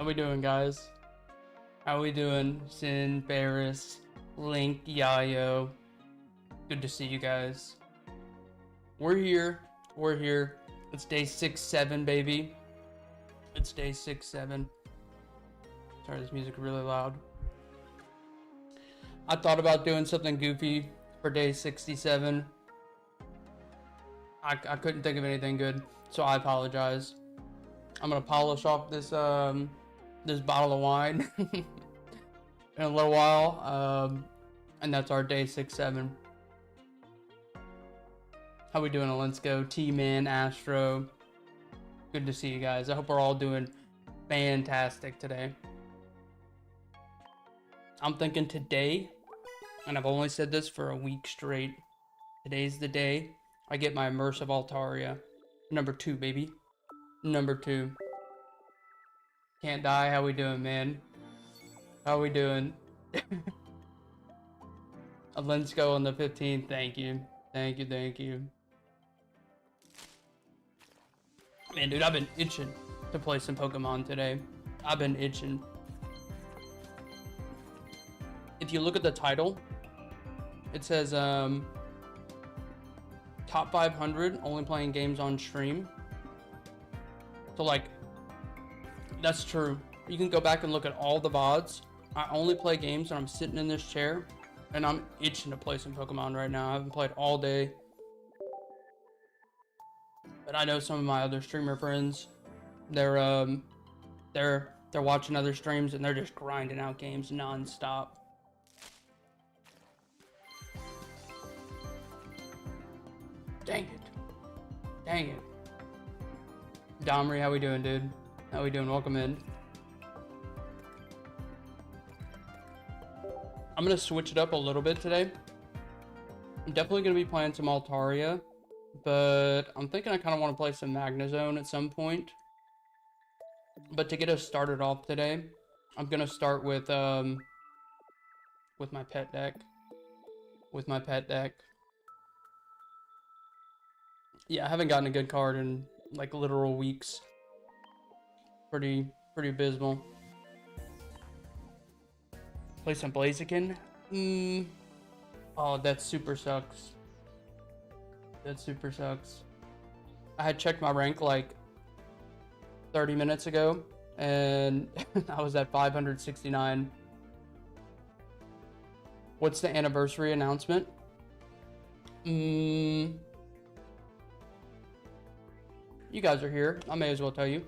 How we doing, guys? How we doing? Sin, Barris, Link, Yayo. Good to see you guys. We're here. We're here. It's day 6-7, baby. It's day 6-7. Sorry, this music is really loud. I thought about doing something goofy for day 67. I couldn't think of anything good, so I apologize. I'm gonna polish off this this bottle of wine in a little while, and that's our day 6-7. How we doing? Let's go, T-Man, Astro. Good to see you guys. I hope we're all doing fantastic today. I'm thinking today, and I've only said this for a week straight, today's the day I get my immersive Altaria. Number 2, baby. Number 2. Can't die. How we doing, man? How we doing? Let's go on the 15th. Thank you. Thank you. Thank you. Man, dude, I've been itching to play some Pokemon today. I've been itching. If you look at the title, it says, top 500 only playing games on stream. So, like, that's true. You can go back and look at all the VODs. I only play games when I'm sitting in this chair, and I'm itching to play some Pokemon right now. I haven't played all day. But I know some of my other streamer friends, they're watching other streams and they're just grinding out games non-stop. Dang it. Dang it. Domri, how we doing, dude? How we doing? Welcome in. I'm gonna switch it up a little bit today. I'm definitely gonna be playing some Altaria, but I'm thinking I kind of want to play some Magnezone at some point. But to get us started off today, I'm gonna start with my pet deck. With my pet deck. Yeah, I haven't gotten a good card in like literal weeks. Pretty abysmal. Play some Blaziken. Oh, that super sucks. That super sucks. I had checked my rank like 30 minutes ago, and I was at 569. What's the anniversary announcement? You guys are here. I may as well tell you.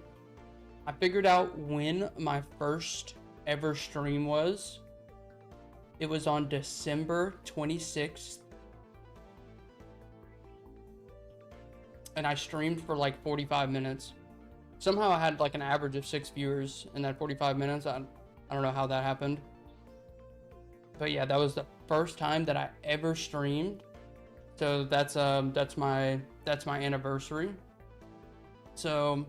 I figured out when my first ever stream was. It was on December 26th. And I streamed for like 45 minutes. Somehow I had like an average of 6 viewers in that 45 minutes. I don't know how that happened. But yeah, that was the first time that I ever streamed. So that's my anniversary. So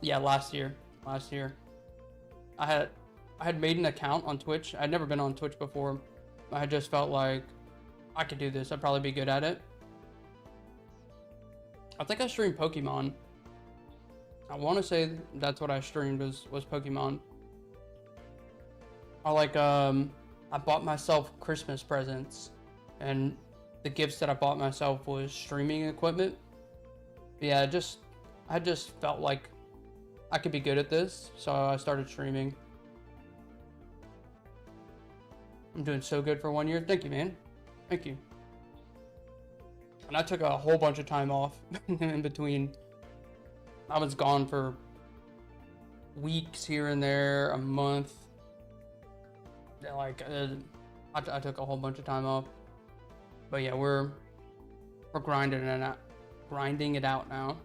yeah, last year I had made an account on Twitch. I'd never been on Twitch before. I just felt like I could do this. I'd probably be good at it. I think I streamed Pokemon. I want to say that's what I streamed was Pokemon. I bought myself Christmas presents, and the gifts that I bought myself was streaming equipment. Yeah, I just felt like I could be good at this, so I started streaming. I'm doing so good for 1 year. Thank you, man. Thank you. And I took a whole bunch of time off in between. I was gone for weeks here and there, a month. Like, I took a whole bunch of time off. But yeah, we're grinding it out now.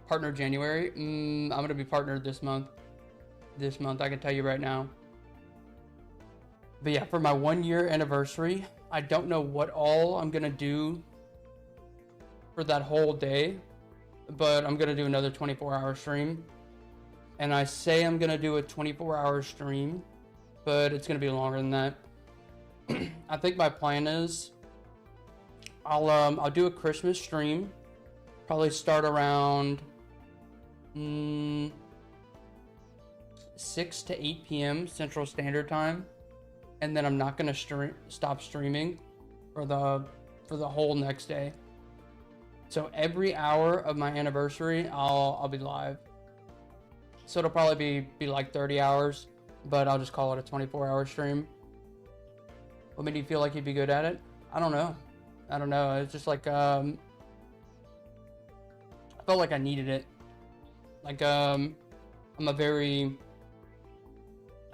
Partner January. I'm gonna be partnered this month. I can tell you right now. But yeah, for my 1 year anniversary, I don't know what all I'm gonna do for that whole day, but I'm gonna do another 24-hour stream. And I say I'm gonna do a 24-hour stream, but it's gonna be longer than that. I think my plan is I'll do a Christmas stream. Probably start around 6 to 8 p.m. Central Standard Time, and then I'm not gonna stop streaming for the whole next day. So every hour of my anniversary, I'll be live. So it'll probably be like 30 hours, but I'll just call it a 24-hour stream. What made you feel like you'd be good at it? I don't know. It's just like I felt like I needed it. Like I'm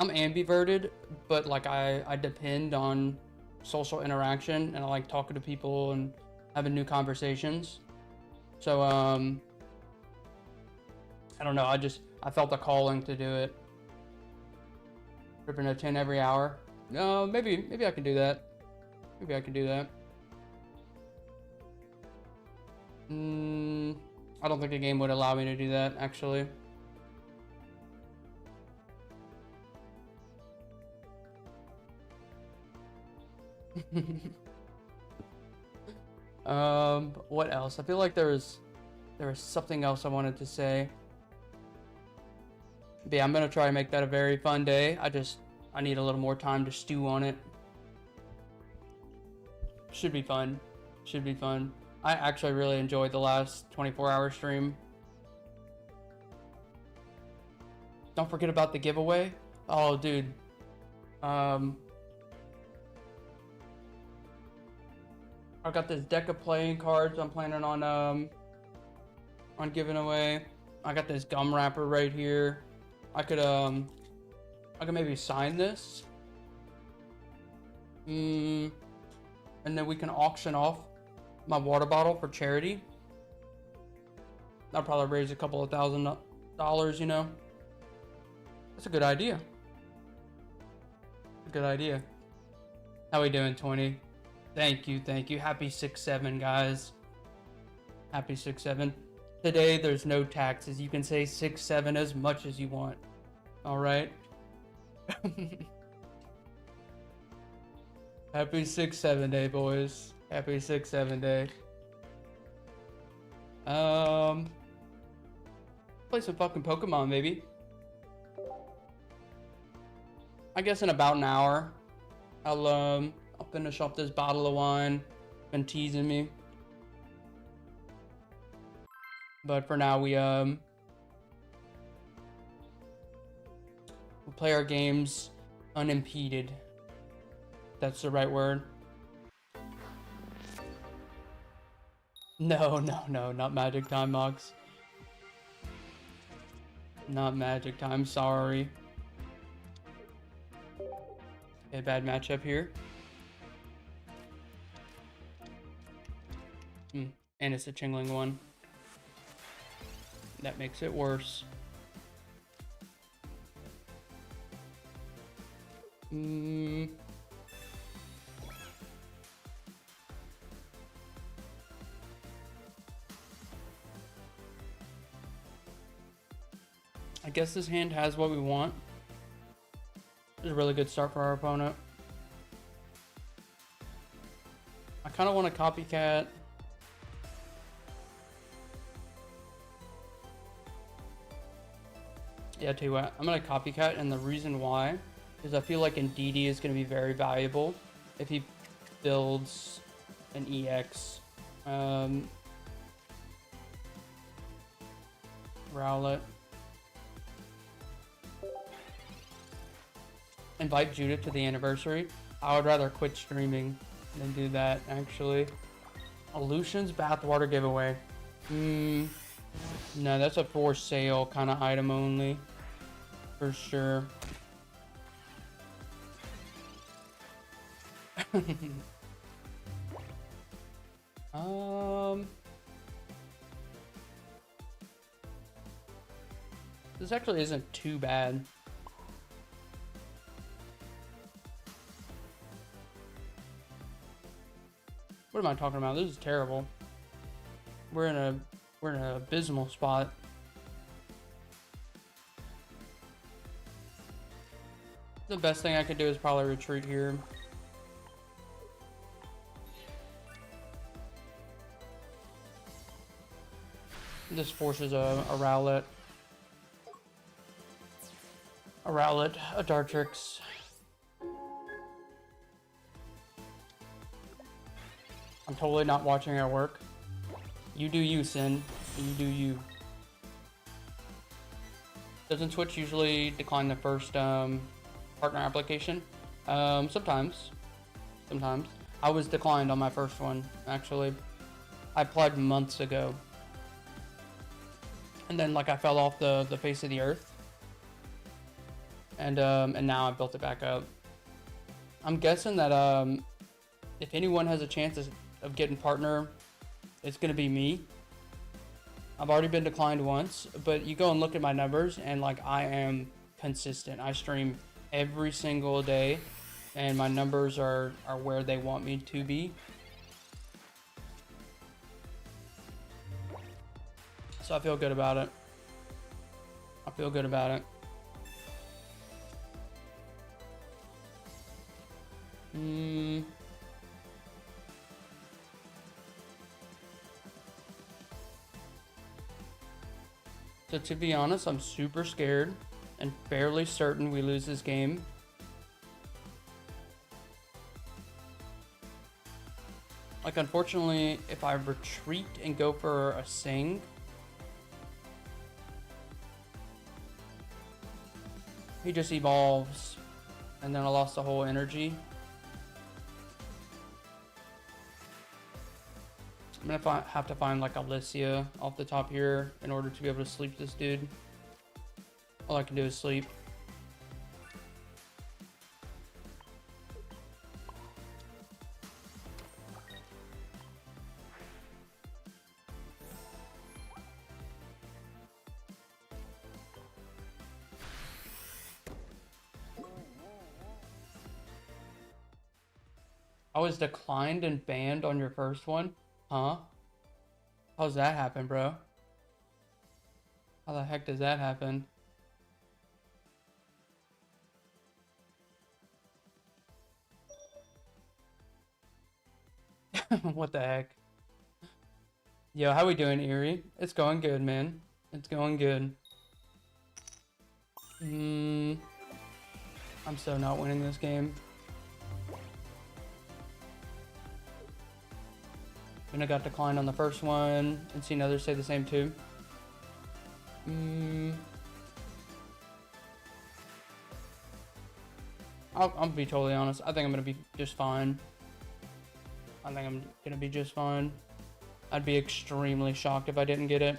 ambiverted, but like I depend on social interaction, and I like talking to people and having new conversations. So I don't know, I felt a calling to do it. Ripping a 10 every hour. No, maybe I can do that. Maybe I can do that. I don't think the game would allow me to do that, actually. What else? I feel like there was something else I wanted to say. But yeah, I'm gonna try and make that a very fun day. I need a little more time to stew on it. Should be fun. Should be fun. I actually really enjoyed the last 24-hour stream. Don't forget about the giveaway. Oh, dude. I've got this deck of playing cards I'm planning on giving away. I got this gum wrapper right here. I could maybe sign this. And then we can auction off my water bottle for charity. That'll probably raise a couple of $1,000, you know. That's a good idea. Good idea. How we doing, 20? Thank you. Happy 6/7, guys. Happy 6/7. Today, there's no taxes. You can say 6/7 as much as you want. All right. Happy 6/7 day, boys. Happy 6/7 day. Play some fucking Pokemon, maybe. I guess in about an hour, I'll finish off this bottle of wine. Been teasing me. But for now, we'll play our games unimpeded. That's the right word. No, not magic time, Mox. Not magic time, sorry. Okay, bad matchup here. And it's a Chingling one. That makes it worse. I guess this hand has what we want. It's a really good start for our opponent. I kind of want a copycat. Yeah, I'll tell you what, I'm gonna copycat, and the reason why is I feel like Indeedee is gonna be very valuable if he builds an EX. Rowlet. Invite Judith to the anniversary. I would rather quit streaming than do that, actually. Aleutian's bathwater giveaway. No, that's a for sale kind of item only. For sure. This actually isn't too bad. What am I talking about? This is terrible. We're in an abysmal spot. The best thing I could do is probably retreat here. This forces a Rowlet. A Rowlet, a Dartrix. I'm totally not watching her work. You do you, Sin. You do you. Doesn't Twitch usually decline the first partner application? Sometimes. Sometimes. I was declined on my first one, actually. I applied months ago. And then, like, I fell off the face of the earth. And now I built it back up. I'm guessing that if anyone has a chance of getting partner, it's gonna be me. I've already been declined once, but you go and look at my numbers, and like I am consistent. I stream every single day, and my numbers are where they want me to be. So I feel good about it. I feel good about it. So to be honest, I'm super scared and fairly certain we lose this game. Like, unfortunately, if I retreat and go for a Sing, he just evolves, and then I lost the whole energy. I'm gonna have to find like Alicia off the top here in order to be able to sleep this dude. All I can do is sleep. I was declined and banned on your first one? Huh? How's that happen, bro? How the heck does that happen? What the heck? Yo, how we doing, Erie? It's going good, man. It's going good. I'm so not winning this game. And I got declined on the first one, and seen others say the same too. I'll be totally honest. I think I'm gonna be just fine. I think I'm gonna be just fine. I'd be extremely shocked if I didn't get it.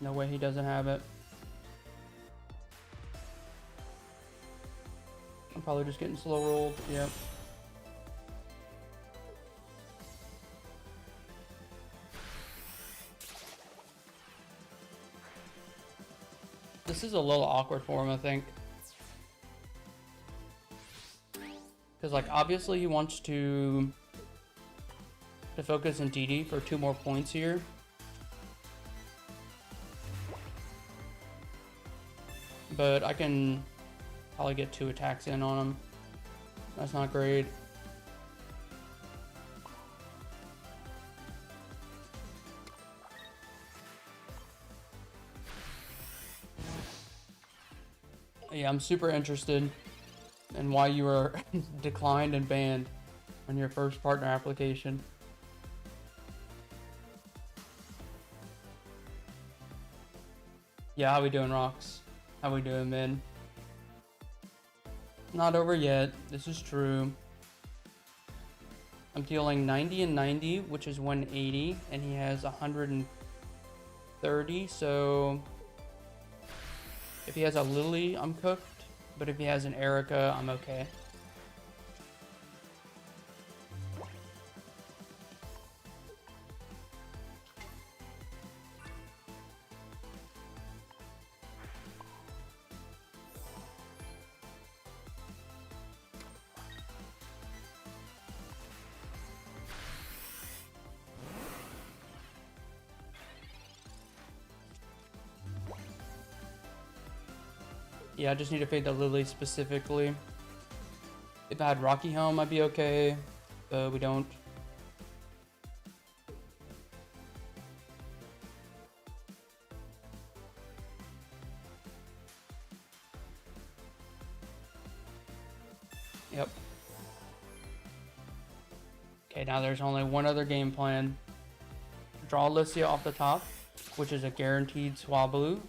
No way he doesn't have it. I'm probably just getting slow rolled. Yep. This is a little awkward for him, I think. Because, like, obviously he wants to focus on DD for 2 more points here. But I can probably get 2 attacks in on him. That's not great. Yeah, I'm super interested in why you were declined and banned on your first partner application. Yeah, how we doing, Rocks? How we doing, man? Not over yet. This is true. I'm dealing 90 and 90, which is 180, and he has 130, so if he has a Lily, I'm cooked, but if he has an Erica, I'm okay. Yeah, I just need to fade the Lily specifically. If I had Rocky Helm, I'd be okay, but we don't. Yep. Okay, now there's only one other game plan. Draw Lissia off the top, which is a guaranteed Swablu.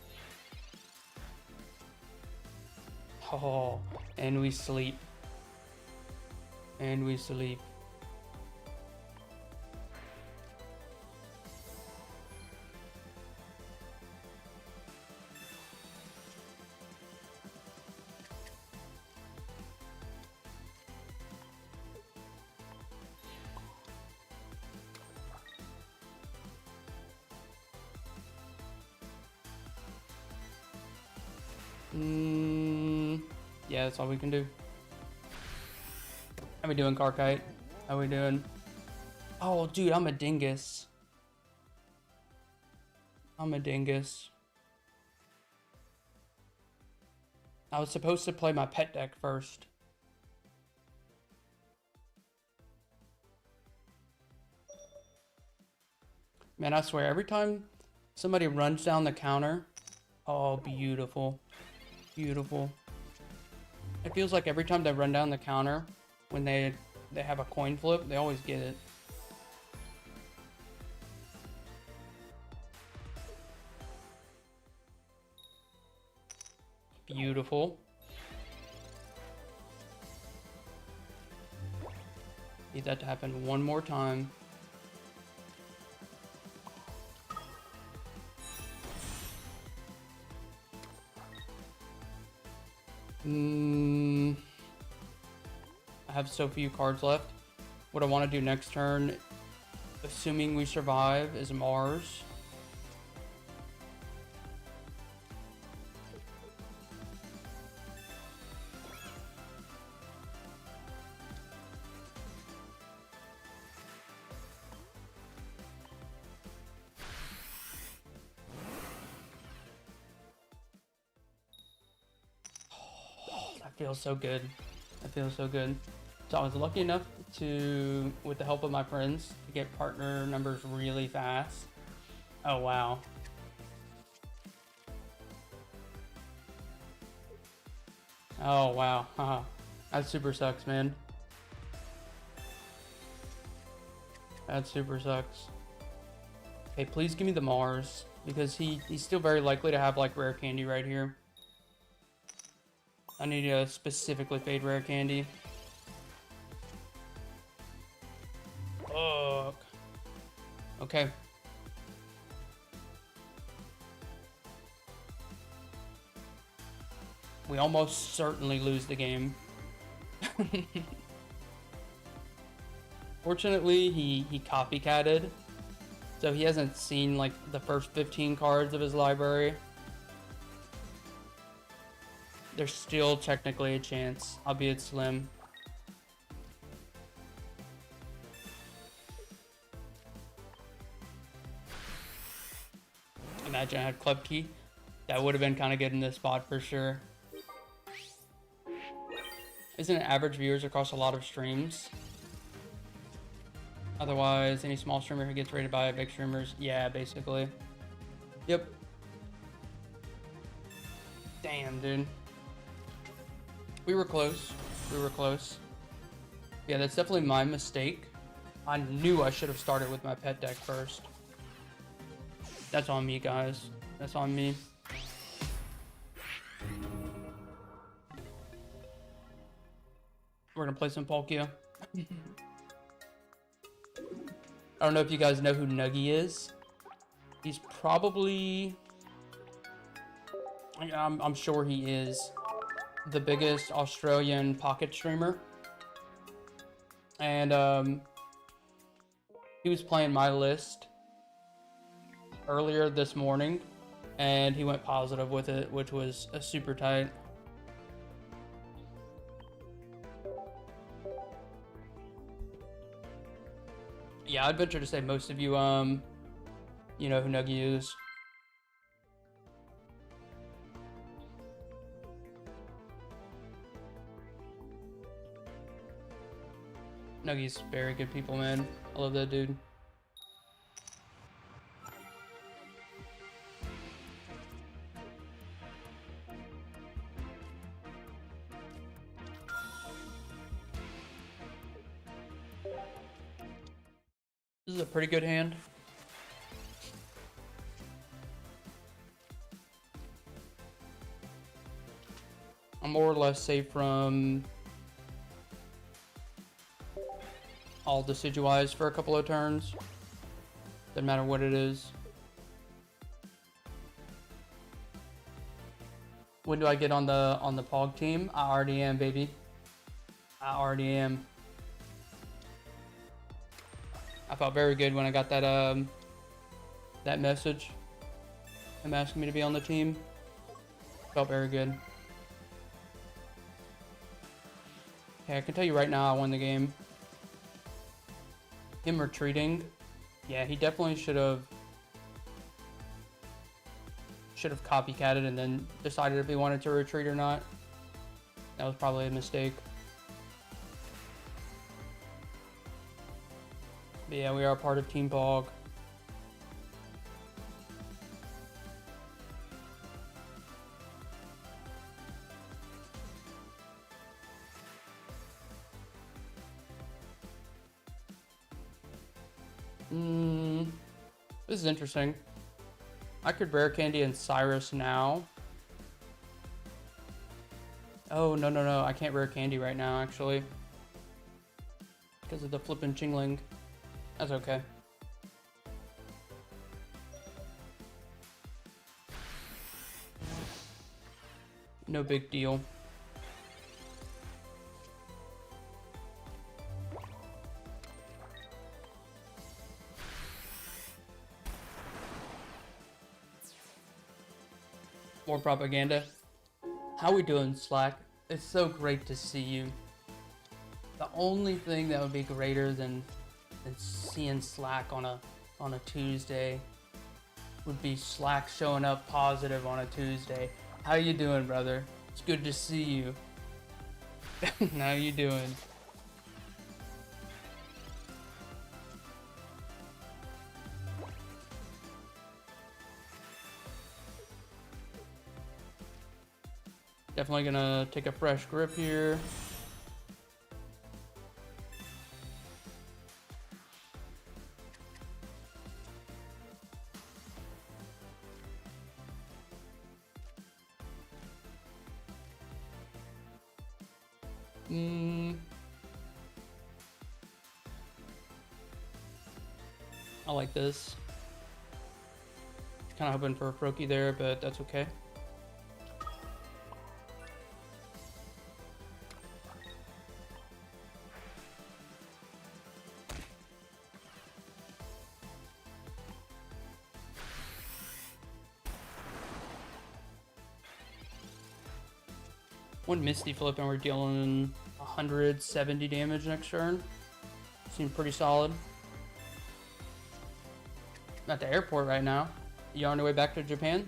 Oh, and we sleep. And we sleep. Yeah, that's all we can do. How we doing, Carkite? How we doing? Oh, dude, I'm a dingus. I'm a dingus. I was supposed to play my pet deck first. Man, I swear, every time somebody runs down the counter, oh, beautiful. Beautiful. It feels like every time they run down the counter, when they have a coin flip, they always get it. Beautiful. Need that to happen one more time. I have so few cards left. What I want to do next turn, assuming we survive, is Mars. Oh, that feels so good. That feels so good. So I was lucky enough to, with the help of my friends, to get partner numbers really fast. Oh, wow. Oh, wow. Haha. That super sucks, man. That super sucks. Okay, please give me the Mars, because he's still very likely to have, like, rare candy right here. I need to specifically fade rare candy. Fuck. Okay. We almost certainly lose the game. Fortunately, he copycatted, so he hasn't seen like the first 15 cards of his library. There's still technically a chance, albeit slim. Imagine I had Club Key. That would have been kind of good in this spot for sure. Isn't it average viewers across a lot of streams? Otherwise, any small streamer who gets rated by big streamers, yeah, basically. Yep. Damn, dude. We were close. We were close. Yeah, that's definitely my mistake. I knew I should have started with my pet deck first. That's on me, guys. That's on me. We're gonna play some Palkia. I don't know if you guys know who Nuggy is. He's probably... I'm sure he is the biggest Australian pocket streamer. And he was playing my list earlier this morning, and he went positive with it, which was a super tight. Yeah, I'd venture to say most of you, you know who Nuggy is. Nuggies, very good people, man. I love that dude. This is a pretty good hand. I'm more or less safe from all Decidueyes for a couple of turns. Doesn't matter what it is. When do I get on the Pog team? I already am, baby. I already am. I felt very good when I got that that message. Him asking me to be on the team. Felt very good. Okay, I can tell you right now I won the game. Him retreating. Yeah, he definitely should have copycatted and then decided if he wanted to retreat or not. That was probably a mistake. But yeah, we are part of Team Pog. This is interesting. I could rare candy and Cyrus now. Oh, no. I can't rare candy right now, actually. Because of the flippin' Chingling. That's okay. No big deal. More propaganda. How we doing, Slack? It's so great to see you. The only thing that would be greater than seeing Slack on a Tuesday would be Slack showing up positive on a Tuesday. How you doing, brother? It's good to see you. How you doing? Definitely gonna take a fresh grip here. I like this. Kind of hoping for a Froakie there, but that's okay. One Misty Flip and we're dealing 170 damage next turn. Seems pretty solid. I'm at the airport right now. You on your way back to Japan?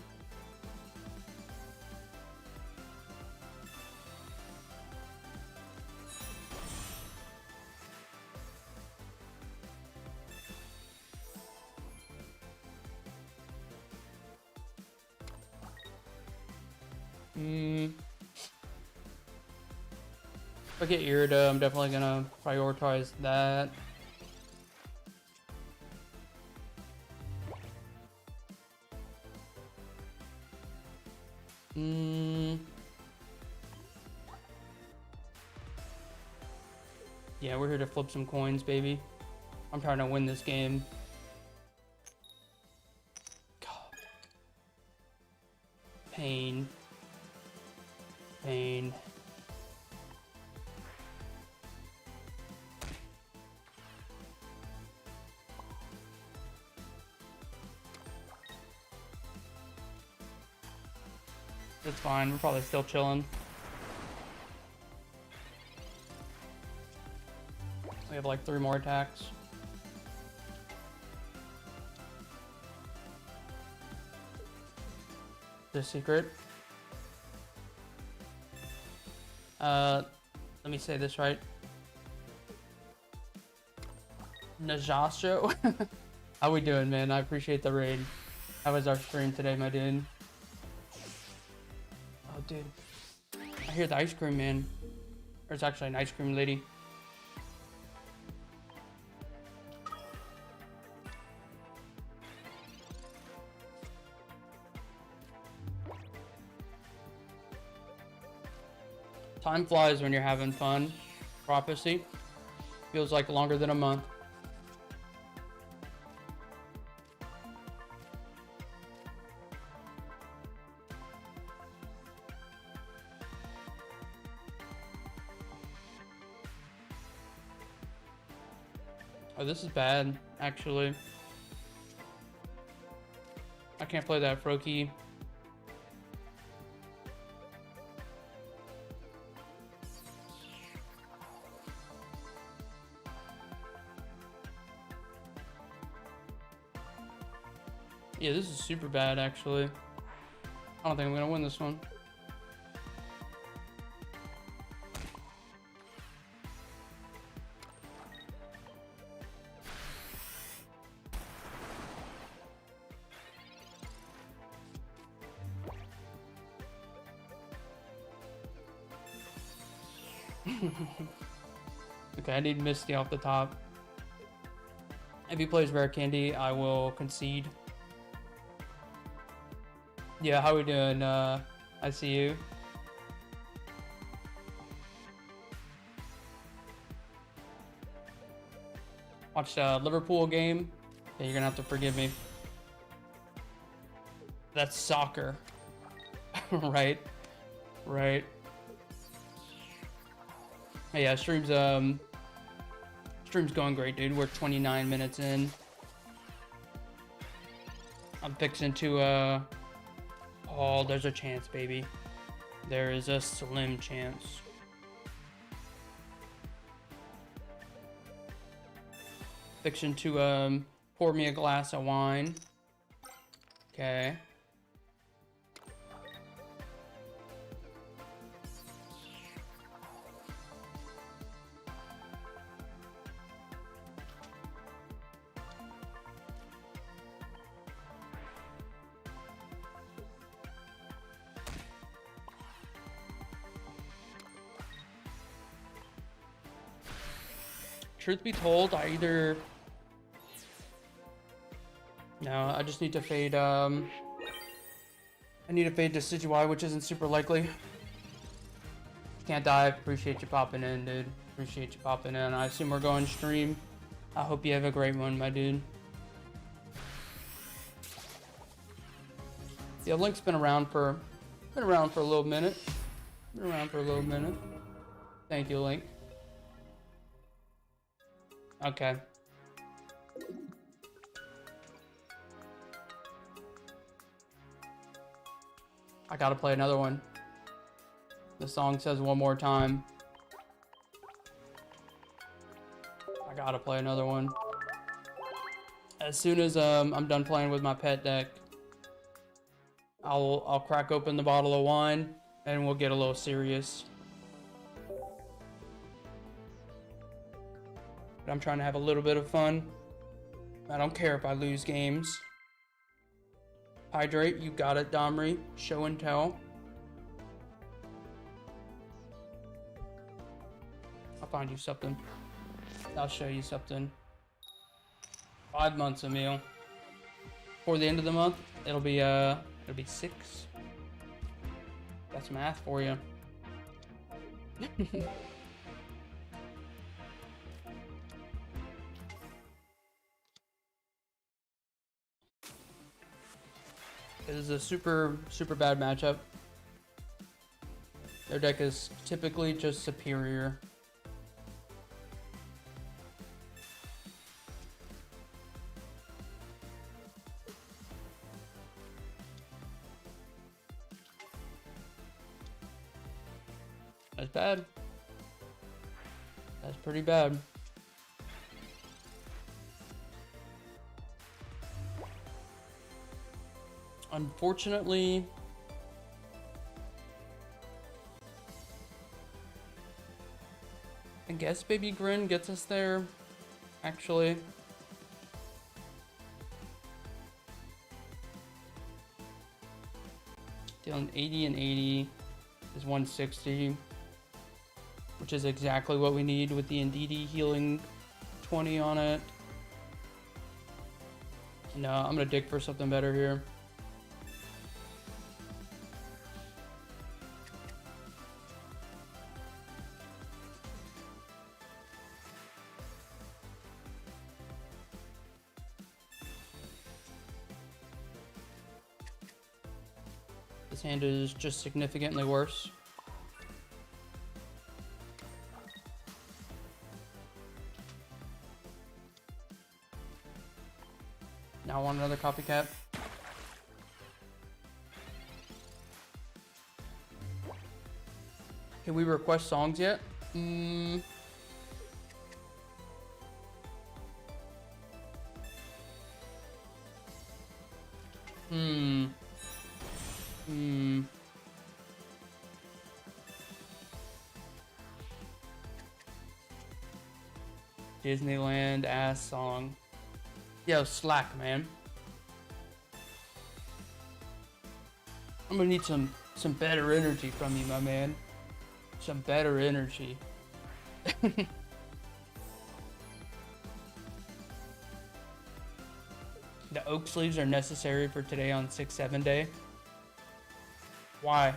If I get Irida, I'm definitely gonna prioritize that. Yeah, we're here to flip some coins, baby. I'm trying to win this game. God. Pain. Pain. It's fine, we're probably still chilling. We have like 3 more attacks. The secret. Let me say this right. Najasho. How we doing, man? I appreciate the raid. How was our stream today, my dude? Oh, dude. I hear the ice cream man. There's actually an ice cream lady. Time flies when you're having fun. Prophecy. Feels like longer than a month. Oh, this is bad, actually. I can't play that Froakie. Yeah, this is super bad, actually. I don't think I'm gonna win this one. Okay, I need Misty off the top. If he plays Rare Candy, I will concede. Yeah, how we doing? I see you. Watched a Liverpool game. Yeah, you're gonna have to forgive me. That's soccer. Right. Right. Yeah, stream's going great, dude. We're 29 minutes in. I'm fixing to oh, there's a chance, baby. There is a slim chance. Fixing to pour me a glass of wine. Okay. Truth be told, I just need to fade, I need to fade Decidueye, which isn't super likely. Can't die. Appreciate you popping in, dude. Appreciate you popping in. I assume we're going stream. I hope you have a great one, my dude. Yeah, Link's been around for a little minute. Thank you, Link. Okay. I gotta play another one. The song says one more time. I gotta play another one. As soon as I'm done playing with my pet deck, I'll crack open the bottle of wine and we'll get a little serious. But I'm trying to have a little bit of fun. I don't care if I lose games. Hydrate, you got it, Domri. Show and tell. I'll find you something. I'll show you something. 5 months, Emil. For the end of the month, it'll be 6. That's math for you. This is a super bad matchup. Their deck is typically just superior. That's bad. That's pretty bad. Unfortunately, I guess Baby Grin gets us there. actually. Dealing 80 and 80 is 160, which is exactly what we need with the Indeedee healing 20 on it. No, I'm gonna dig for something better here. This hand is just significantly worse. Now I want another copycat. Can we request songs yet? Disneyland ass song. Yo, slack, man. I'm gonna need some better energy from you, my man. Some better energy. The oak sleeves are necessary for today on 6-7 day. Why?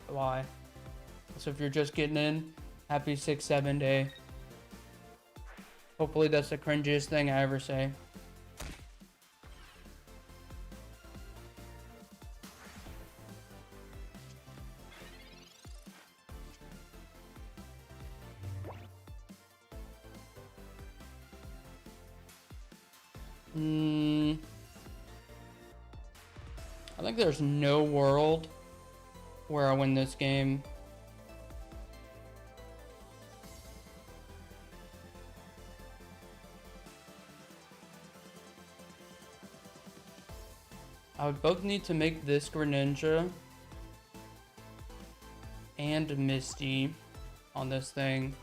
Why? So if you're just getting in, happy 6-7 day. Hopefully that's the cringiest thing I ever say. I think there's no world where I win this game. I would both need to make this Greninja and Misty on this thing.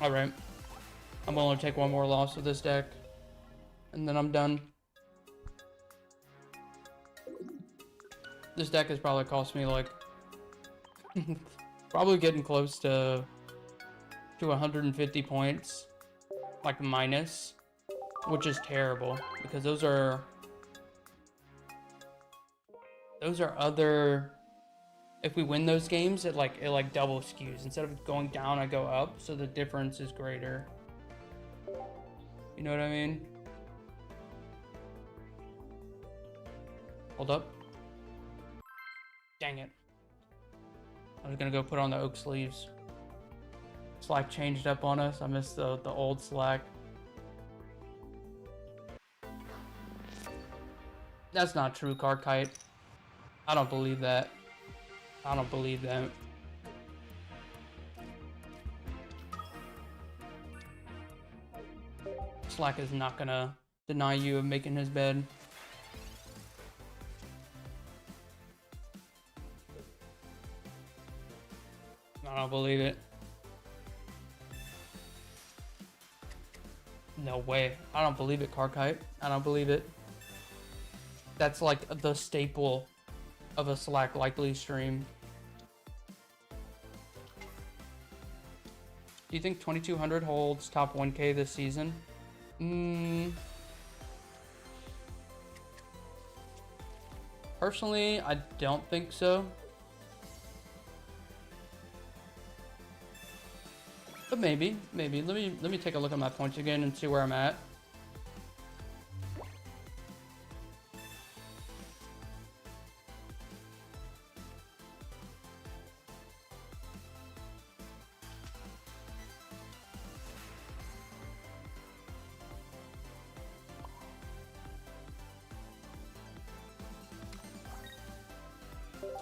Alright. I'm gonna take one more loss with this deck, and then I'm done. This deck has probably cost me like probably getting close to 150 points, like minus, which is terrible because those are other. If we win those games, it like double skews. Instead of going down, I go up, so the difference is greater. You know what I mean? Hold up. Dang it. I was gonna go put on the oak sleeves. Slack changed up on us. I missed the old Slack. That's not true, Card Kite. I don't believe that. I don't believe that. Slack is not gonna deny you of making his bed. I don't believe it. No way. I don't believe it, Carkite. I don't believe it. That's like the staple of a Slack likely stream. Do you think 2200 holds top 1K this season? Personally, I don't think so. But maybe. Let me take a look at my points again and see where I'm at.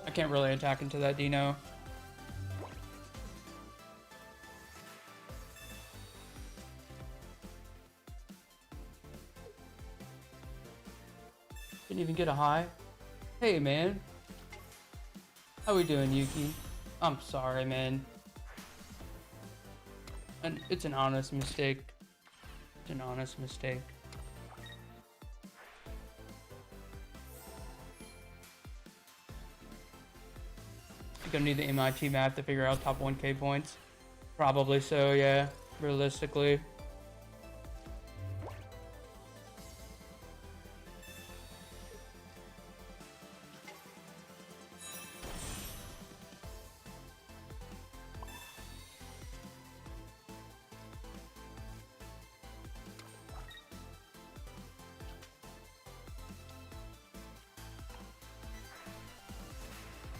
I can't really attack into that Dino. Didn't even get a high. Hey, man. How we doing, Yuki? I'm sorry, man. And it's an honest mistake. It's an honest mistake. You're gonna need the MIT math to figure out top 1K points. Probably so, yeah. Realistically.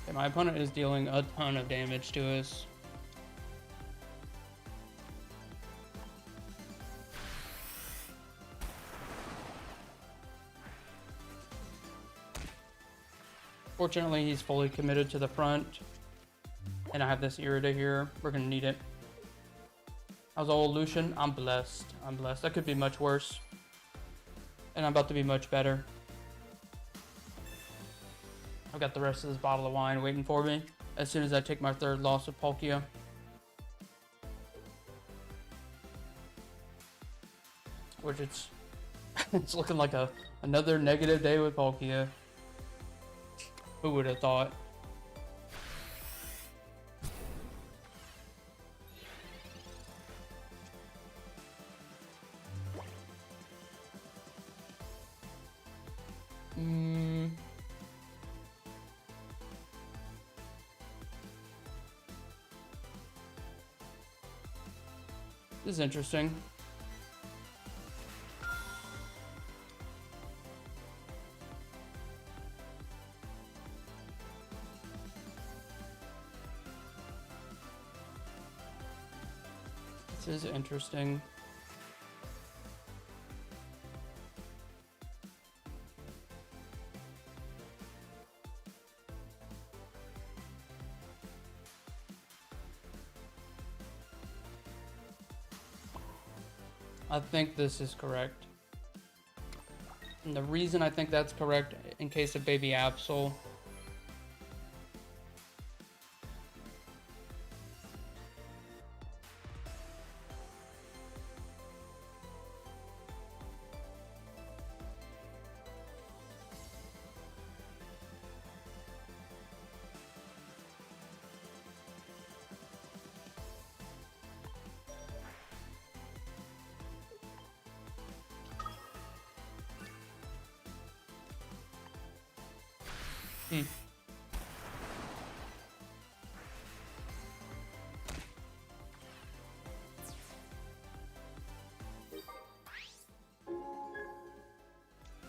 Okay, my opponent is dealing a ton of damage to us. Fortunately, he's fully committed to the front. And I have this Irida here. We're gonna need it. How's old Lucian? I'm blessed. I'm blessed. That could be much worse. And I'm about to be much better. I've got the rest of this bottle of wine waiting for me as soon as I take my third loss of Palkia. Which it's looking like another negative day with Palkia. Who would have thought? This is interesting. This is interesting. I think this is correct. And the reason I think that's correct, in case of Baby Absol,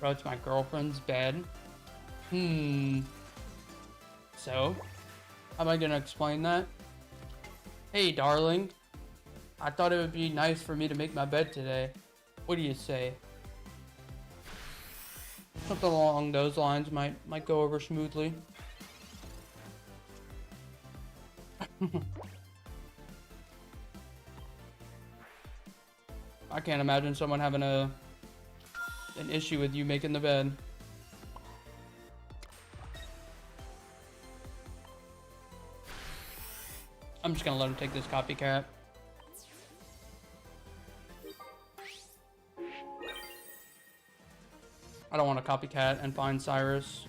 Bro, it's my girlfriend's bed. So, how am I gonna explain that? Hey, darling. I thought it would be nice for me to make my bed today. What do you say? Something along those lines might go over smoothly. I can't imagine someone having an issue with you making the bed. I'm just gonna let him take this copycat. I don't want to copycat and find Cyrus.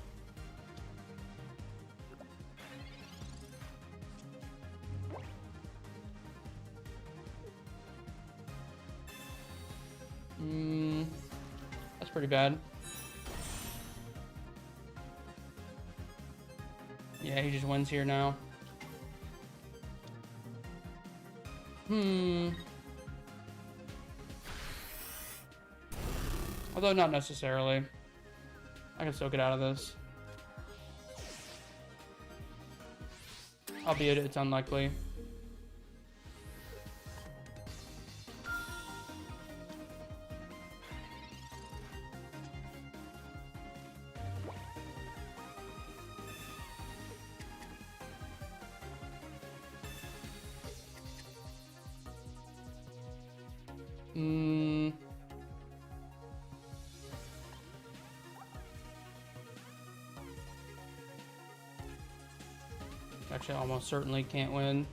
That's pretty bad. Yeah, he just wins here now. Although not necessarily. I can still get out of this. Albeit it's unlikely. Actually, almost certainly can't win.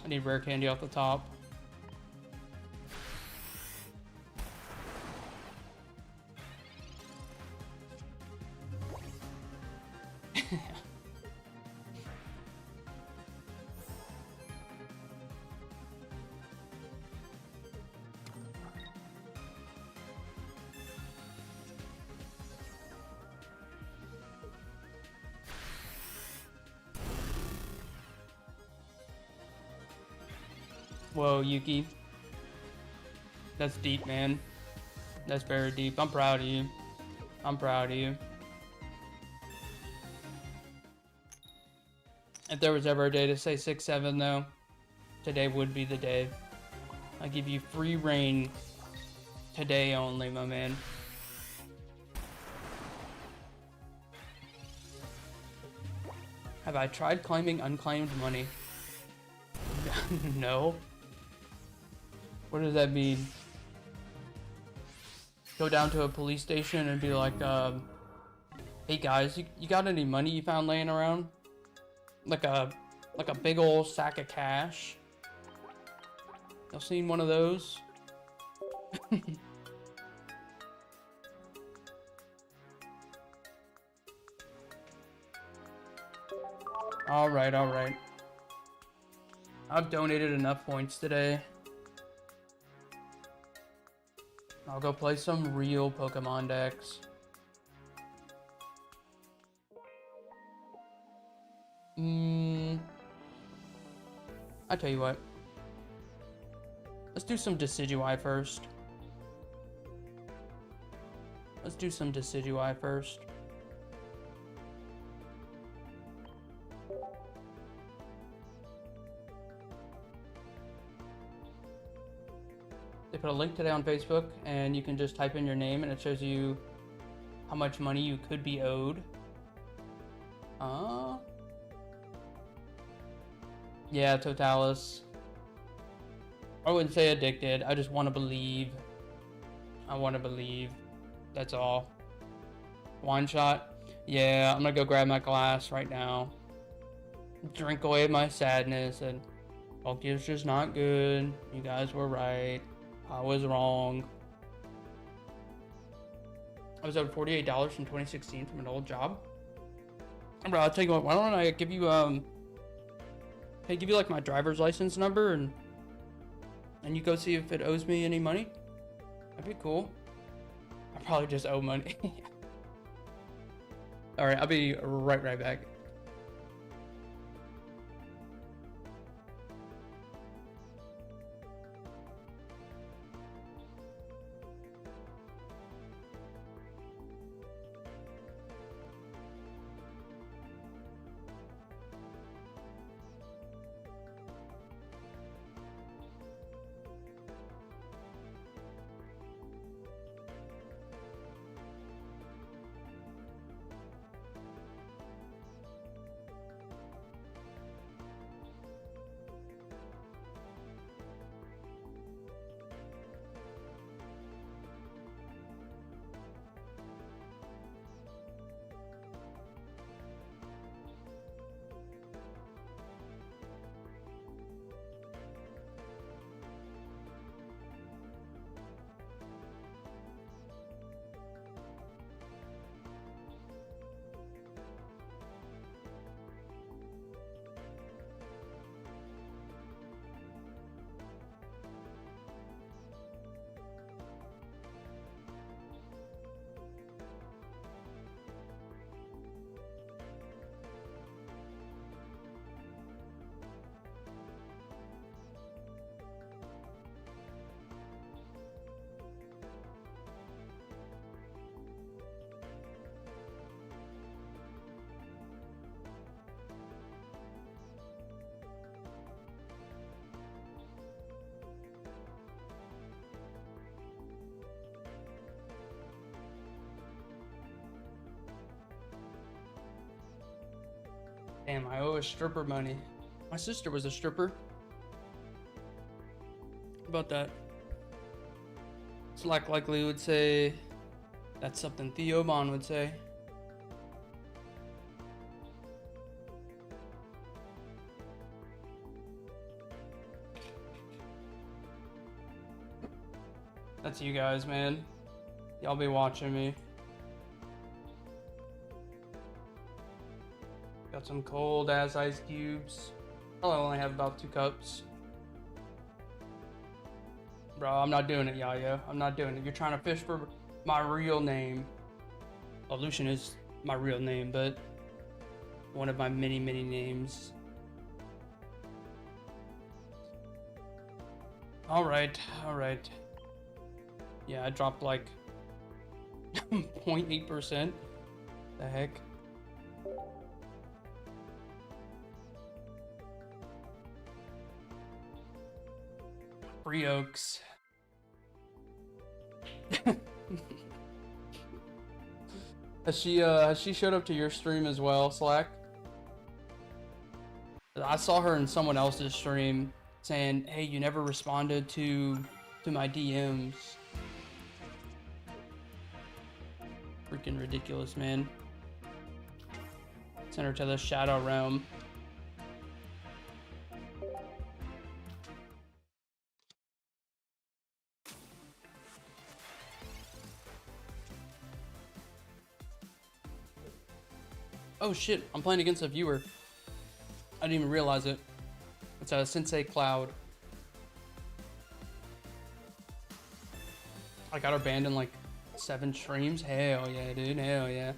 I need rare candy off the top. Whoa, Yuki. That's deep, man. That's very deep. I'm proud of you. I'm proud of you. If there was ever a day to say 6-7 though, today would be the day. I give you free reign today only, my man. Have I tried claiming unclaimed money? No. What does that mean? Go down to a police station and be like, hey guys, you got any money you found laying around? Like a big old sack of cash. Y'all seen one of those? Alright, alright. I've donated enough points today. I'll go play some real Pokemon decks. I tell you what. Let's do some Decidueye first. Let's do some Decidueye first. They put a link today on Facebook, and you can just type in your name, and it shows you how much money you could be owed. Yeah, Totalis. I wouldn't say addicted. I just want to believe. I want to believe. That's all. One shot. Yeah, I'm gonna go grab my glass right now. Drink away my sadness, and Pokemon's just not good. You guys were right. I was wrong. I was owed $48 from 2016 from an old job. Bro, I'll tell you what, why don't I give you, hey, give you like my driver's license number and you go see if it owes me any money? That'd be cool. I probably just owe money. Alright, I'll be right back. Damn, I owe a stripper money. My sister was a stripper. How about that? Slack likely would say that's something Theomon would say. That's you guys, man. Y'all be watching me. Got some cold ass ice cubes. Probably only have about 2 cups. Bro, I'm not doing it, Yaya. I'm not doing it. You're trying to fish for my real name. Well, Lucian is my real name, but one of my many, many names. Alright, alright. Yeah, I dropped like 0.8%. The heck? Free Oaks. Has she showed up to your stream as well, Slack? I saw her in someone else's stream saying, "Hey, you never responded to my DMs." Freaking ridiculous, man. Send her to the Shadow Realm. Oh shit, I'm playing against a viewer. I didn't even realize it. It's a Sensei Cloud. I got her banned in like 7 streams. Hell yeah, dude. Hell yeah.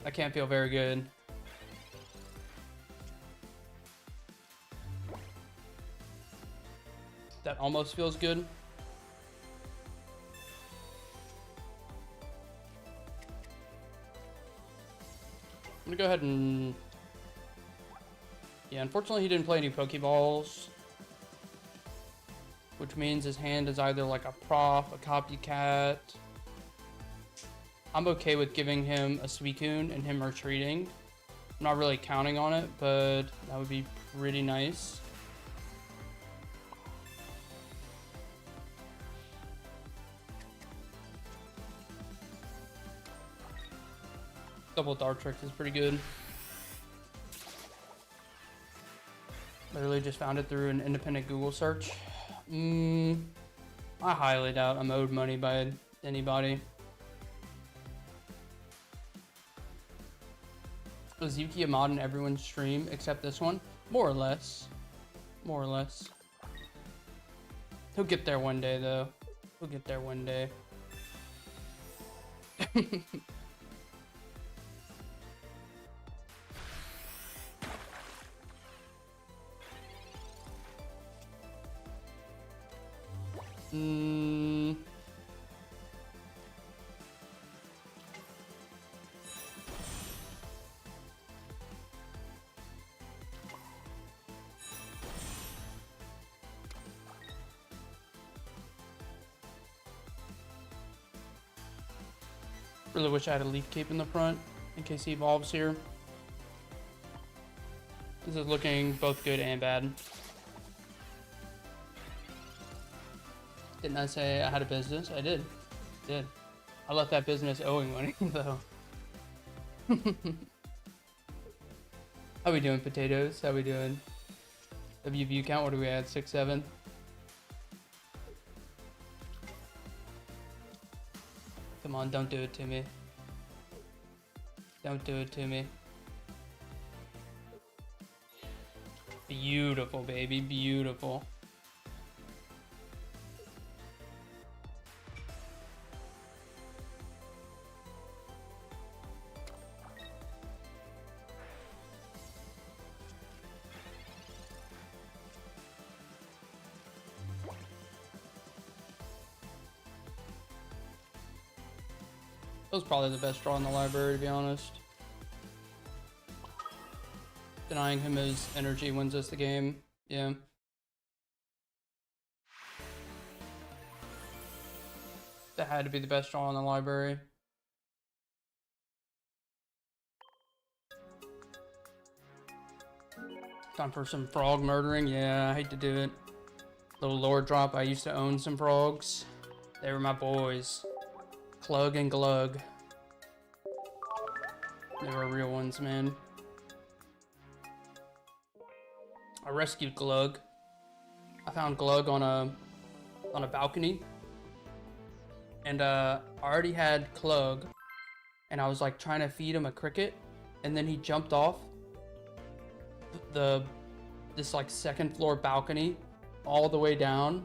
I can't feel very good. That almost feels good. I'm gonna go ahead and... Yeah, unfortunately he didn't play any Pokeballs. Which means his hand is either like a prop, a copycat. I'm okay with giving him a Suicune and him retreating. I'm not really counting on it, but that would be pretty nice. Double Dark Trick is pretty good. Literally just found it through an independent Google search. I highly doubt I'm owed money by anybody. Was Yuki a mod in everyone's stream except this one? More or less. More or less. He'll get there one day, though. He'll get there one day. Really wish I had a Leaf Cape in the front in case he evolves here. This is looking both good and bad. Didn't I say I had a business? I did. I left that business owing money, though. How we doing, potatoes? How we doing? W view count, what do we at? 6, 7? Come on, don't do it to me. Don't do it to me. Beautiful, baby, beautiful. That was probably the best draw in the library, to be honest. Denying him his energy wins us the game. Yeah. That had to be the best draw in the library. Time for some frog murdering. Yeah, I hate to do it. Little lore drop. I used to own some frogs. They were my boys. Clug and Glug. They were real ones, man. I rescued Glug. I found Glug on a balcony. And I already had Klug, and I was like trying to feed him a cricket, and then he jumped off this like second floor balcony all the way down.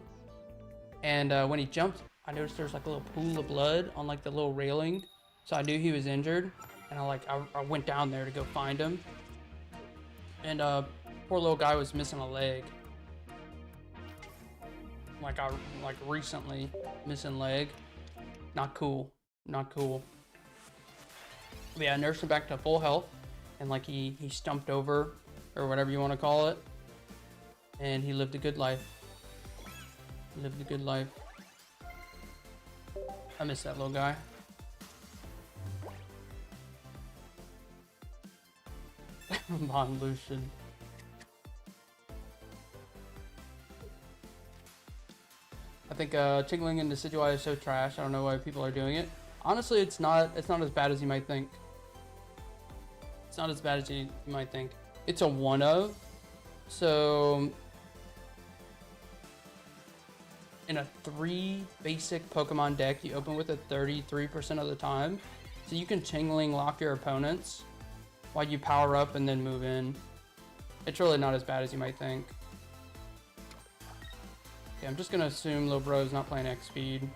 And when he jumped, I noticed there was like a little pool of blood on like the little railing, so I knew he was injured. And I went down there to go find him. And poor little guy was missing a leg. Like recently missing leg. Not cool. Not cool. But yeah, I nursed him back to full health, and like he stumped over, or whatever you want to call it, and he lived a good life. Lived a good life. I miss that little guy. Von Lucian. I think tingling in Decidueye is so trash. I don't know why people are doing it. Honestly, it's not as bad as you might think. It's not as bad as you might think. It's a one of. So in a 3 basic Pokemon deck, you open with it 33% of the time. So you can tingling lock your opponents while you power up and then move in. It's really not as bad as you might think. Okay, I'm just gonna assume Lil Bro's not playing X speed.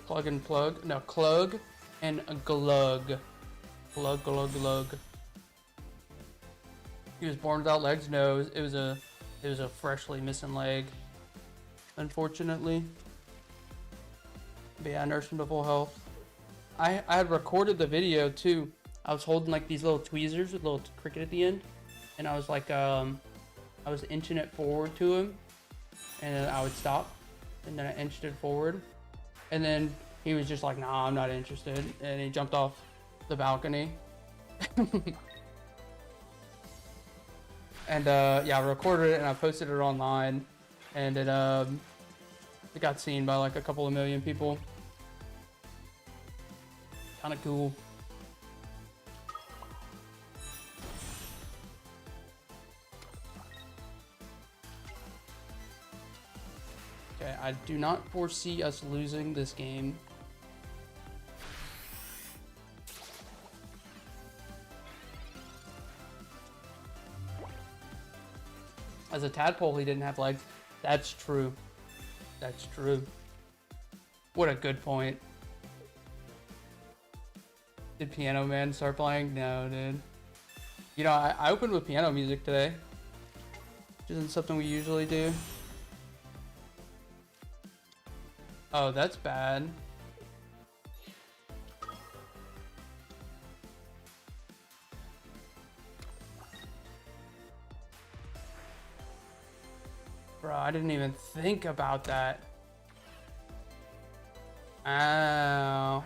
Plug and plug. No, Klug and Glug. Glug, glug, glug. He was born without legs. No, it was a freshly missing leg, unfortunately. But yeah, I nursed him to full health. I had recorded the video too. I was holding like these little tweezers with a little cricket at the end, and I was like, I was inching it forward to him, and then I would stop, and then I inched it forward, and then he was just like, nah, I'm not interested, and he jumped off the balcony. And yeah, I recorded it and I posted it online, and it got seen by like a couple of million people. Kind of cool. Okay, I do not foresee us losing this game. As a tadpole, he didn't have legs. That's true. That's true. What a good point. Did Piano Man start playing? No, dude. You know, I opened with piano music today, which isn't something we usually do. Oh, that's bad. Bro, I didn't even think about that. Ow.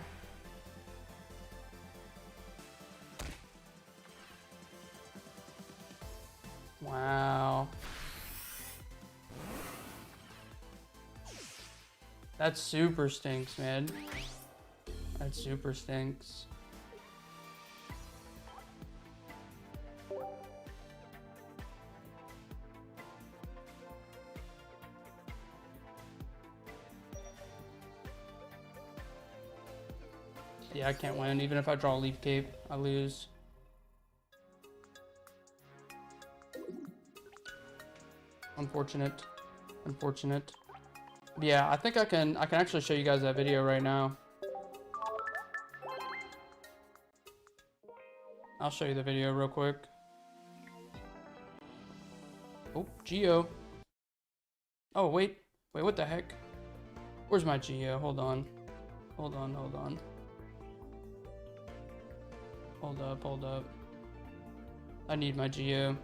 Wow. That super stinks, man. That super stinks. Yeah, I can't win. Even if I draw a Leaf Cape, I lose. Unfortunate. Unfortunate. But yeah, I think I can actually show you guys that video right now. I'll show you the video real quick. Oh, Geo. Oh, wait. Wait, what the heck? Where's my Geo? Hold on. Hold on, hold on. Hold up, hold up. I need my Geo.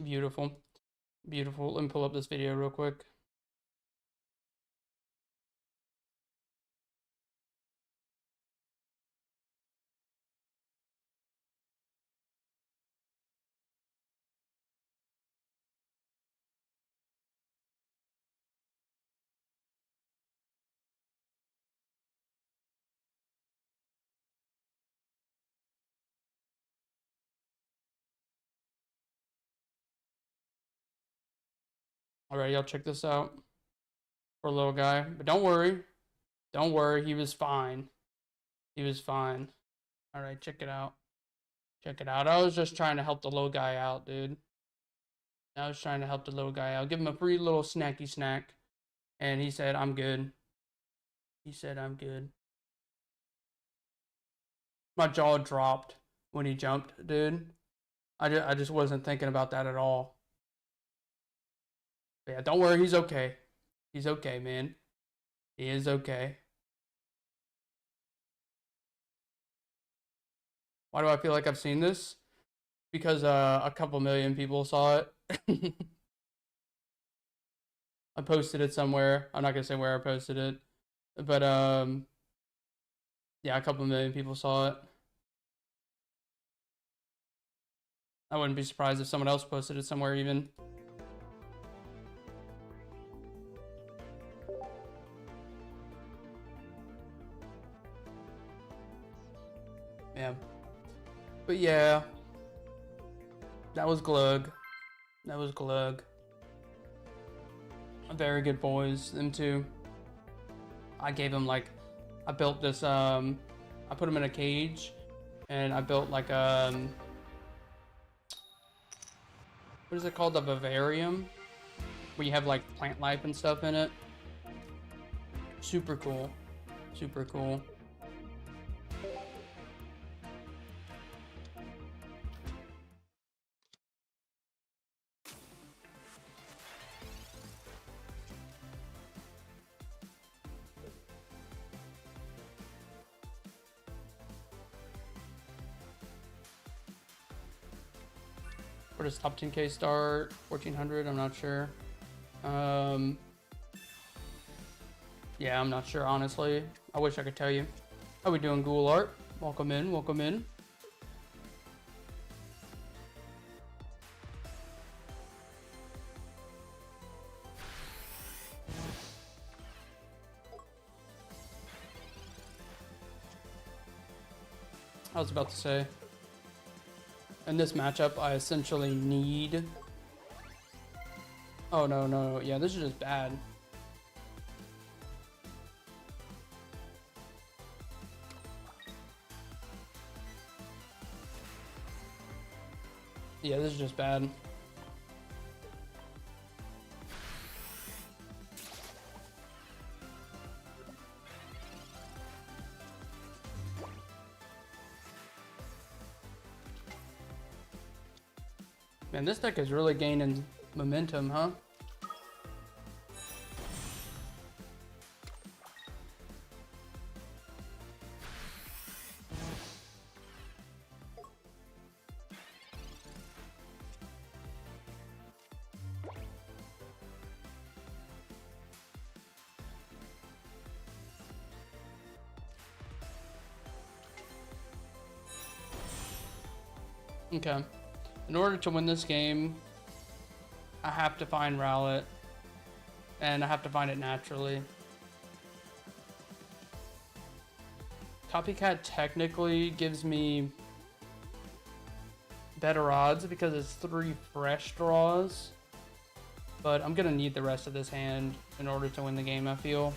Beautiful. Beautiful. Let me pull up this video real quick. Alright, y'all check this out. Poor little guy. But don't worry. Don't worry, he was fine. He was fine. Alright, check it out. Check it out. I was just trying to help the little guy out, dude. I was trying to help the little guy out. Give him a free little snacky snack. And he said, I'm good. He said, I'm good. My jaw dropped when he jumped, dude. I just wasn't thinking about that at all. But yeah, don't worry, he's okay. He's okay, man. He is okay. Why do I feel like I've seen this? Because a couple million people saw it. I posted it somewhere. I'm not gonna say where I posted it, but yeah, a couple million people saw it. I wouldn't be surprised if someone else posted it somewhere even. Yeah. But yeah. That was Glug. That was Glug. Very good boys, them two. I gave him like, I built this, I put him in a cage, and I built like what is it called? The vivarium, where you have like plant life and stuff in it. Super cool. Super cool. Where does top 10k start? 1400, I'm not sure. Yeah, I'm not sure, honestly. I wish I could tell you. How we doing, Ghoul Art? Welcome in, welcome in. I was about to say, in this matchup, I essentially need... Oh, no, no, yeah, this is just bad. Yeah, this is just bad. Man, this deck is really gaining momentum, huh? Okay. In order to win this game, I have to find Rowlet, and I have to find it naturally. Copycat technically gives me better odds because it's 3 fresh draws, but I'm gonna need the rest of this hand in order to win the game, I feel.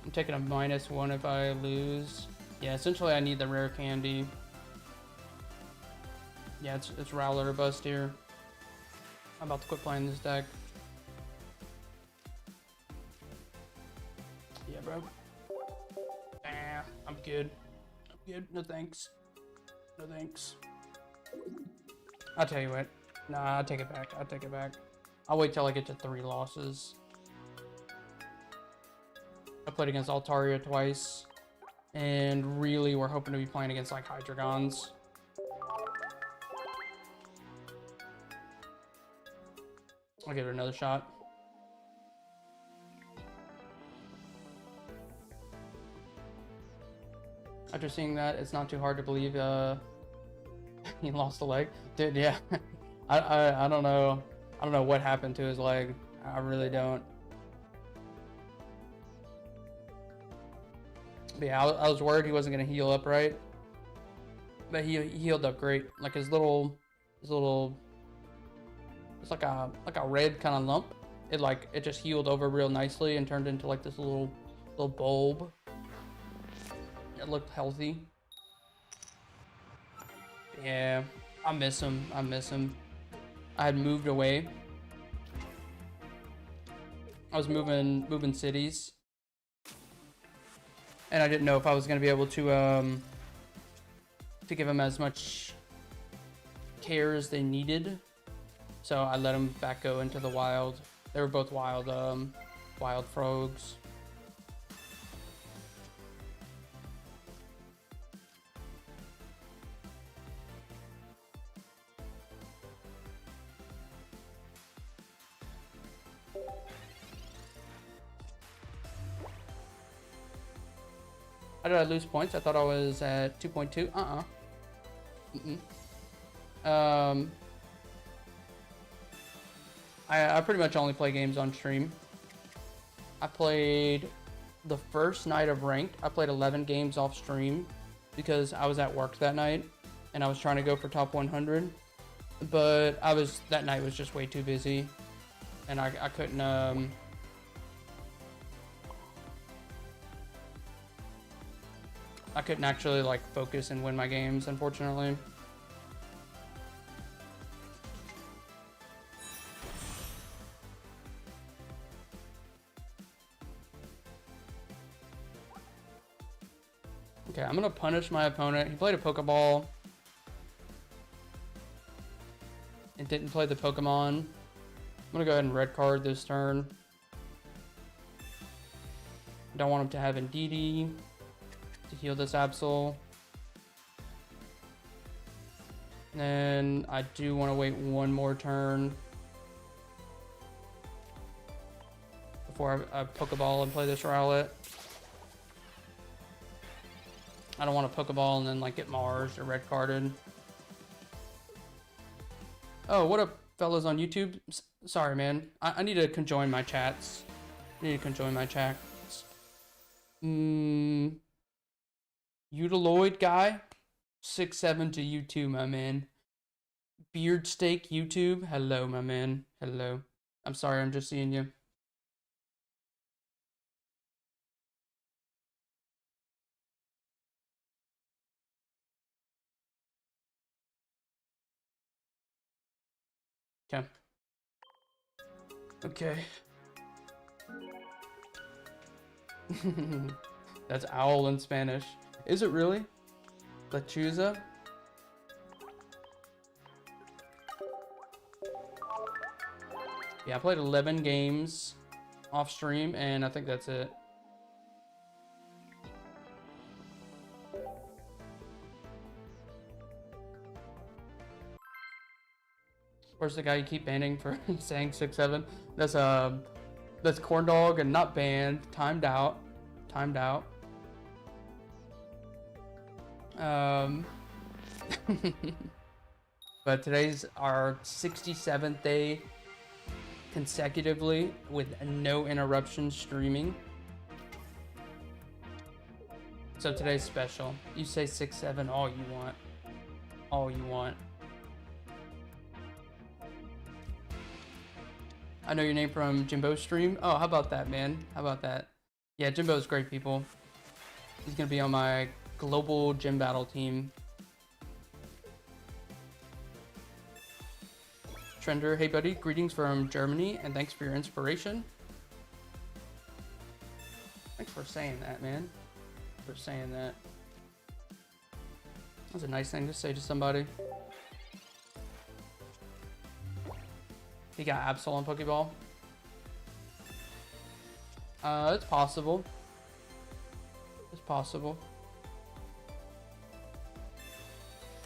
I'm taking a -1 if I lose. Yeah, essentially I need the rare candy. Yeah, it's Rowlet or bust here. I'm about to quit playing this deck. Yeah, bro. Nah, I'm good. I'm good. No thanks. No thanks. I'll tell you what. Nah, I'll take it back. I'll take it back. I'll wait till I get to 3 losses. I played against Altaria twice. And really, we're hoping to be playing against like Hydreigons. I'll give it another shot. After seeing that, it's not too hard to believe he lost a leg. Dude, yeah. I don't know. I don't know what happened to his leg. I really don't. But yeah, I was worried he wasn't going to heal up right. But he healed up great. Like his little This little, it's like a red kind of lump. It just healed over real nicely and turned into like this little bulb. It looked healthy. Yeah, I miss him. I miss him. I had moved away. I was moving cities, and I didn't know if I was gonna be able to give them as much care as they needed. So I let them back go into the wild. They were both wild frogs. How did I lose points? I thought I was at 2.2. I pretty much only play games on stream. I played the first night of ranked. I played 11 games off stream because I was at work that night and I was trying to go for top 100. But that night was just way too busy, and I couldn't actually like focus and win my games, unfortunately. Okay, I'm gonna punish my opponent. He played a Pokeball and didn't play the Pokemon. I'm gonna go ahead and red card this turn. Don't want him to have Indeedee to heal this Absol. And I do want to wait one more turn before I Pokeball and play this Rowlet. I don't want to Pokeball and then like get Mars or red carded. Oh, what up, fellas on YouTube? Sorry, man. I need to conjoin my chats. I need to conjoin my chats. Utiloid guy, 6'7" to you too, my man. Beard Steak YouTube, hello, my man. Hello. I'm sorry, I'm just seeing you. Okay. Okay. That's owl in Spanish. Is it really? Lechuza? Yeah, I played 11 games off stream, and I think that's it. Where's the guy you keep banning for saying 6'7"? That's corn dog and not banned. Timed out. Timed out. But today's our 67th day consecutively with no interruptions streaming. So today's special. You say 6'7" all you want. All you want. I know your name from Jimbo's stream. Oh, how about that, man? How about that? Yeah, Jimbo's great, people. He's gonna be on my global gym battle team. Trender, hey buddy, greetings from Germany, and thanks for your inspiration. Thanks for saying that, man. For saying that. That's a nice thing to say to somebody. He got Absol on Pokeball. It's possible. It's possible.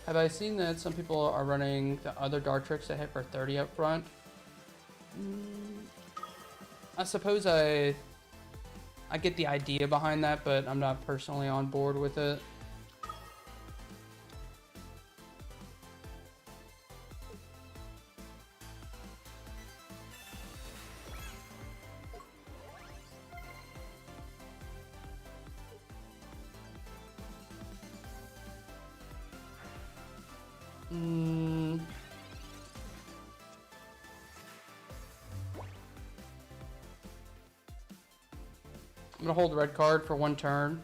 Have I seen that some people are running the other Dartrix that hit for 30 up front? I suppose I get the idea behind that, but I'm not personally on board with it. gonna hold the red card for 1 turn.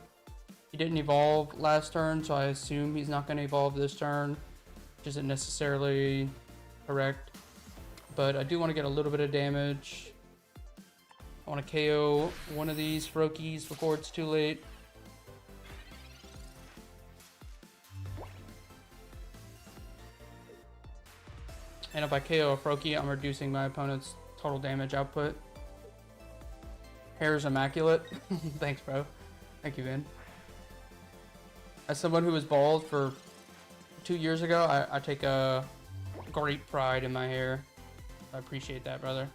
He didn't evolve last turn, so I assume he's not gonna evolve this turn, which isn't necessarily correct. But I do want to get a little bit of damage. I want to KO one of these Froakies before it's too late. And if I KO a Froakie, I'm reducing my opponent's total damage output. Hair's immaculate. Thanks, bro. Thank you, man. As someone who was bald for 2 years ago, I take a great pride in my hair. I appreciate that, brother.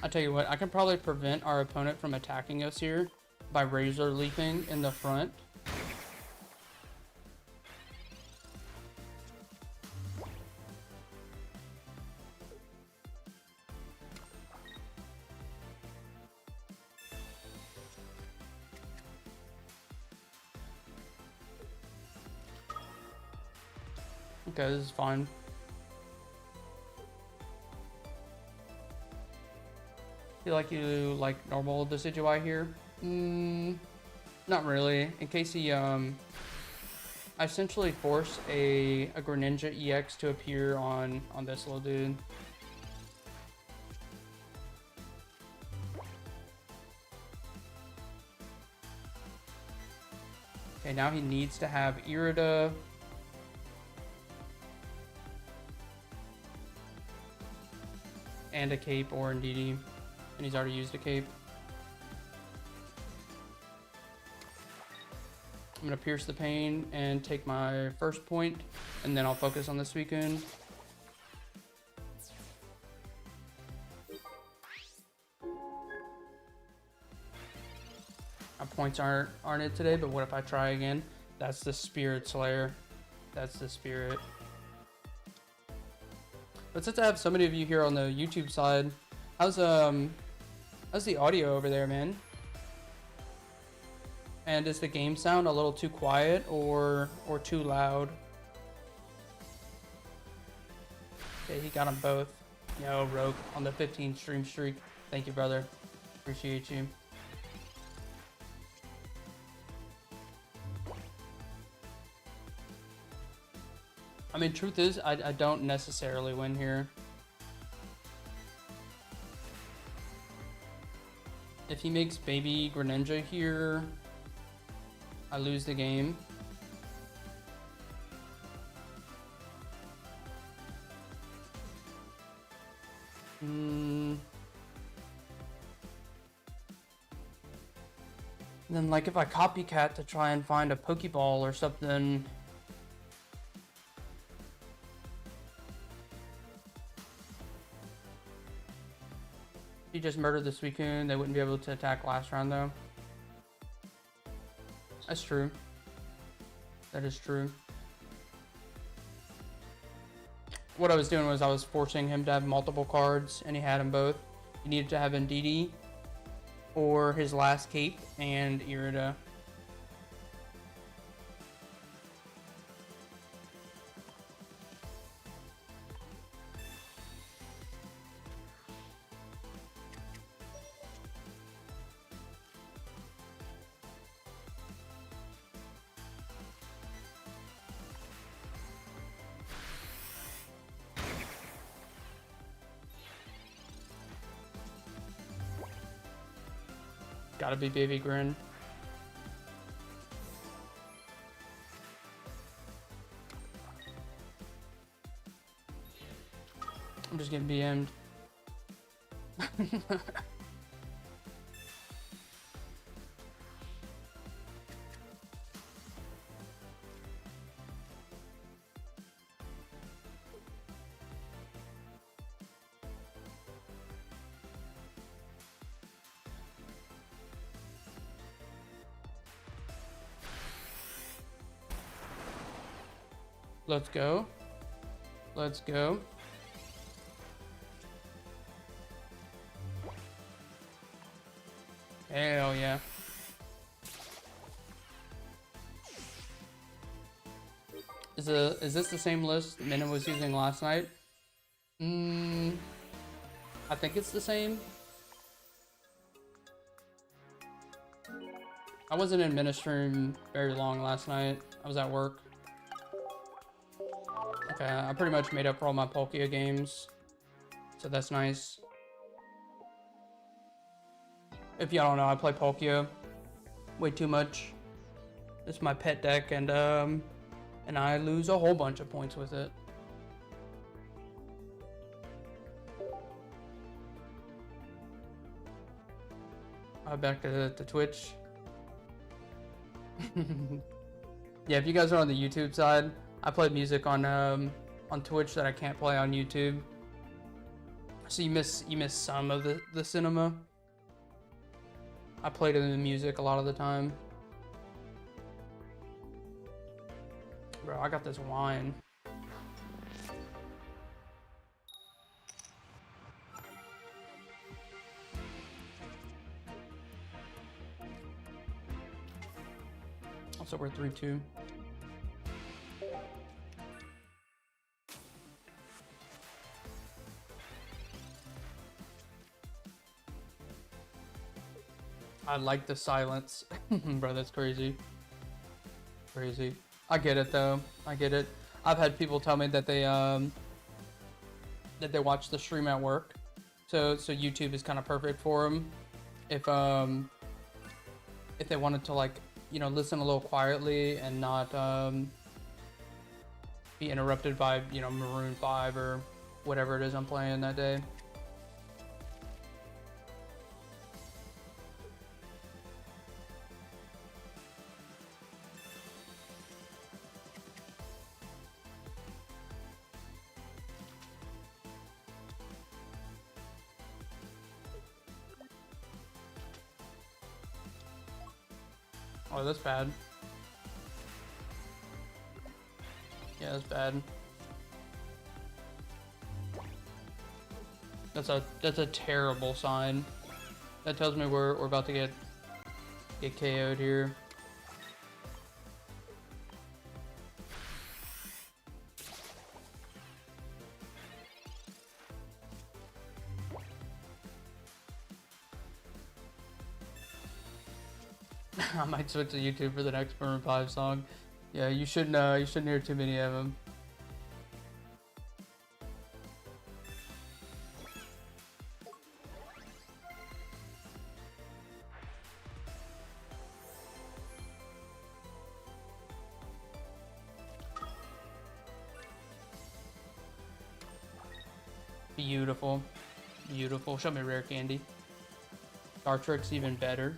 I'll tell you what, I can probably prevent our opponent from attacking us here by Razor Leaping in the front. Okay, this is fine. Feel like you like normal Decidueye here? Not really. In case he, I essentially force a Greninja EX to appear on this little dude. Okay, now he needs to have Irida. And a cape or Indeedee. And he's already used a cape. I'm gonna pierce the pain and take my first point, and then I'll focus on the Suicune. My points aren't it today, but what if I try again? That's the Spirit Slayer. That's the Spirit. But since I have so many of you here on the YouTube side, how's the audio over there, man? And does the game sound a little too quiet or too loud? Okay, he got them both. Yo, Rogue on the 15 stream streak. Thank you, brother. Appreciate you. I mean, truth is, I don't necessarily win here. If he makes baby Greninja here, I lose the game. Then, like, if I copycat to try and find a Pokeball or something. He just murdered the Suicune. They wouldn't be able to attack last round, though. That's true. That is true. What I was doing was I was forcing him to have multiple cards, and he had them both. He needed to have Indeedee or his last cape and Irida. Gotta be Baby Grin. I'm just getting BM'd. Let's go. Let's go. Hell yeah. Is this the same list Minna was using last night? I think it's the same. I wasn't in Minna's stream very long last night. I was at work. Okay, I pretty much made up for all my Palkia games, so that's nice. If y'all don't know, I play Palkia way too much. It's my pet deck, and I lose a whole bunch of points with it. Back to Twitch. Yeah, if you guys are on the YouTube side, I play music on Twitch that I can't play on YouTube. So you miss some of the cinema. I played it in the music a lot of the time. Bro, I got this wine. Also, we're 3-2. I like the silence. Bro, that's crazy. Crazy. I get it though. I get it. I've had people tell me that they watch the stream at work. So YouTube is kind of perfect for them if they wanted to, like, you know, listen a little quietly and not be interrupted by, you know, Maroon 5 or whatever it is I'm playing that day. Oh, that's bad. Yeah, that's bad. That's a terrible sign. That tells me we're about to get KO'd here. I might switch to YouTube for the next Maroon 5 song. Yeah, you shouldn't hear too many of them. Beautiful. Beautiful. Show me rare candy. Star Trek's even better.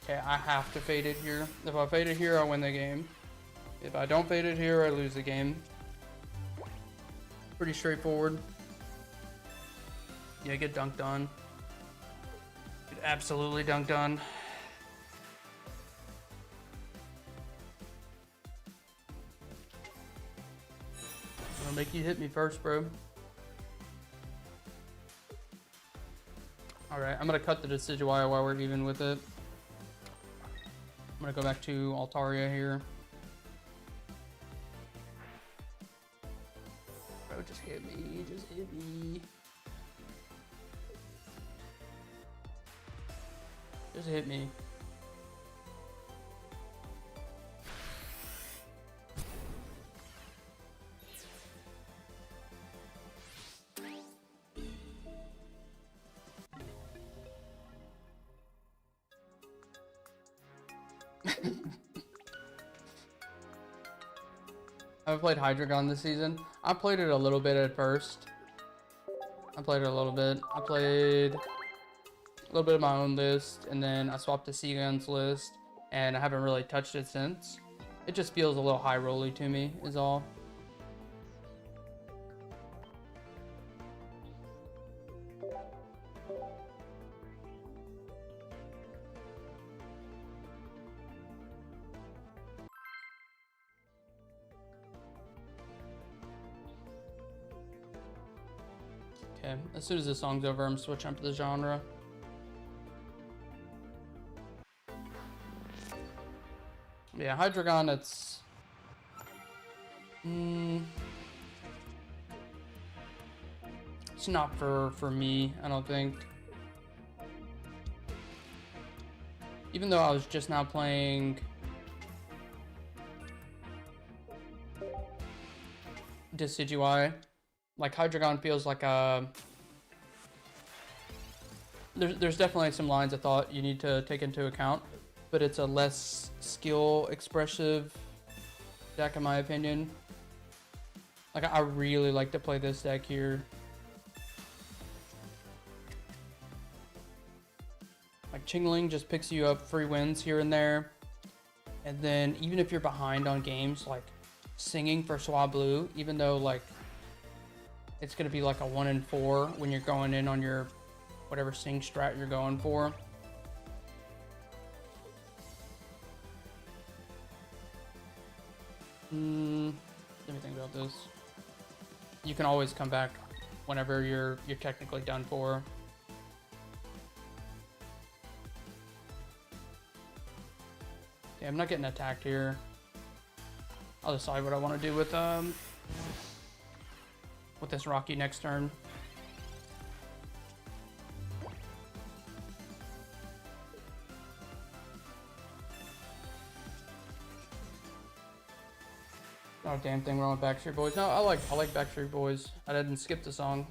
Okay, I have to fade it here. If I fade it here, I win the game. If I don't fade it here, I lose the game. Pretty straightforward. Yeah, get dunked on. Get absolutely dunked on. I'm gonna make you hit me first, bro. Alright, I'm gonna cut the Decidueye while we're even with it. I'm gonna go back to Altaria here. Bro, just hit me, just hit me. Just hit me. I haven't played Hydreigon this season. I played it a little bit at first. I played it a little bit. I played a little bit of my own list, and then I swapped to Seagun's list, and I haven't really touched it since. It just feels a little high rolly to me, is all. Okay, as soon as this song's over, I'm switching up to the genre. Yeah, Hydreigon, it's... it's not for me, I don't think. Even though I was just now playing Decidueye, like Hydreigon feels like a... There's definitely some lines I thought you need to take into account, but it's a less skill expressive deck in my opinion. Like I really like to play this deck here. Like Chingling just picks you up free wins here and there. And then even if you're behind on games, like Singing for Swablu, even though like it's gonna be like a 1 in 4 when you're going in on your whatever Sing strat you're going for. Let me think about this. You can always come back whenever you're technically done for. Okay, I'm not getting attacked here. I'll decide what I want to do with this Rocky next turn. Not a damn thing wrong with Backstreet Boys. No, I like Backstreet Boys. I didn't skip the song.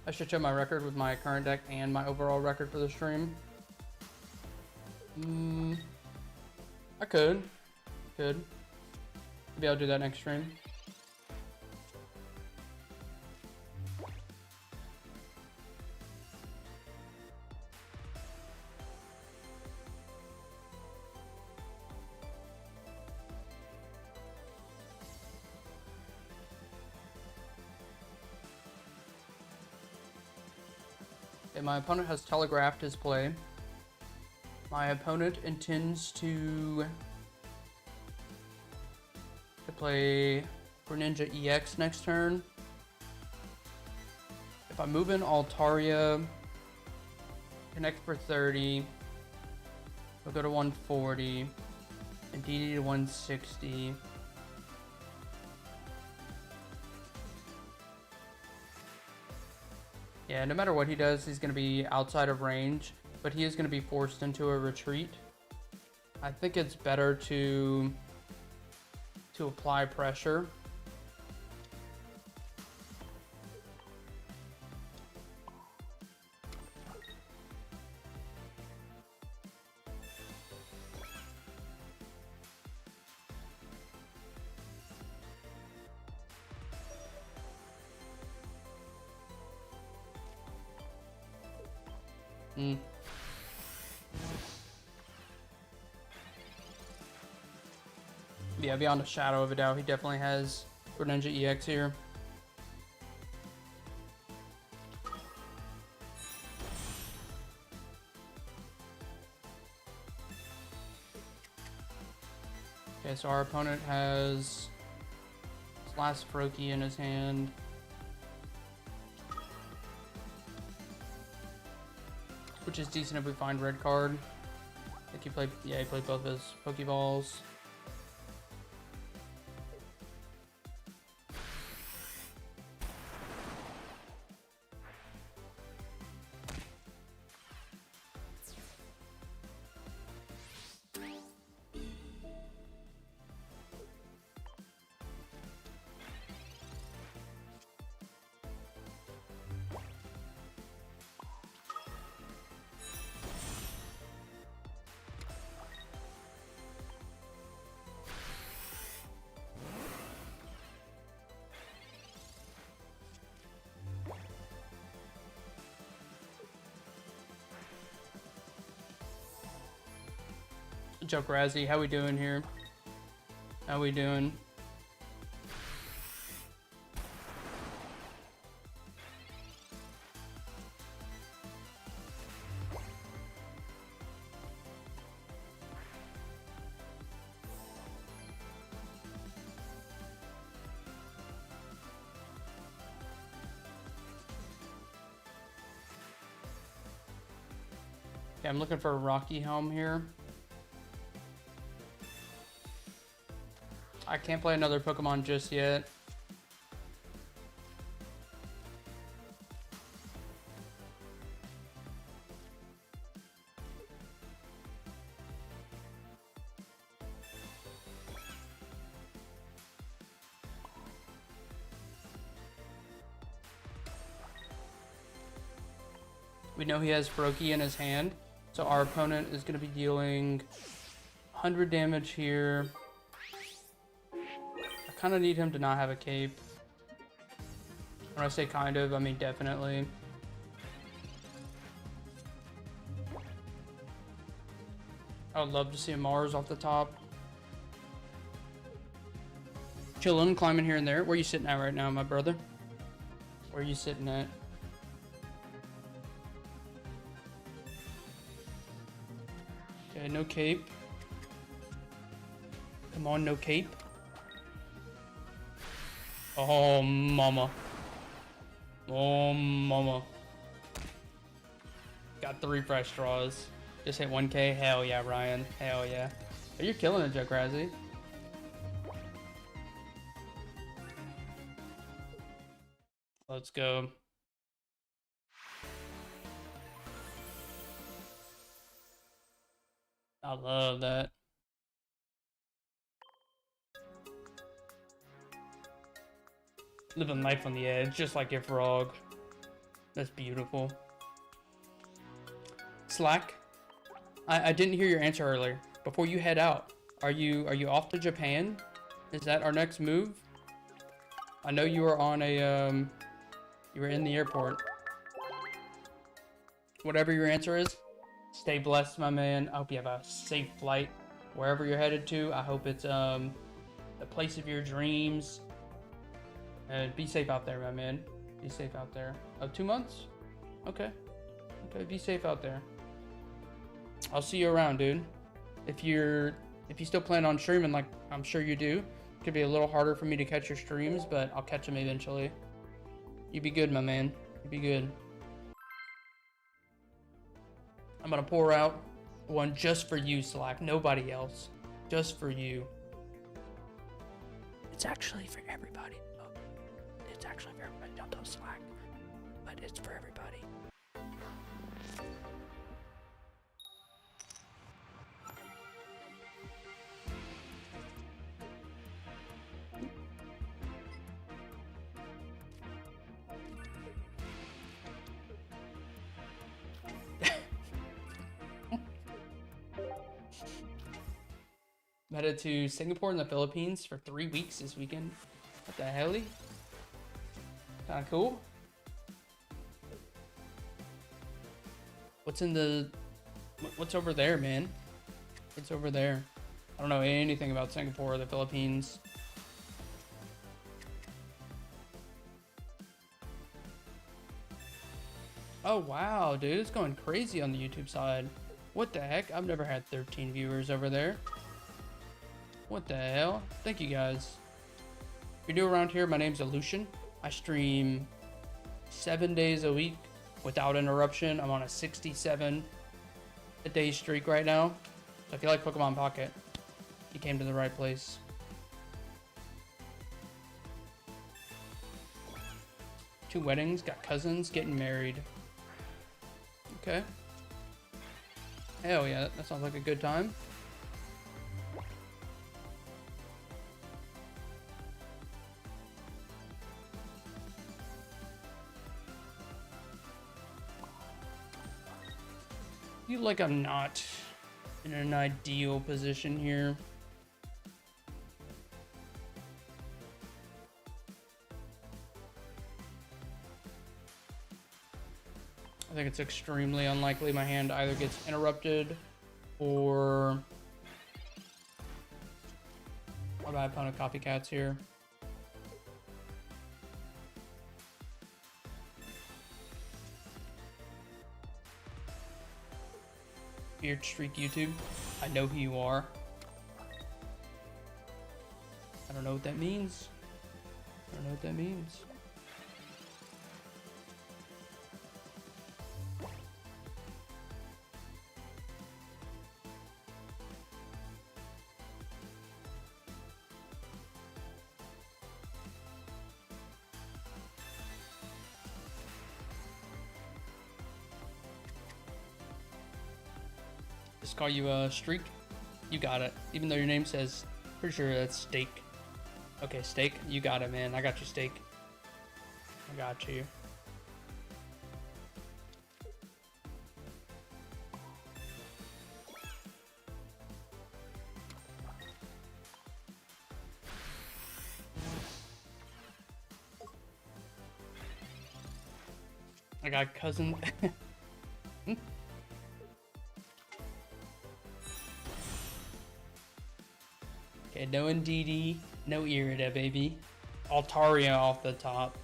I should show my record with my current deck and my overall record for the stream. I could. Maybe I'll do that next stream. Okay, my opponent has telegraphed his play. My opponent intends to play Greninja EX next turn. If I move in Altaria, connect for 30, we'll go to 140, and DD to 160. Yeah, no matter what he does, he's going to be outside of range, but he is going to be forced into a retreat. I think it's better to apply pressure. Yeah, beyond a shadow of a doubt, he definitely has Greninja EX here. Okay, so our opponent has his last Froakie in his hand. Which is decent if we find red card. I think he played, yeah, he played both his Pokeballs. Jokrazzy, how we doing here? How we doing? Okay, I'm looking for a Rocky Helm here. I can't play another Pokemon just yet. We know he has Froakie in his hand, so our opponent is going to be dealing 100 damage here. I kind of need him to not have a cape. When I say kind of, I mean definitely. I would love to see a Mars off the top. Chilling, climbing here and there. Where are you sitting at right now, my brother? Where are you sitting at? Okay, no cape. Come on, no cape. Oh, mama. Oh, mama. Got the refresh draws. Just hit 1K. Hell yeah, Ryan. Hell yeah. Oh, you're killing it, Jokrazzy. Let's go. I love that. Living life on the edge, just like your frog. That's beautiful. Slack, I didn't hear your answer earlier. Before you head out, are you off to Japan? Is that our next move? I know you were on a you were in the airport. Whatever your answer is, stay blessed, my man. I hope you have a safe flight wherever you're headed to. I hope it's the place of your dreams. And be safe out there, my man. Be safe out there. Oh, 2 months? Okay. Okay, be safe out there. I'll see you around, dude. If you still plan on streaming, like I'm sure you do, it could be a little harder for me to catch your streams, but I'll catch them eventually. You be good, my man. You be good. I'm gonna pour out one just for you, Slack. Nobody else. Just for you. It's actually for everybody. It's actually for everybody. Don't tell Slack. But it's for everybody. I'm headed to Singapore and the Philippines for 3 weeks this weekend. What the hell? Kinda cool. What's over there, man? What's over there? I don't know anything about Singapore or the Philippines. Oh wow, dude, it's going crazy on the YouTube side. What the heck? I've never had 13 viewers over there. What the hell? Thank you guys. If you're new around here, my name's Aleutian. I stream 7 days a week without interruption. I'm on a 67-day streak right now. So if you like Pokemon Pocket, you came to the right place. Two weddings, got cousins getting married. Okay. Hell yeah, that sounds like a good time. I feel like I'm not in an ideal position here. I think it's extremely unlikely my hand either gets interrupted or my opponent copycats here. Beard Streak YouTube. I know who you are. I don't know what that means. I don't know what that means. Just call you a Streak. You got it. Even though your name says, pretty sure that's Steak. Okay, Steak. You got it, man. I got you, Steak. I got you. I got cousin. Okay, no Indeedee, no Irida, baby. Altaria off the top,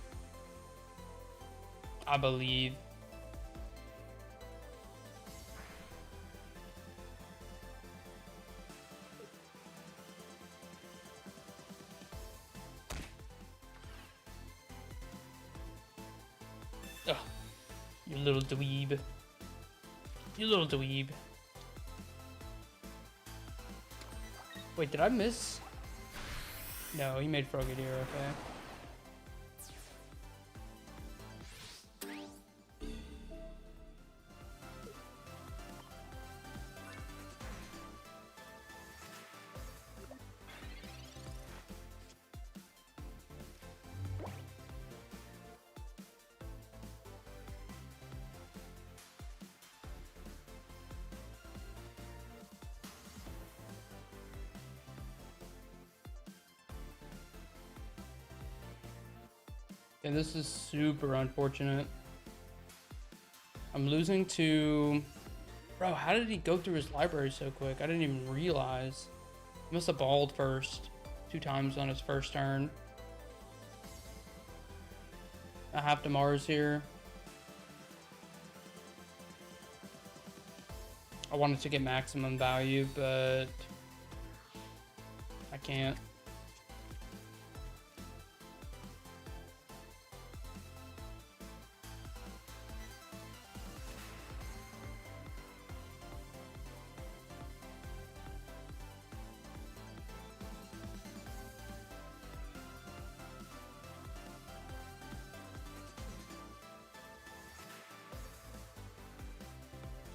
I believe. Ugh, you little dweeb. You little dweeb. Wait, did I miss? No, he made Frogadier, okay. And this is super unfortunate. I'm losing to... Bro, how did he go through his library so quick? I didn't even realize. He must have balled first. 2 times on his first turn. I have to Mars here. I wanted to get maximum value, but... I can't.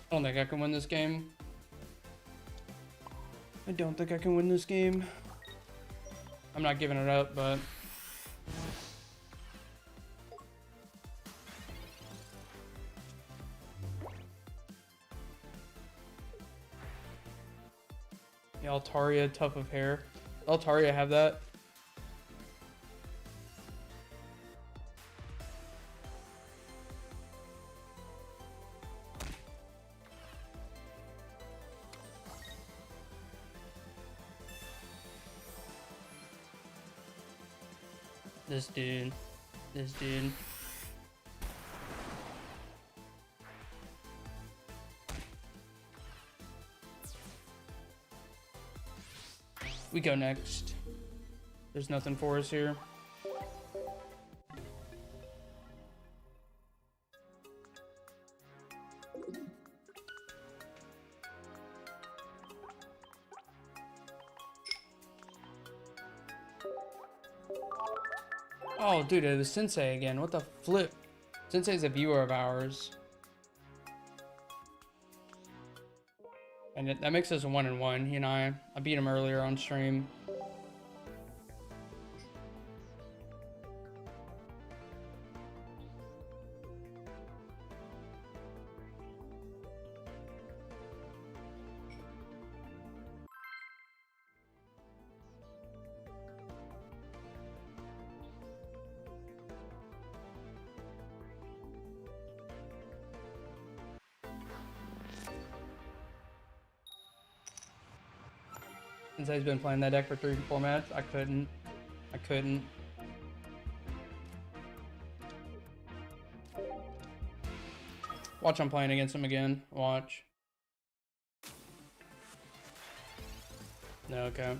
I don't think I can win this game. I don't think I can win this game. I'm not giving it up, but... The Altaria, Tough of Hair. Altaria have that? This dude. This dude. We go next. There's nothing for us here. Oh, dude, it was Sensei again. What the flip? Sensei's a viewer of ours. And that makes us a 1-1. He and I beat him earlier on stream. Since I've been playing that deck for 3-4 minutes, I couldn't. Watch, I'm playing against him again. Watch. No, okay.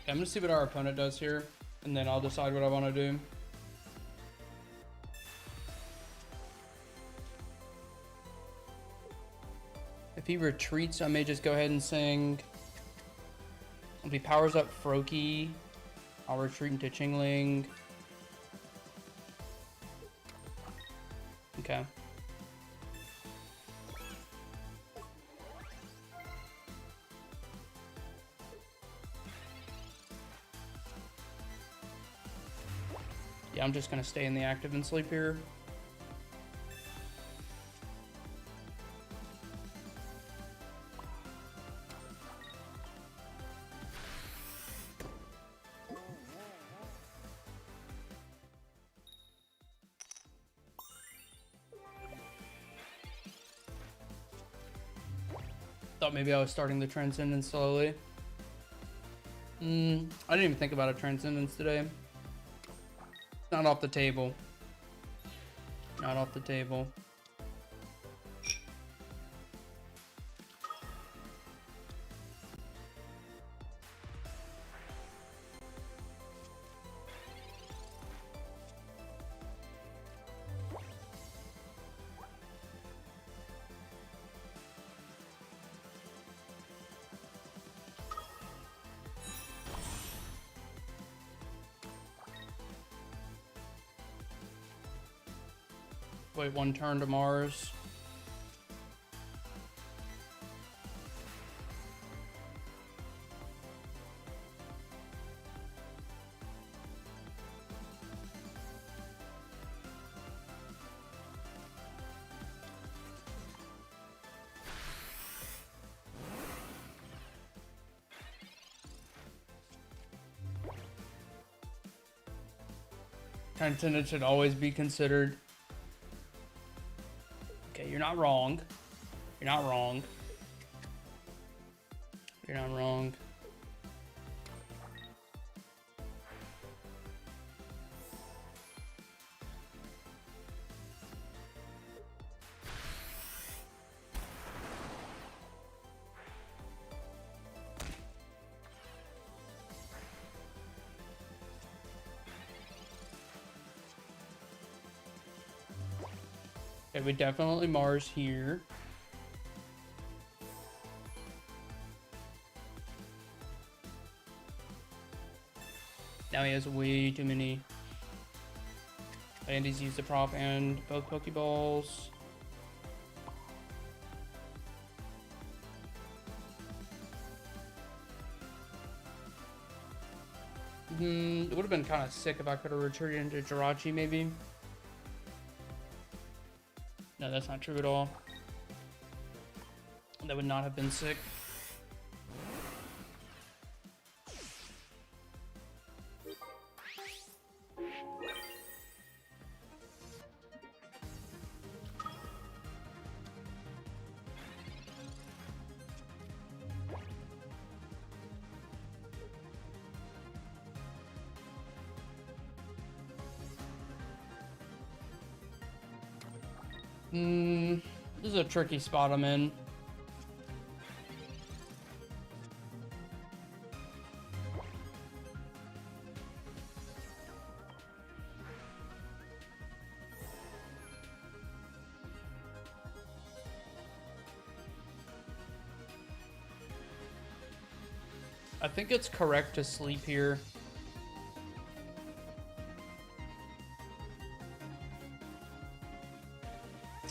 I'm gonna see what our opponent does here, and then I'll decide what I want to do. If he retreats, I may just go ahead and sing. If he powers up Froakie, I'll retreat into Chingling. Okay. Yeah, I'm just gonna stay in the active and sleep here. Thought maybe I was starting the Transcendence slowly. I didn't even think about a Transcendence today. Not off the table. Not off the table. Wait one turn to Mars. Transcendence should always be considered. Okay, you're not wrong. You're not wrong. You're not wrong. Okay, we definitely Mars here. Now he has way too many. And he's used the prop and both Pokeballs. It would have been kind of sick if I could have retreated into Jirachi, maybe. No, that's not true at all. That would not have been sick. This is a tricky spot I'm in. I think it's correct to sleep here.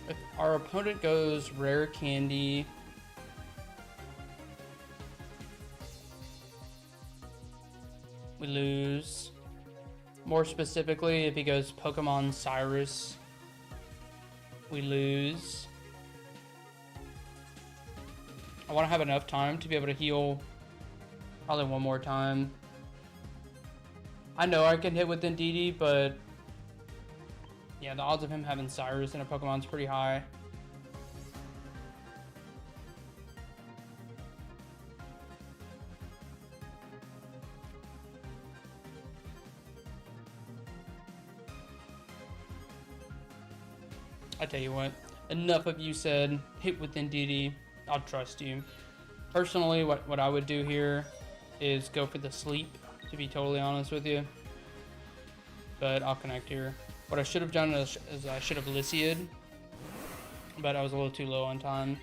If our opponent goes rare candy, we lose. More specifically, if he goes Pokemon Cyrus, we lose. I want to have enough time to be able to heal probably one more time. I know I can hit with Indeedee, but yeah, the odds of him having Cyrus in a Pokemon's pretty high. I tell you what, enough of you said hit with Indeedee. I'll trust you. Personally, what I would do here is go for the sleep, to be totally honest with you. But I'll connect here. What I should have done is I should have Lysia'd, but I was a little too low on time.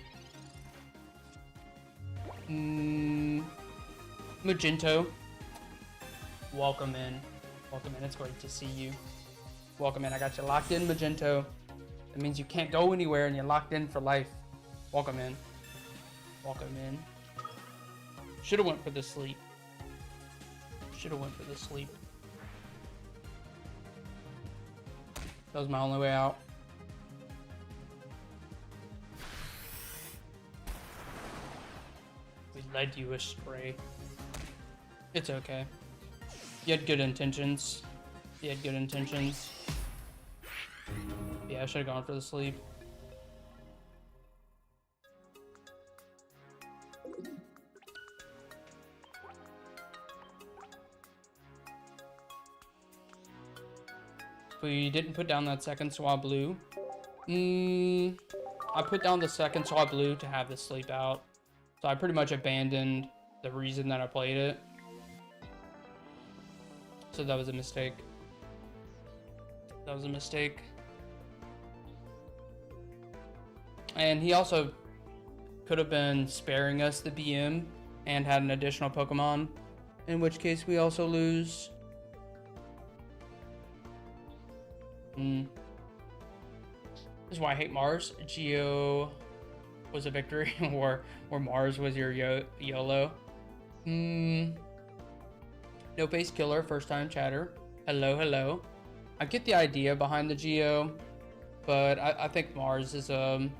Magento. Welcome in. Welcome in. It's great to see you. Welcome in. I got you locked in, Magento. That means you can't go anywhere and you're locked in for life. Welcome in. Welcome in. Should have went for the sleep. Should have went for the sleep. That was my only way out. We led you astray. It's okay. You had good intentions. You had good intentions. Yeah, I should have gone for the sleep. We didn't put down that second Swablu. I put down the second Swablu to have the sleep out. So I pretty much abandoned the reason that I played it. So that was a mistake. That was a mistake. And he also could have been sparing us the BM and had an additional Pokemon, in which case we also lose. This is why I hate Mars. Geo was a victory, or Mars was your YOLO. No base killer, first time chatter. Hello, hello. I get the idea behind the Geo, but I think Mars is a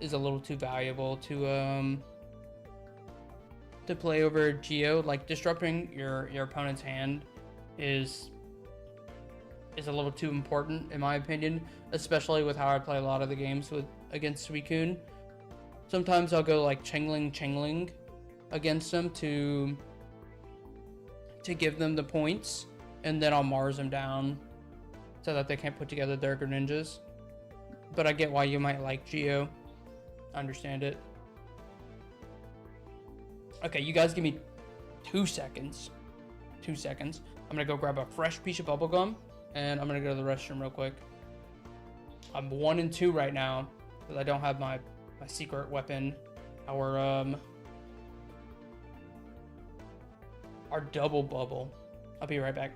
little too valuable to play over Geo. Like, disrupting your opponent's hand is a little too important, in my opinion, especially with how I play a lot of the games against Suicune. Sometimes I'll go like Changling against them to give them the points, and then I'll Mars them down so that they can't put together their Greninjas. But I get why you might like Geo. I understand it. Okay, you guys give me 2 seconds. 2 seconds. I'm gonna go grab a fresh piece of bubblegum, and I'm gonna go to the restroom real quick. I'm 1 and 2 right now because I don't have my secret weapon, our double bubble. I'll be right back.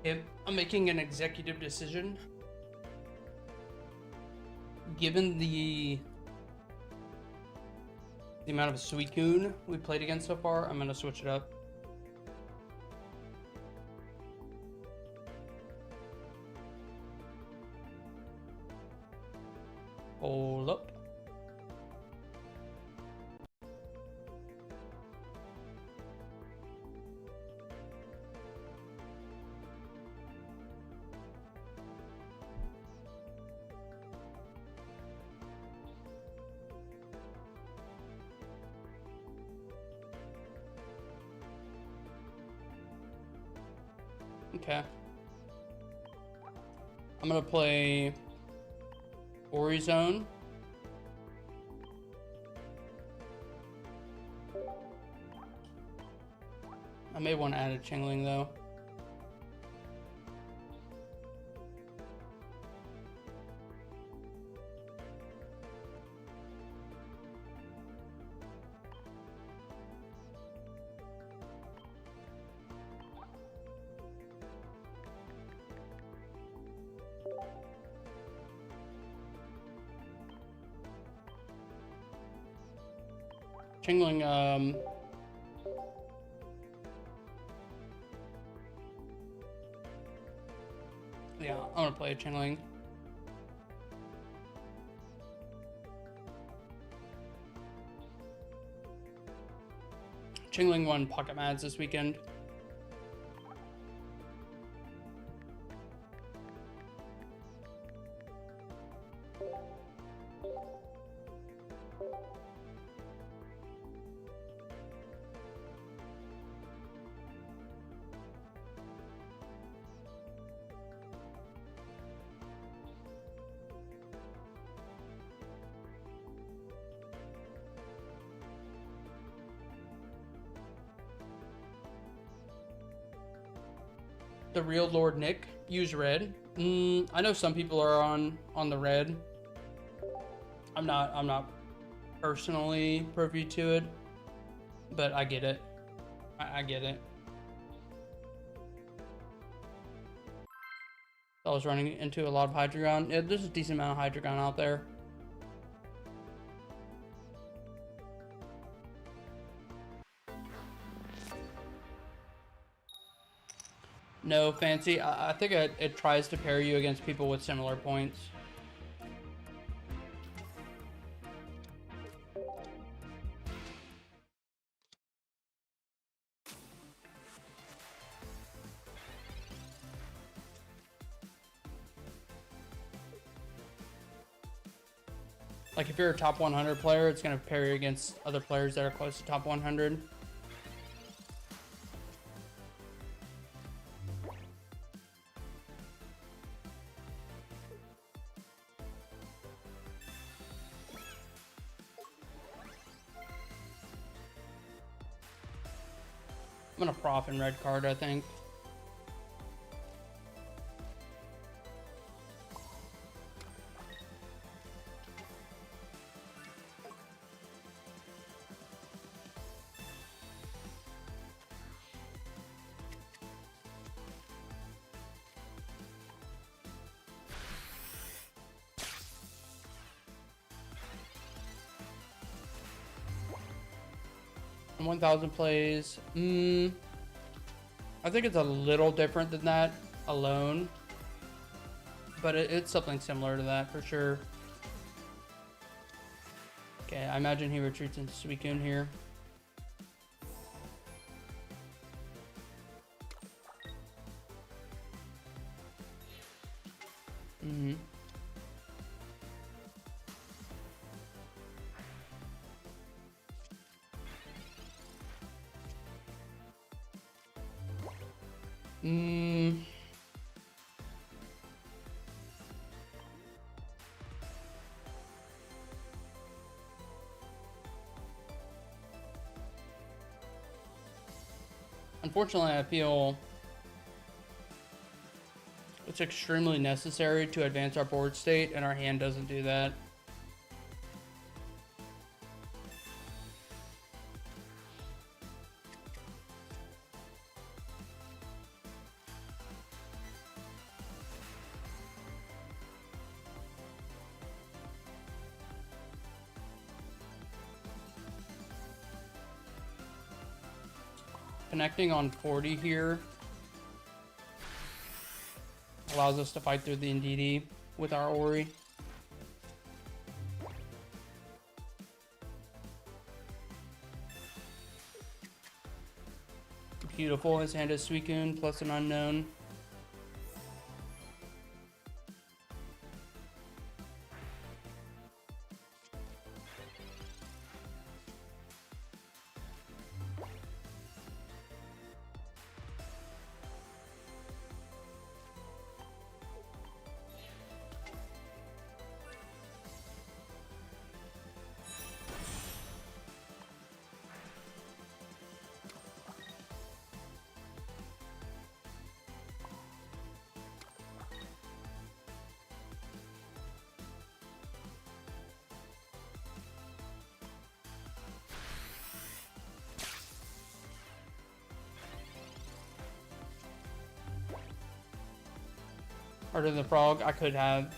If I'm making an executive decision, given the amount of Suicune we played against so far, I'm gonna switch it up. Hold up. Okay. I'm gonna play Horizon. I may want to add a Chingling though. Chingling, yeah, I'm gonna play a Chingling. Chingling won Pocket Mads this weekend. The real Lord Nick, use red. I know some people are on the red. I'm not personally privy to it, but I get it. I get it. I was running into a lot of Hydreigon. Yeah, there's a decent amount of Hydreigon out there. No, Fancy. I think it tries to pair you against people with similar points. Like if you're a top 100 player, it's going to pair you against other players that are close to top 100. I'm gonna prof in red card, I think. And 1,000 plays. I think it's a little different than that alone, but it's something similar to that for sure. Okay, I imagine he retreats into Suicune here. Unfortunately, I feel it's extremely necessary to advance our board state, and our hand doesn't do that. Connecting on 40 here allows us to fight through the NDD with our Ori. Beautiful. His hand is Suicune plus an unknown. Harder than the frog. I could have.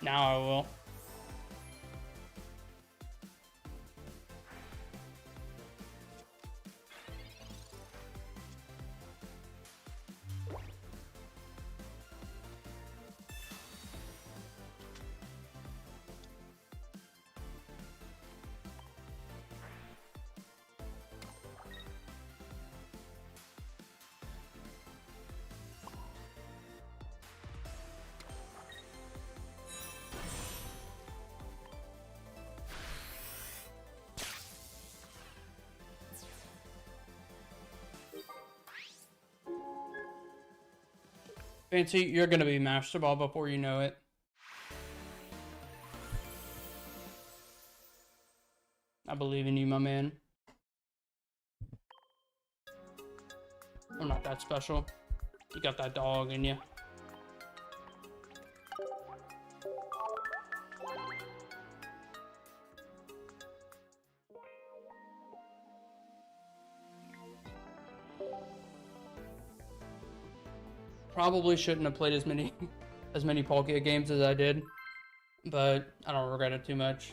Now I will. Fancy, you're gonna be Master Ball before you know it. I believe in you, my man. I'm not that special. You got that dog in you. Probably shouldn't have played as many Palkia games as I did, but I don't regret it too much.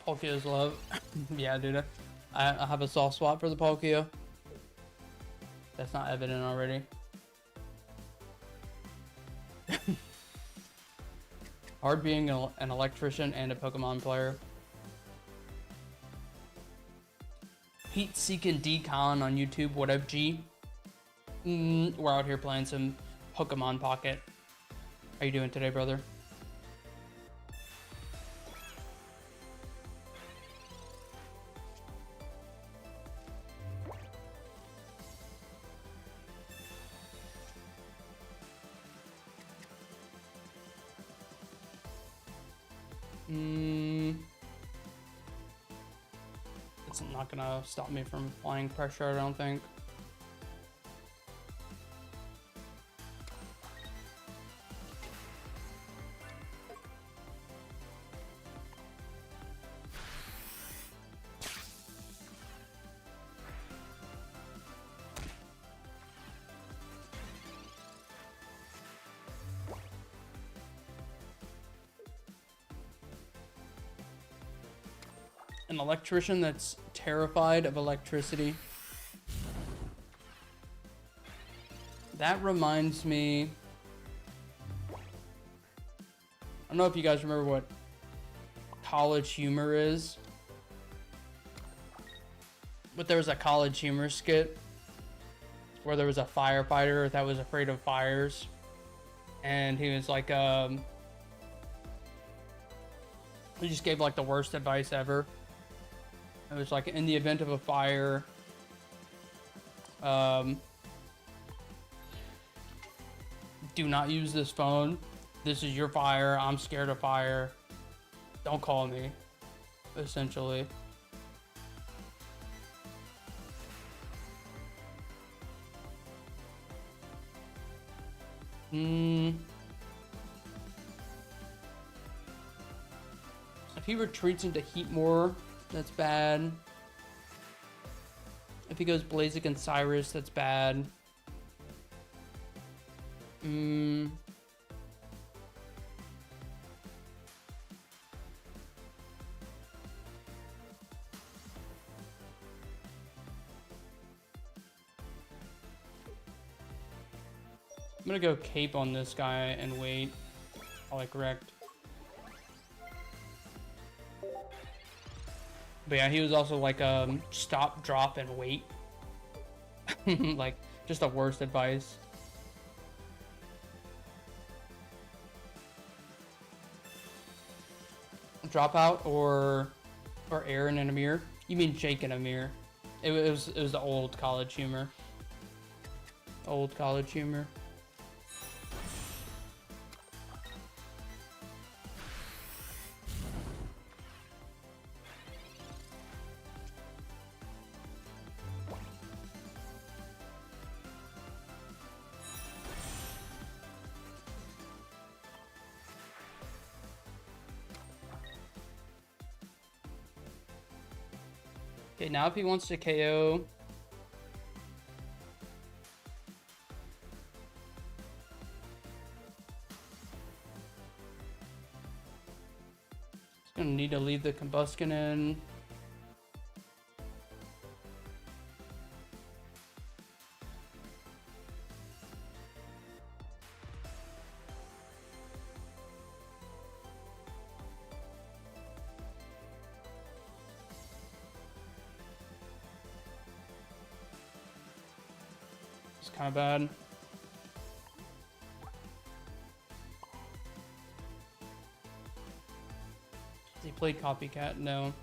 Palkia's love. Yeah, dude. I have a soft spot for the Palkia. That's not evident already. Hard being an electrician and a Pokemon player. Pete Seekin Decon on YouTube. What up, G? We're out here playing some Pokemon Pocket. How you doing today, brother? It's not gonna stop me from applying pressure, I don't think. An electrician that's terrified of electricity. That reminds me, I don't know if you guys remember what College Humor is, but there was a College Humor skit where there was a firefighter that was afraid of fires, and he was like, he just gave like the worst advice ever. It was like, in the event of a fire, do not use this phone. This is your fire. I'm scared of fire. Don't call me, essentially. If he retreats into heat more, that's bad. If he goes Blaziken Cyrus, that's bad. Mm. I'm gonna go cape on this guy and wait. Probably correct. But yeah, he was also like stop, drop, and wait. Like, just the worst advice. Drop out or Aaron and Amir? You mean Jake and Amir? It was the old college humor. Old college humor. Okay, now if he wants to KO, he's gonna need to leave the combustion in. It's kind of bad. Has he played Copycat? No.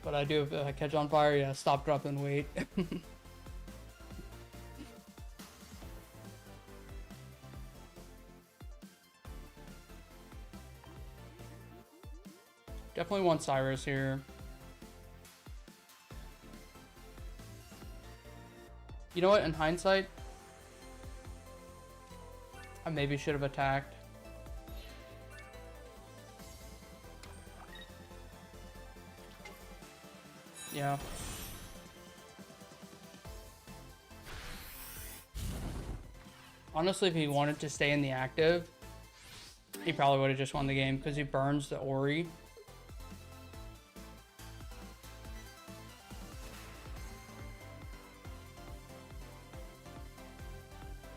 But I do, if I catch on fire, yeah, stop, drop, and wait. Definitely want Cyrus here. You know what, in hindsight, I maybe should have attacked. Yeah. Honestly, if he wanted to stay in the active, he probably would have just won the game because he burns the Ori.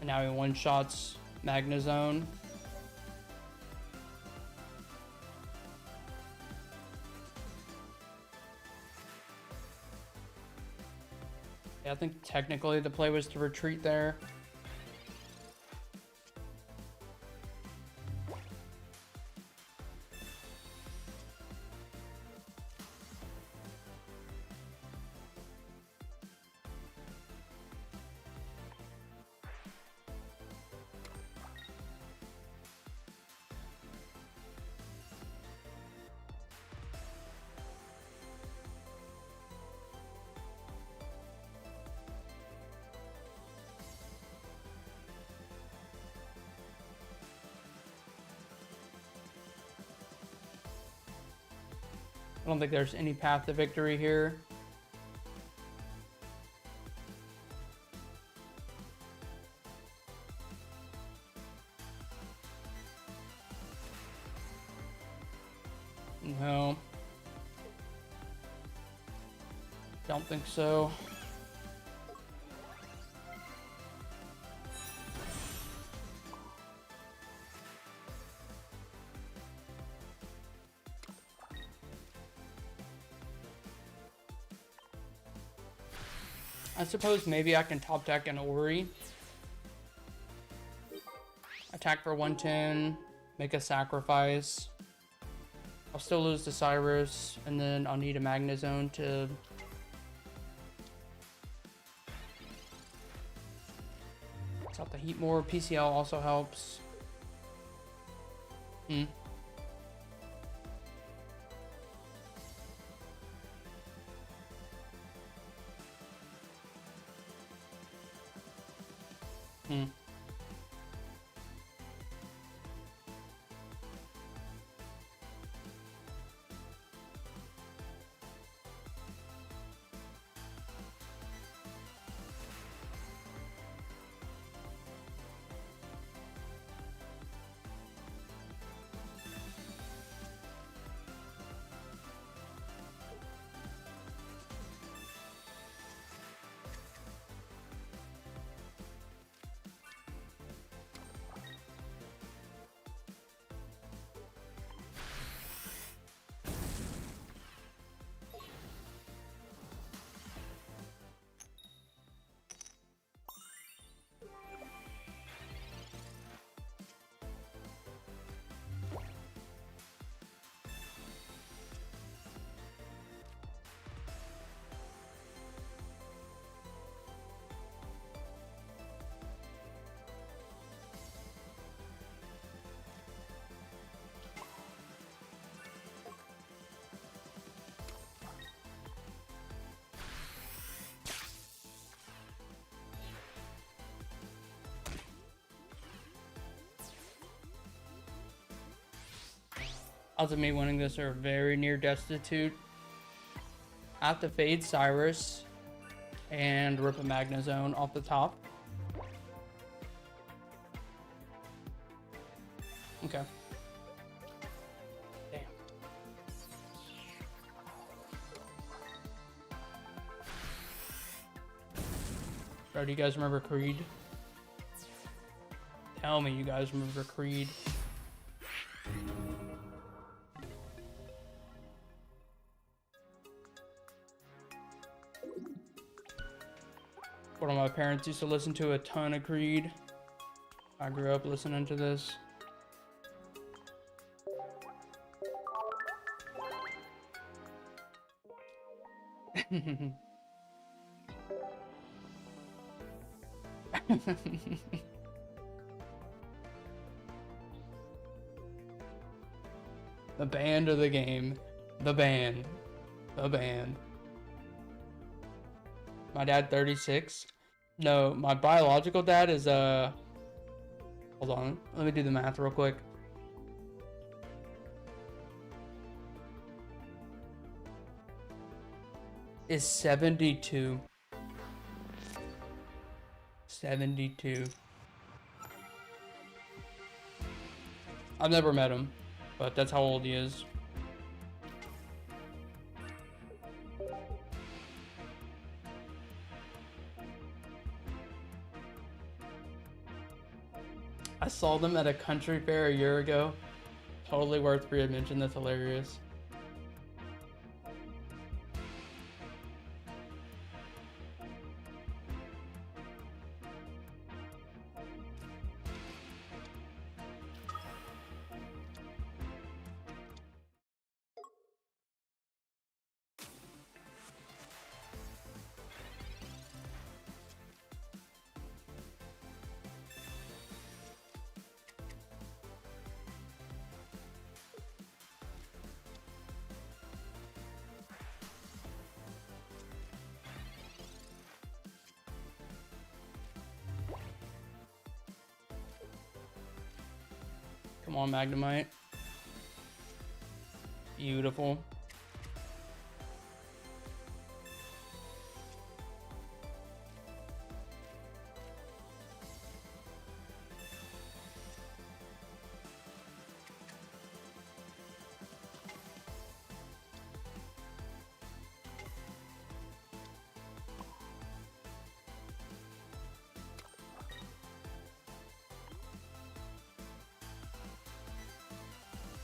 And now he one-shots Magnezone. Yeah, I think technically the play was to retreat there. I don't think there's any path to victory here. No. Don't think so. I suppose maybe I can top deck an Ori. Attack for 110, make a sacrifice. I'll still lose to Cyrus, and then I'll need a Magnezone to... It's out the heat more. PCL also helps. odds of me winning this are very near destitute. I have to fade Cyrus and rip a Magnezone off the top. Okay. Damn. Bro, do you guys remember Creed? Tell me you guys remember Creed. One of my parents used to listen to a ton of Creed. I grew up listening to this. The band of the game. The band. The band. My dad 36. No, my biological dad is hold on. Let me do the math real quick. Is 72. 72. I've never met him, but that's how old he is. I saw them at a country fair a year ago. Totally worth re-mention. That's hilarious. Come on, Magnemite. Beautiful.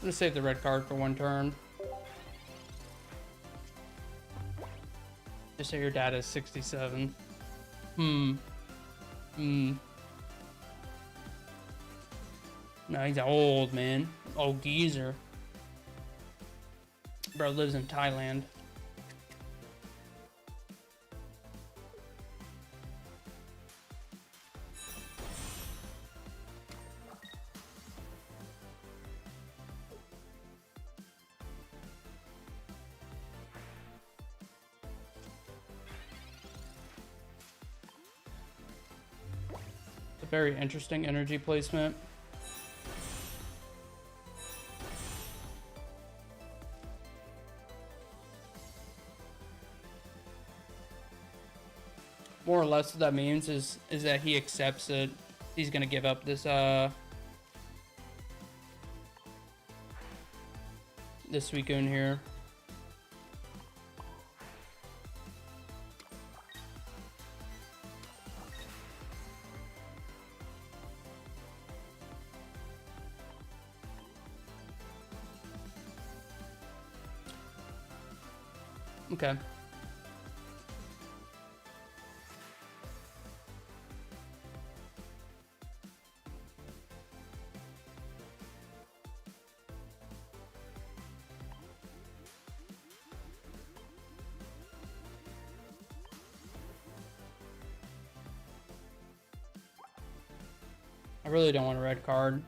I'm gonna save the red card for one turn. Just say your dad is 67. No, he's old, man. Old geezer. Bro lives in Thailand. Very interesting energy placement. More or less what that means is that he accepts it. He's gonna give up this this weekend here. Okay. I really don't want a red card.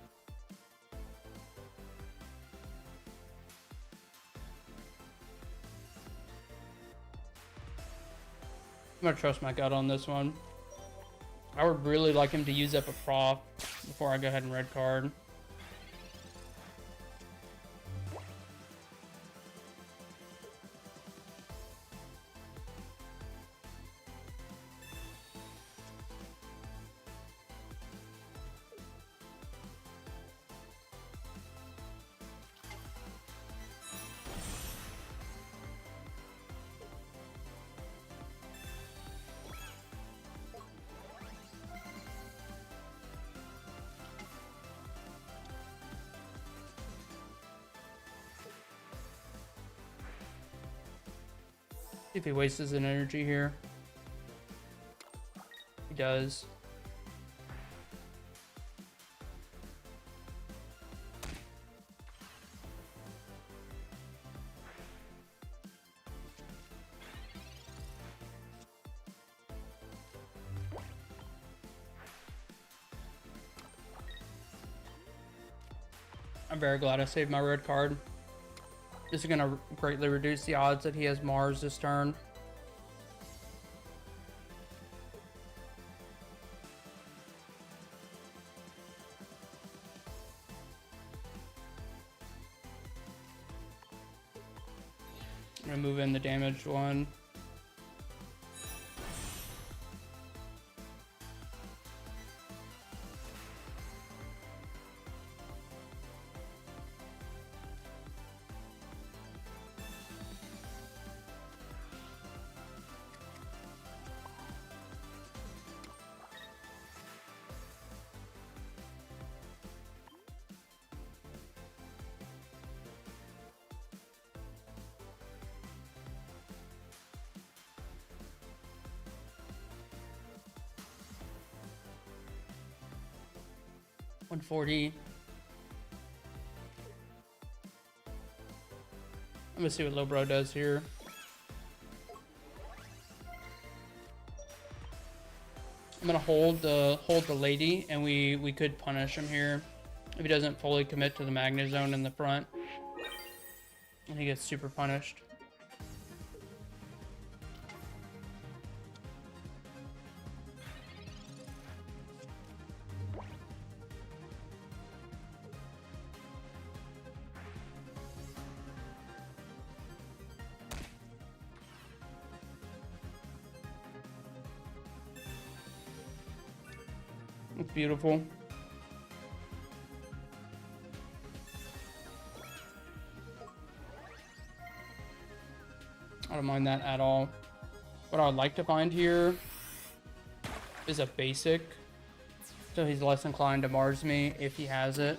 I'm gonna trust my gut on this one. I would really like him to use up a prop before I go ahead and red card. See if he wastes his energy here. He does. I'm very glad I saved my red card. This is going to greatly reduce the odds that he has Mars this turn. I'm going to move in the damaged one. $140. I'm gonna see what Low Bro does here. I'm gonna hold the lady, and we could punish him here if he doesn't fully commit to the Magnet Zone in the front, and he gets super punished. It's beautiful. I don't mind that at all. What I would like to find here is a basic, so he's less inclined to Mars me if he has it.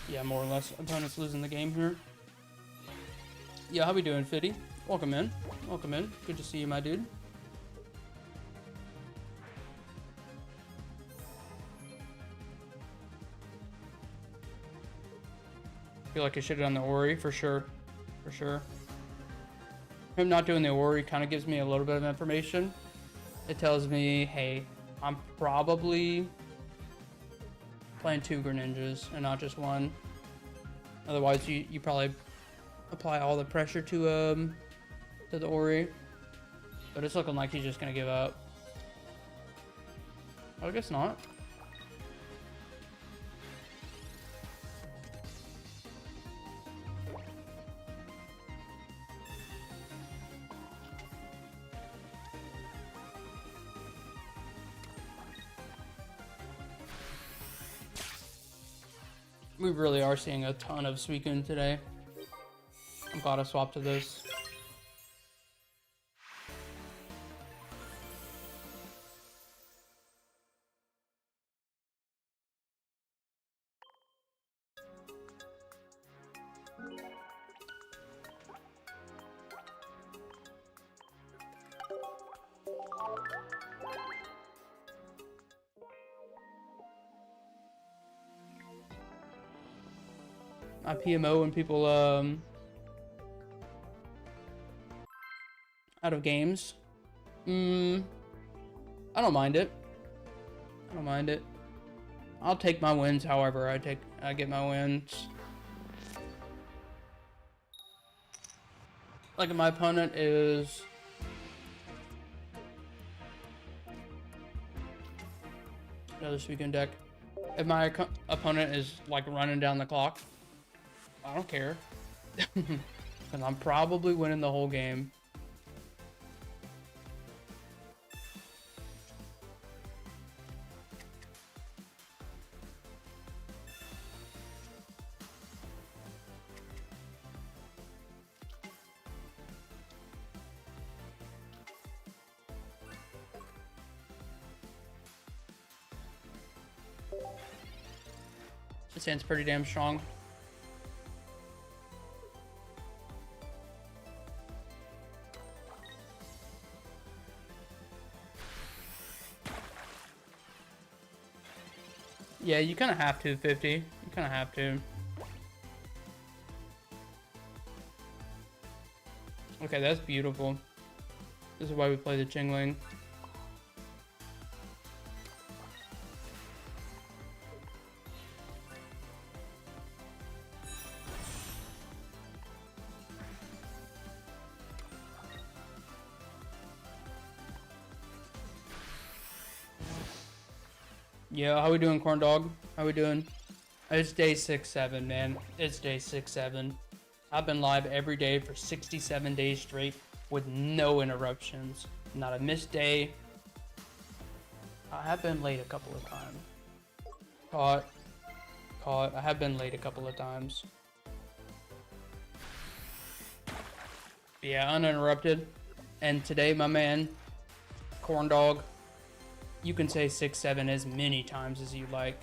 Yeah, more or less. Opponent's losing the game here. Yeah, how we doing, Fitty? Welcome in. Welcome in. Good to see you, my dude. Feel like I should have done the Ori for sure. For sure. Him not doing the Ori kind of gives me a little bit of information. It tells me, hey, I'm probably playing 2 Greninjas and not just one. Otherwise, you probably apply all the pressure to the Ori. But it's looking like he's just gonna give up. Oh, I guess not. We really are seeing a ton of Suicune today. I'm glad I swapped to this. I PMO when people out of games. I don't mind it. I don't mind it. I'll take my wins however I get my wins. Like if my opponent is another Suicune deck. If my opponent is like running down the clock, I don't care. And I'm probably winning the whole game. This hand's pretty damn strong. Yeah, you kind of have to, 50. You kind of have to. Okay, that's beautiful. This is why we play the Chingling. Yeah, how we doing, corn dog? How we doing? It's day 6-7, man. It's day 6-7. I've been live every day for 67 days straight with no interruptions. Not a missed day. I have been late a couple of times. Caught. I have been late a couple of times. Yeah, uninterrupted. And today, my man, corn dog, you can say 6-7 as many times as you like.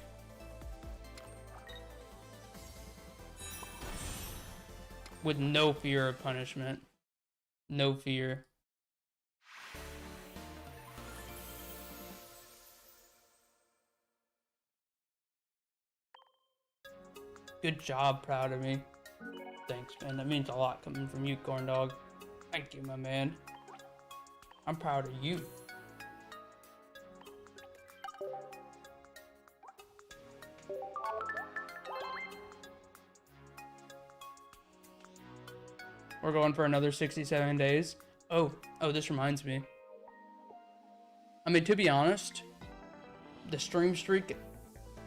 With no fear of punishment. No fear. Good job, proud of me. Thanks, man. That means a lot coming from you, corn dog. Thank you, my man. I'm proud of you. We're going for another 67 days. Oh, this reminds me. I mean, to be honest, the stream streak,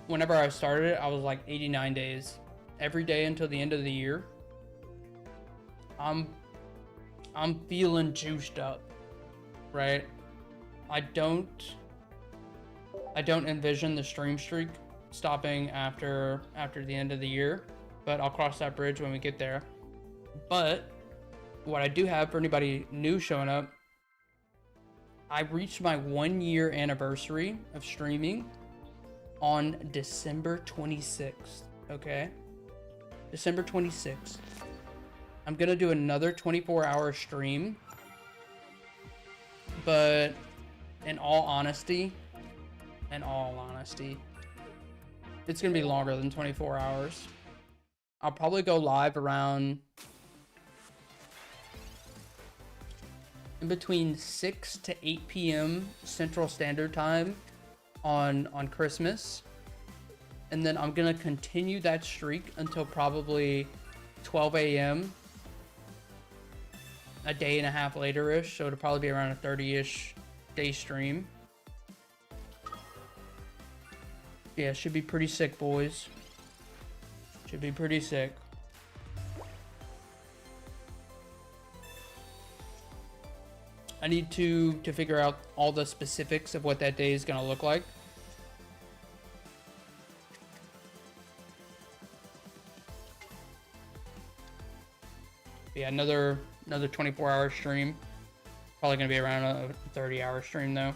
whenever I started it, I was like 89 days. Every day until the end of the year. I'm feeling juiced up, right? I don't envision the stream streak stopping after the end of the year, but I'll cross that bridge when we get there. But what I do have for anybody new showing up, I reached my 1-year anniversary of streaming on December 26th, okay? December 26th. I'm gonna do another 24-hour stream, but in all honesty, it's gonna be longer than 24 hours. I'll probably go live around in between 6 to 8 p.m. Central Standard Time on Christmas. And then I'm gonna continue that streak until probably 12 a.m. a day and a half later-ish, so it'll probably be around a 30-ish day stream. Yeah, should be pretty sick, boys. Should be pretty sick. I need to figure out all the specifics of what that day is gonna look like. Yeah, another 24-hour stream. Probably gonna be around a 30-hour stream though.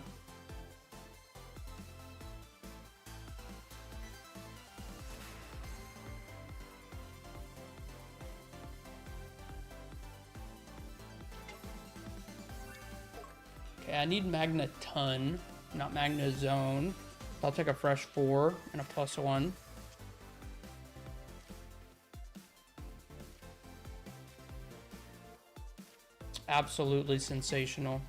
Okay, I need Magna Ton, not Magna Zone. I'll take a fresh 4 and a +1. Absolutely sensational.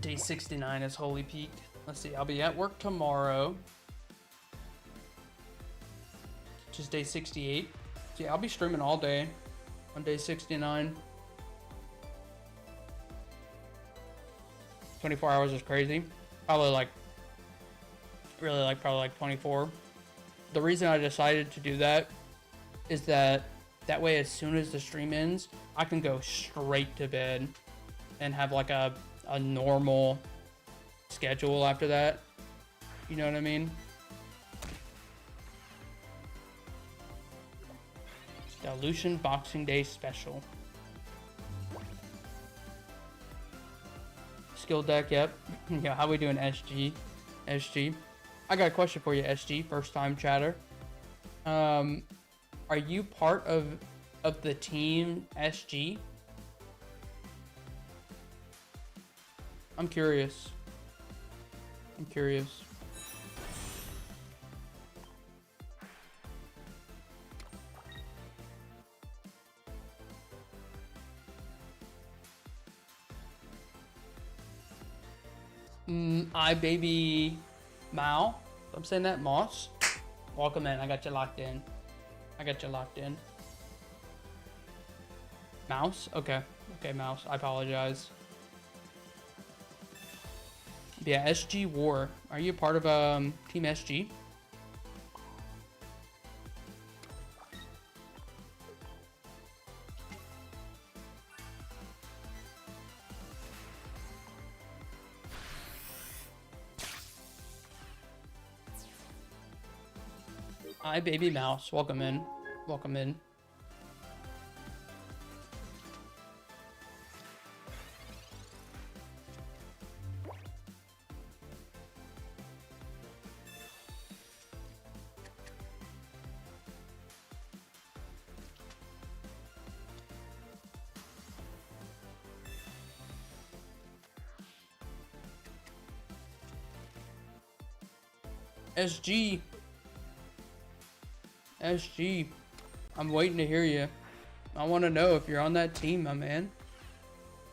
Day 69 is Holy Peak. Let's see, I'll be at work tomorrow, which is day 68. So yeah, I'll be streaming all day on day 69. 24 hours is crazy. Probably like, really like, probably like 24. The reason I decided to do that is that way as soon as the stream ends, I can go straight to bed and have like a normal schedule after that. You know what I mean? Dilution Boxing Day Special. Skill deck, yep. Yeah, how we doing, SG? SG. I got a question for you, SG. First time chatter. Are you part of the team SG? I'm curious. I'm curious. I baby Mao. I'm saying that, Moss. Welcome in. I got you locked in. I got you locked in. Mouse? Okay. Okay, Mouse. I apologize. Yeah, SG War. Are you part of Team SG? Hi, baby Mouse. Welcome in. Welcome in. SG. SG. I'm waiting to hear you. I want to know if you're on that team, my man.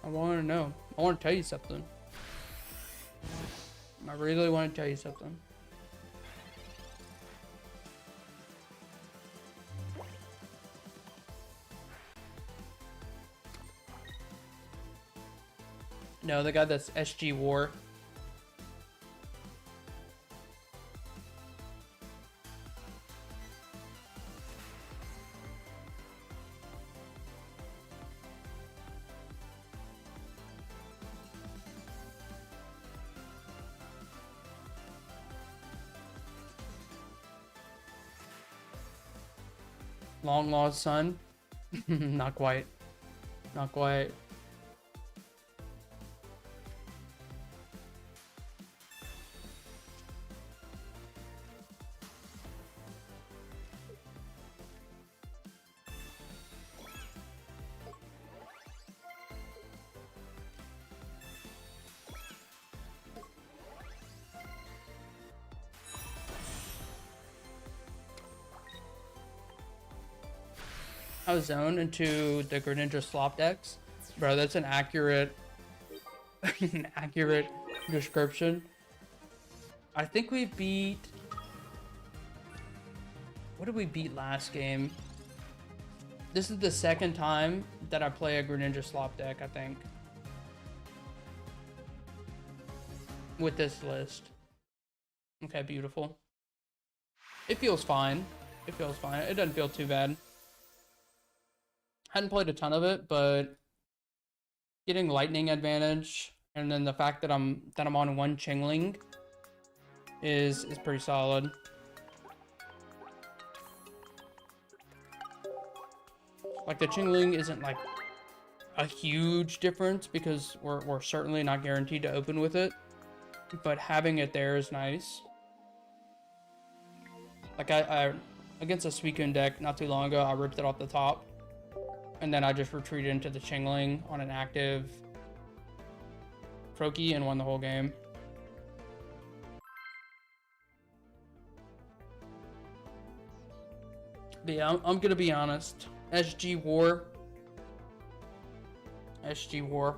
I want to know. I want to tell you something. I really want to tell you something. No, the guy that's SG War. Long lost son. Not quite. Not quite. I was zoned into the Greninja Slop decks. Bro, that's an accurate an accurate description. I think we beat... What did we beat last game? This is the second time that I play a Greninja Slop deck, I think. With this list. Okay, beautiful. It feels fine. It feels fine. It doesn't feel too bad. Hadn't played a ton of it, but getting lightning advantage and then the fact that I'm on one Chingling is pretty solid. Like the Chingling isn't like a huge difference because we're certainly not guaranteed to open with it, but having it there is nice. Like I against a Suicune deck not too long ago, I ripped it off the top. And then I just retreated into the Chingling on an active Froakie and won the whole game. But yeah, I'm gonna be honest. SG War. SG War.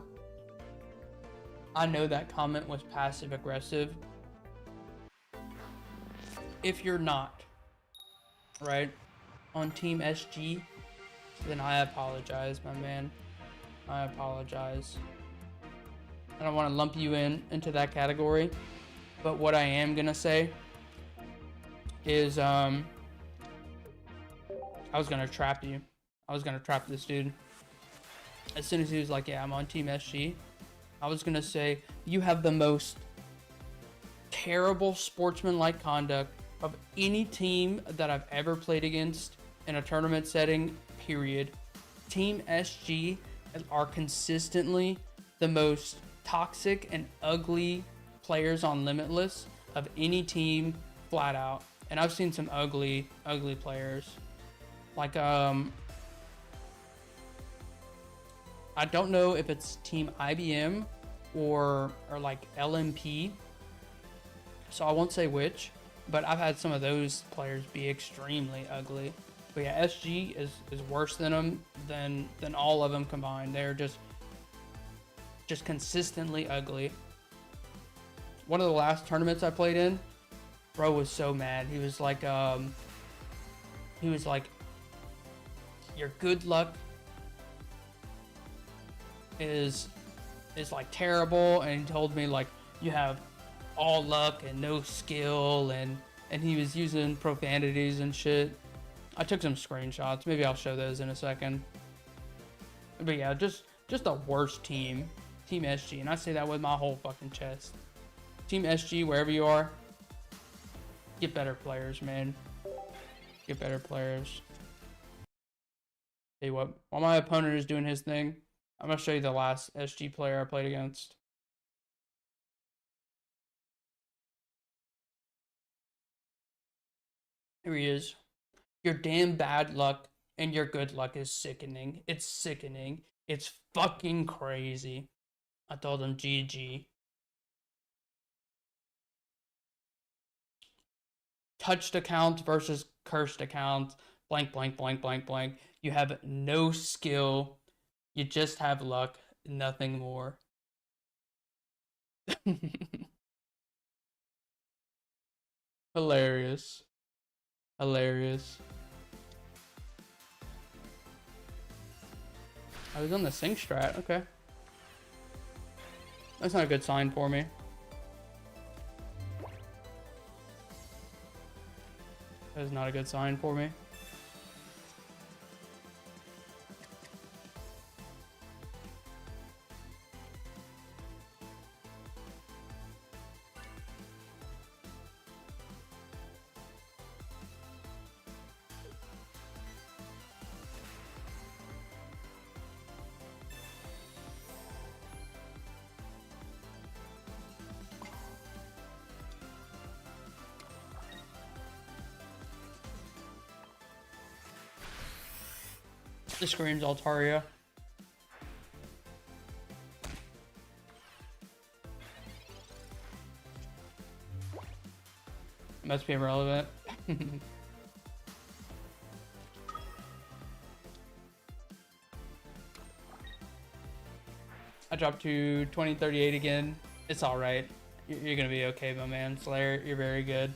I know that comment was passive aggressive. If you're not, right, on Team SG, then I apologize, my man. I apologize. I don't want to lump you into that category, but what I am gonna say is I was gonna trap you. I was gonna trap this dude. As soon as he was like, yeah, I'm on Team SG, I was gonna say, you have the most terrible sportsmanlike conduct of any team that I've ever played against in a tournament setting, period. Team SG are consistently the most toxic and ugly players on Limitless of any team, flat out. And I've seen some ugly players. Like, I don't know if it's Team IBM or like LMP, so I won't say which, but I've had some of those players be extremely ugly. But yeah, SG is worse than them, than all of them combined. They're just consistently ugly. One of the last tournaments I played in, bro was so mad. He was like, your good luck is like terrible, and he told me like you have all luck and no skill, and he was using profanities and shit. I took some screenshots. Maybe I'll show those in a second. But yeah, just the worst team. Team SG, and I say that with my whole fucking chest. Team SG, wherever you are, get better players, man. Get better players. Tell you what, while my opponent is doing his thing, I'm gonna show you the last SG player I played against. Here he is. Your damn bad luck and your good luck is sickening. It's sickening. It's fucking crazy. I told him GG. Touched account versus cursed account. Blank, blank, blank, blank, blank. You have no skill. You just have luck. Nothing more. Hilarious. Hilarious. I was on the sync strat. Okay. That's not a good sign for me. That is not a good sign for me. This screams Altaria. Must be irrelevant. I dropped to 2038 again. It's alright. You're gonna be okay, my man. Slayer, you're very good.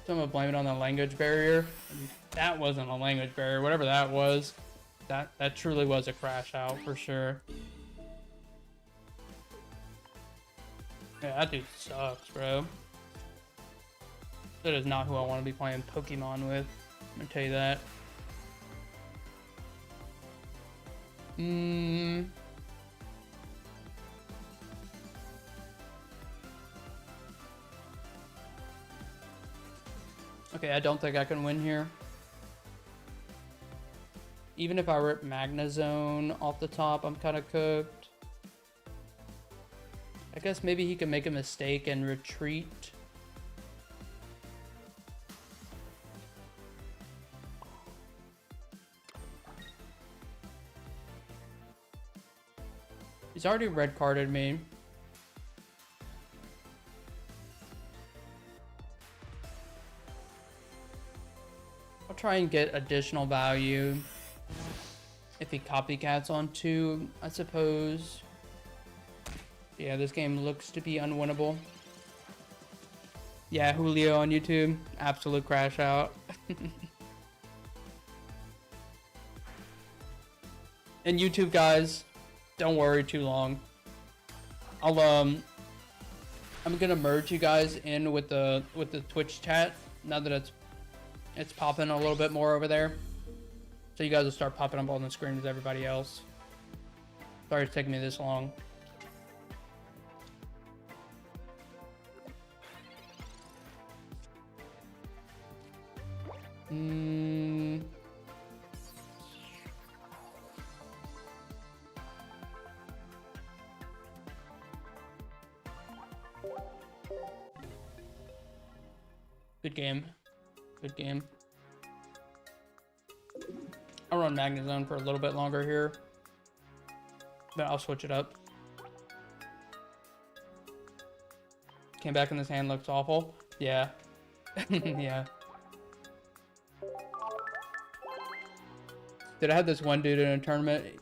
So I'm gonna blame it on the language barrier. That wasn't a language barrier. Whatever that was, that truly was a crash out for sure. Yeah, that dude sucks, bro. That is not who I want to be playing Pokemon with. I'm gonna tell you that. Okay, I don't think I can win here. Even if I rip Magnezone off the top, I'm kind of cooked. I guess maybe he can make a mistake and retreat. He's already red carded me. I'll try and get additional value if he copycats on 2, I suppose. Yeah, this game looks to be unwinnable. Yeah, Julio on YouTube, absolute crash out. And YouTube guys, don't worry too long. I'm gonna merge you guys in with the Twitch chat now that it's popping a little bit more over there. So you guys will start popping up on the screen with everybody else. Sorry it's taking me this long. Good game. Good game. I'll run Magnezone for a little bit longer here. But I'll switch it up. Came back in this hand, looks awful. Yeah. Yeah. Did I have this one dude in a tournament?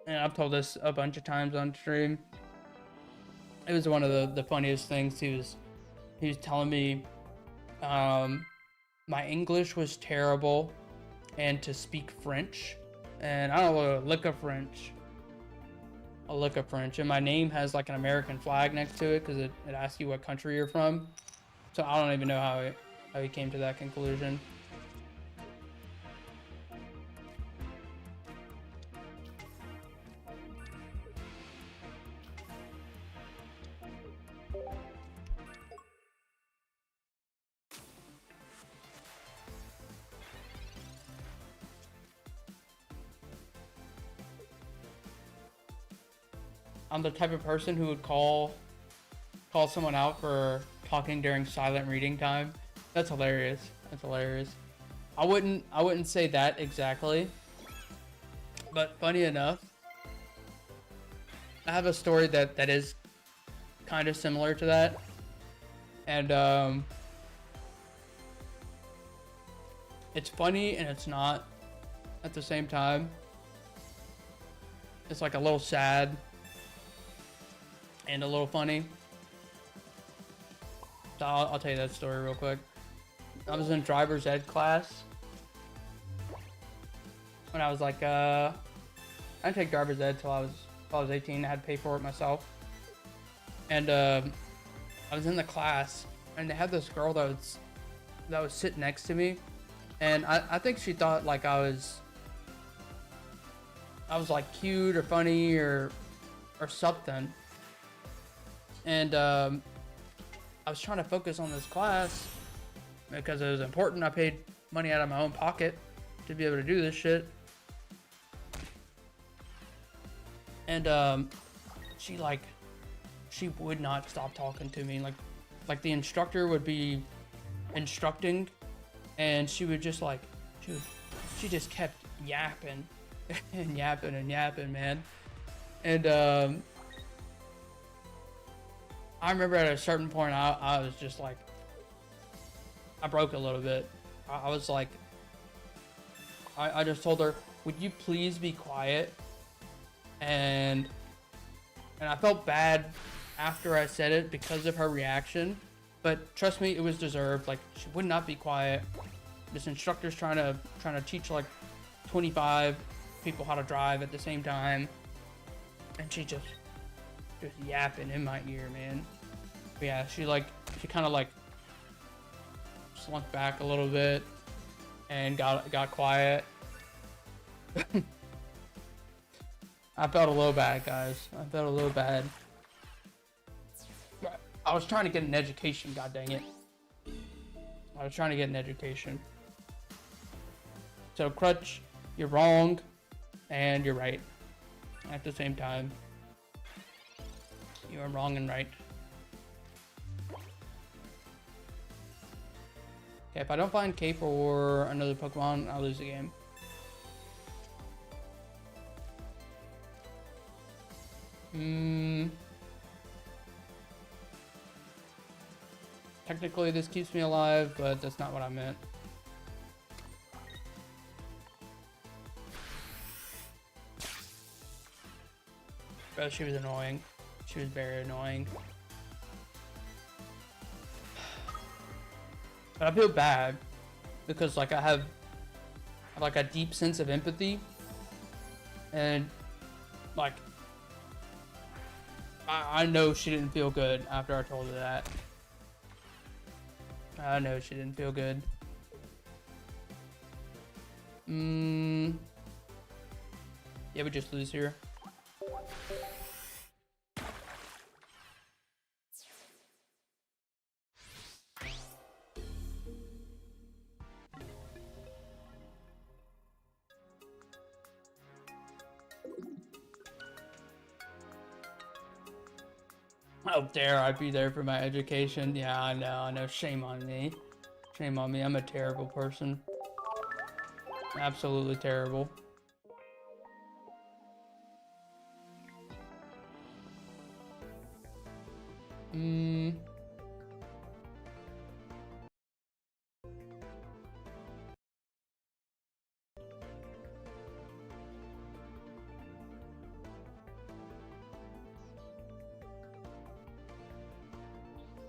And I've told this a bunch of times on stream. It was one of the funniest things. He was telling me my English was terrible and to speak French. And I don't know, a lick of French. And my name has like an American flag next to it because it asks you what country you're from. So I don't even know how he came to that conclusion. I'm the type of person who would call someone out for talking during silent reading time. That's hilarious. That's hilarious. I wouldn't say that exactly. But funny enough, I have a story that is kind of similar to that. And it's funny and it's not at the same time. It's like a little sad and a little funny. So I'll tell you that story real quick. I was in driver's ed class when I was like, I didn't take driver's ed till I was 18. I had to pay for it myself. And I was in the class, and they had this girl that was sitting next to me, and I think she thought like I was like cute or funny or something. And I was trying to focus on this class because it was important. I paid money out of my own pocket to be able to do this shit. And she would not stop talking to me. Like the instructor would be instructing, and she would just like she just kept yapping and yapping and yapping, man. And I remember at a certain point, I was just like, I broke a little bit. I was like, I just told her, would you please be quiet? And I felt bad after I said it because of her reaction, but trust me, it was deserved. Like, she would not be quiet. This instructor's trying to teach like 25 people how to drive at the same time, and she just yapping in my ear, man. But yeah, she kind of like slunk back a little bit and got quiet. I felt a little bad, guys. I felt a little bad. I was trying to get an education, god dang it. I was trying to get an education. So Crutch, you're wrong and you're right at the same time. You are wrong and right. Okay, if I don't find Cape or another Pokemon, I'll lose the game. Technically this keeps me alive, but that's not what I meant. Bro, she was annoying. She was very annoying. But I feel bad because like I have like a deep sense of empathy, and like I know she didn't feel good after I told her that. I know she didn't feel good. Yeah, we just lose here. How dare I be there for my education? Yeah, I know. Shame on me. Shame on me. I'm a terrible person. Absolutely terrible.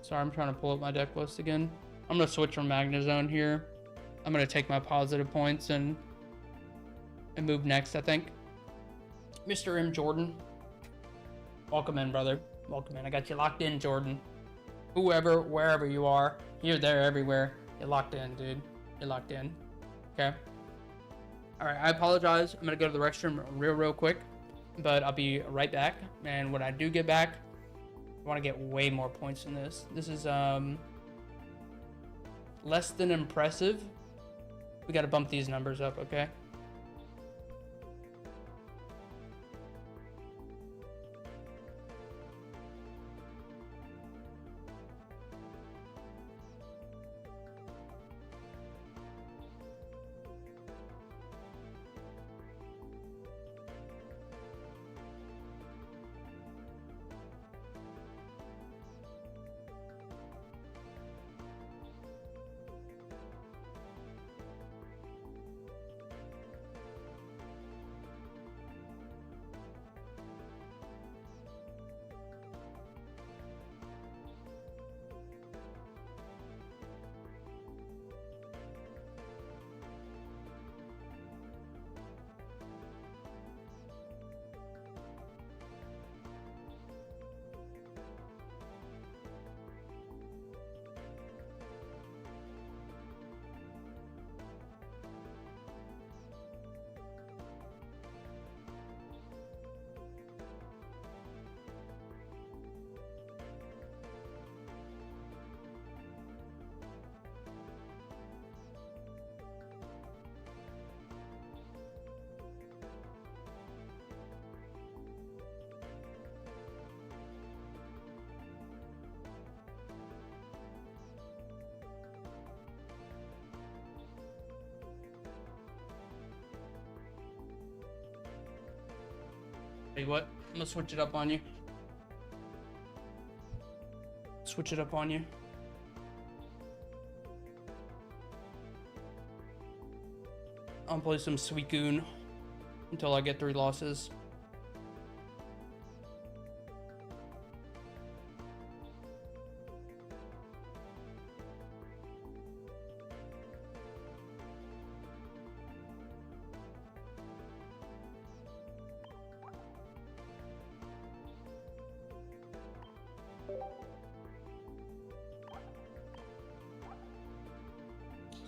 Sorry, I'm trying to pull up my deck list again. I'm gonna switch from Magnezone here. I'm gonna take my positive points and move next, I think. Mr. M. Jordan. Welcome in, brother. Welcome in. I got you locked in, Jordan. Whoever, wherever you are, you're there everywhere. You're locked in, dude. You're locked in. Okay? Alright, I apologize. I'm gonna go to the restroom real quick. But I'll be right back. And when I do get back, I want to get way more points than this. This is less than impressive. We got to bump these numbers up, okay? Hey, what? I'm gonna switch it up on you. Switch it up on you. I'll play some Suicune until I get 3 losses.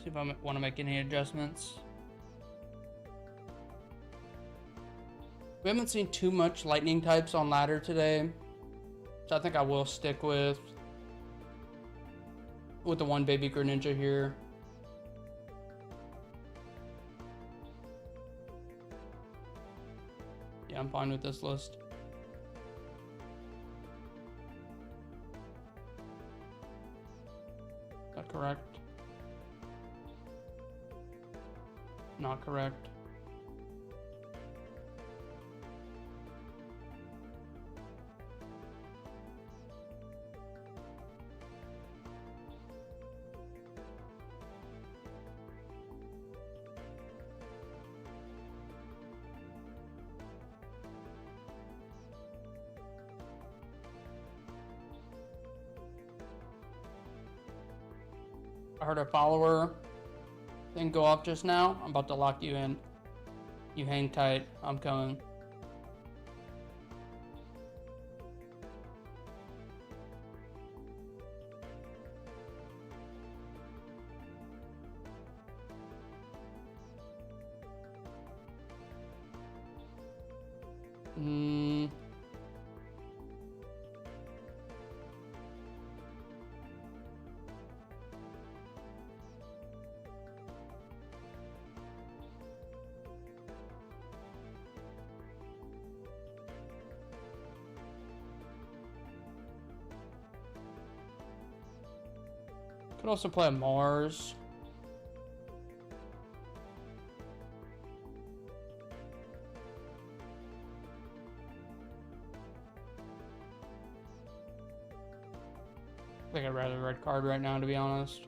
See if I want to make any adjustments. We haven't seen too much lightning types on ladder today, so I think I will stick with the one baby Greninja here. Yeah, I'm fine with this list. Is that correct? Not correct. I heard a follower thing go off just now. I'm about to lock you in. You hang tight. I'm coming. Could also play a Mars. I think I'd rather red card right now, to be honest.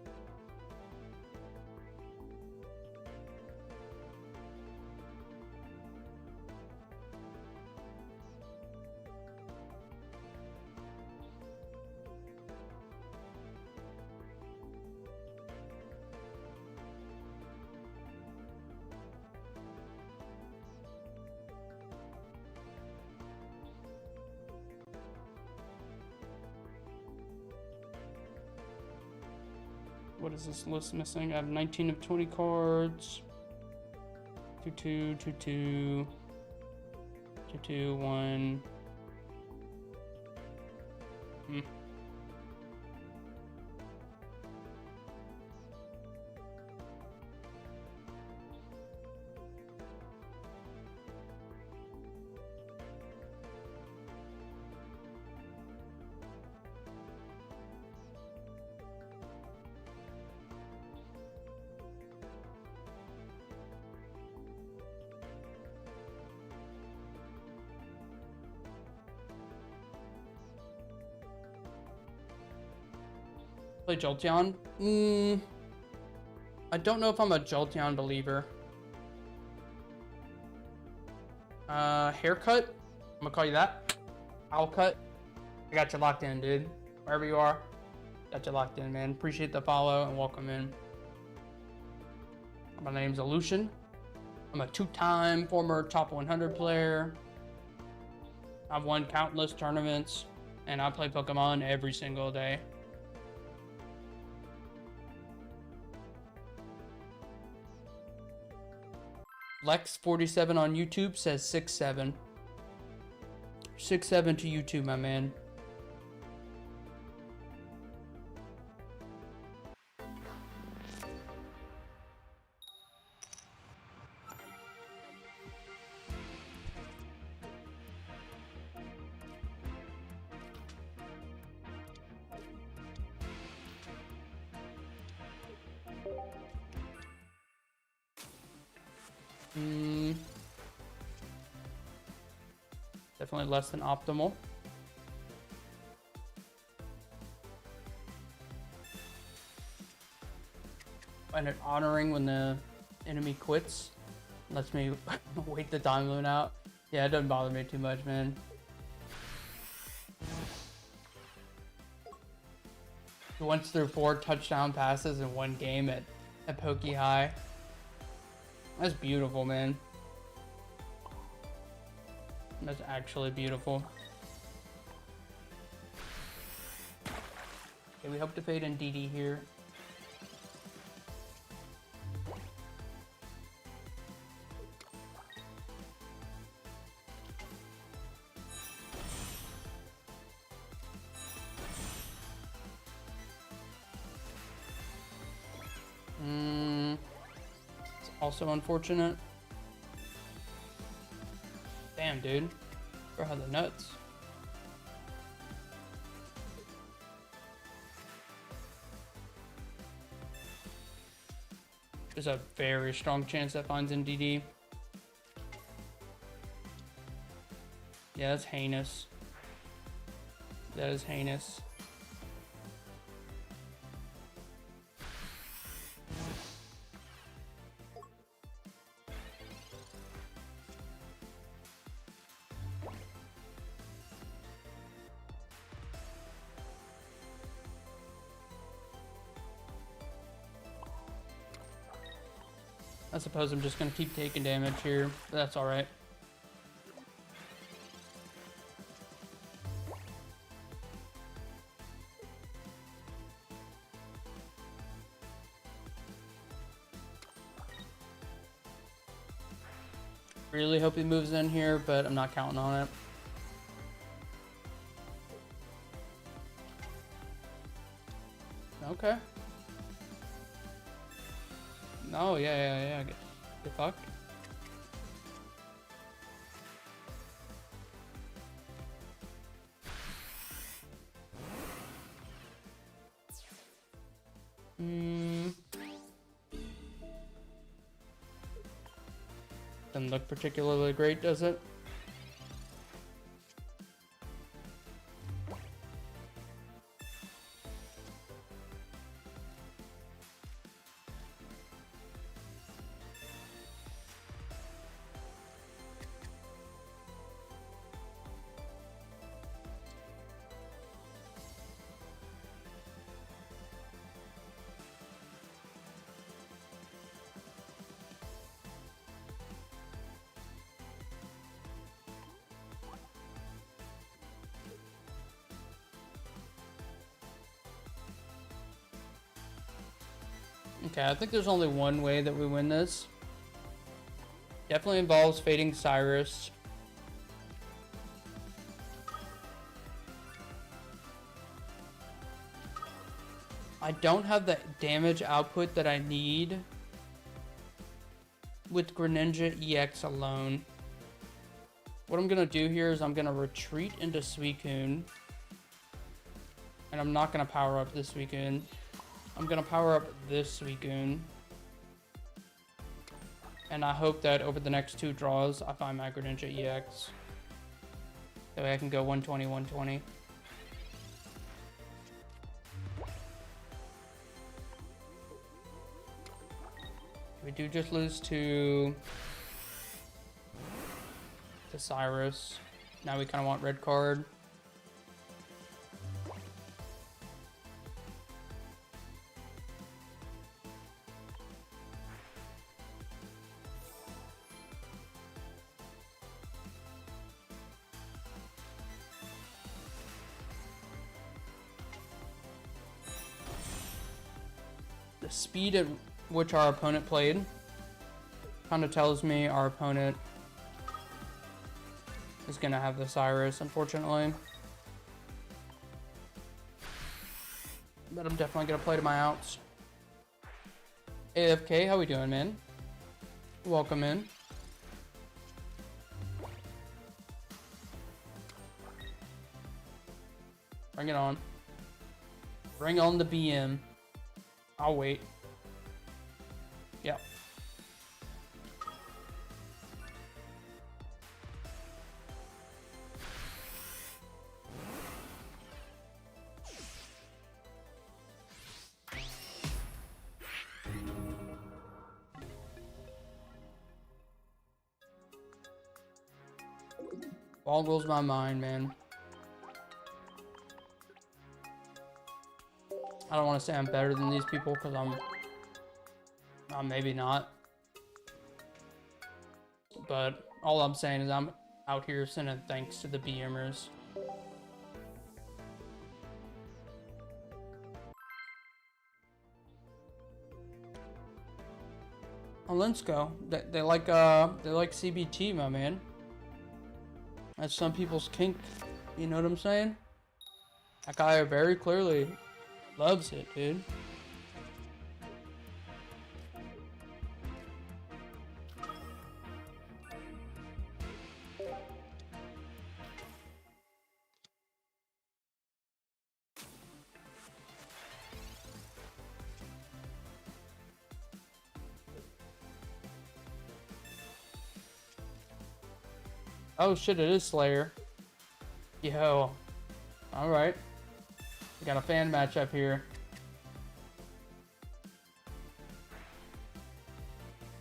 What is this list missing? I have 19 of 20 cards. 2-2, 2-2, 2-2, 1. Play Jolteon? I don't know if I'm a Jolteon believer. Haircut? I'm gonna call you that. Owl cut. I got you locked in, dude. Wherever you are. Got you locked in, man. Appreciate the follow and welcome in. My name's Aleutian. I'm a two-time former top 100 player. I've won countless tournaments, and I play Pokemon every single day. Lex47 on YouTube says 6'7". 6'7" to YouTube, my man. Definitely less than optimal. Find it honoring when the enemy quits. Lets me wait the Time Loon out. Yeah, it doesn't bother me too much, man. He once threw 4 touchdown passes in one game at Poke High. That's beautiful, man. That's actually beautiful. Okay, we hope to fade in DD here. It's also unfortunate. Damn, dude. Bro had the nuts. There's a very strong chance that finds in DD. Yeah, that's heinous. That is heinous. I suppose I'm just going to keep taking damage here, but that's alright. Really hope he moves in here, but I'm not counting on it. Okay. Oh, yeah. Get fucked. doesn't look particularly great, does it? Okay, I think there's only one way that we win this. Definitely involves fading Cyrus. I don't have the damage output that I need with Greninja EX alone. What I'm gonna do here is I'm gonna retreat into Suicune. And I'm not gonna power up this Suicune. I'm gonna power up this Suicune. And I hope that over the next 2 draws, I find my Greninja EX. That way I can go 120, 120. We do just lose to Cyrus. Now we kind of want red card. The speed at which our opponent played kind of tells me our opponent is gonna have the Cyrus, unfortunately. But I'm definitely gonna play to my outs. AFK, how we doing, man? Welcome in. Bring it on. Bring on the BM. I'll wait. Yep. Boggles my mind, man. I don't want to say I'm better than these people because I'm maybe not. But all I'm saying is I'm out here sending thanks to the BMers. Oh, let's go. They like CBT, my man. That's some people's kink. You know what I'm saying? That guy very clearly loves it, dude. Oh shit, it is Slayer. Yo. Alright. We got a fan matchup here.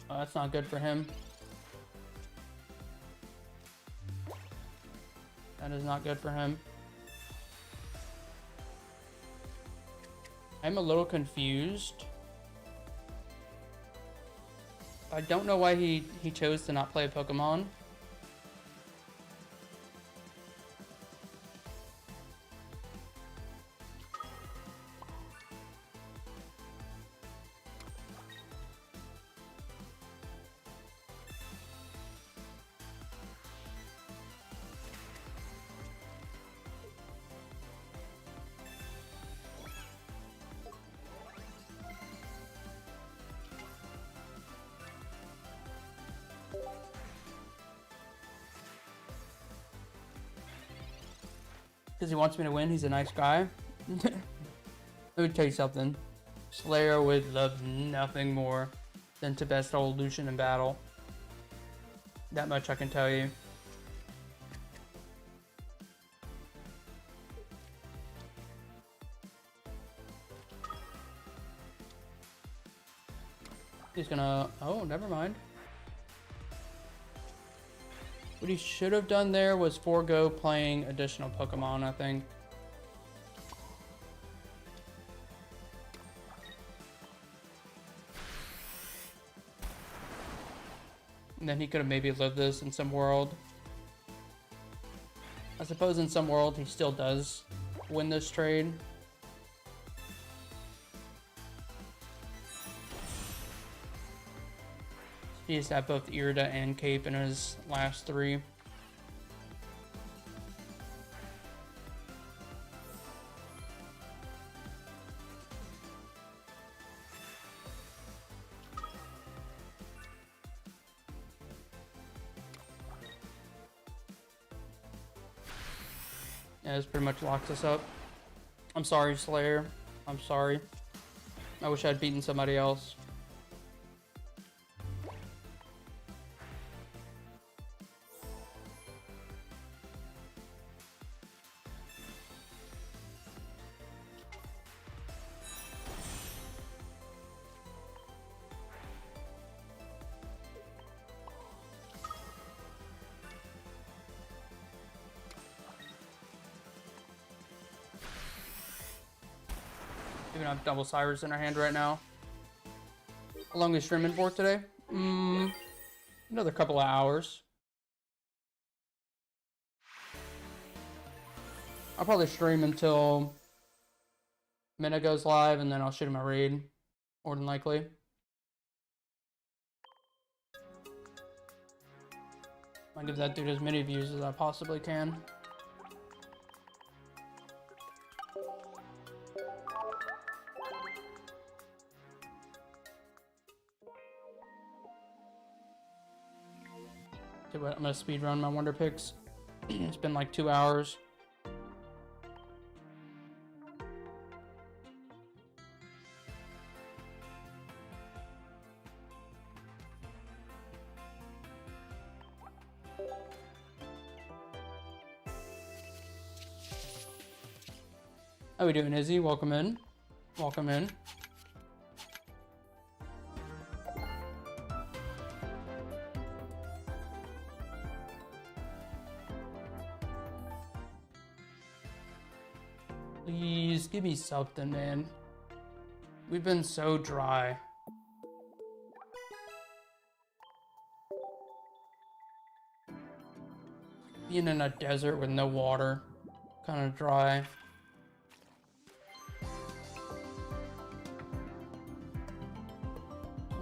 Oh, that's not good for him. That is not good for him. I'm a little confused. I don't know why he chose to not play a Pokemon. Because he wants me to win. He's a nice guy. Let me tell you something. Slayer would love nothing more than to best old Lucian in battle. That much I can tell you. He's gonna... Oh, never mind. What he should have done there was forego playing additional Pokemon, I think. And then he could have maybe lived this in some world. I suppose in some world he still does win this trade. He used to have both Irida and Cape in his last 3. Yeah, this pretty much locks us up. I'm sorry, Slayer. I'm sorry. I wish I'd beaten somebody else. Even have double Cyrus in our hand right now. How long are we streaming for today? Another couple of hours. I'll probably stream until Minna goes live, and then I'll shoot him a raid, more than likely. I'll give that dude as many views as I possibly can. I'm gonna speed run my Wonder Picks. It's been like 2 hours. How we doing, Izzy? Welcome in. Welcome in. Please give me something, man. We've been so dry. Being in a desert with no water, kind of dry.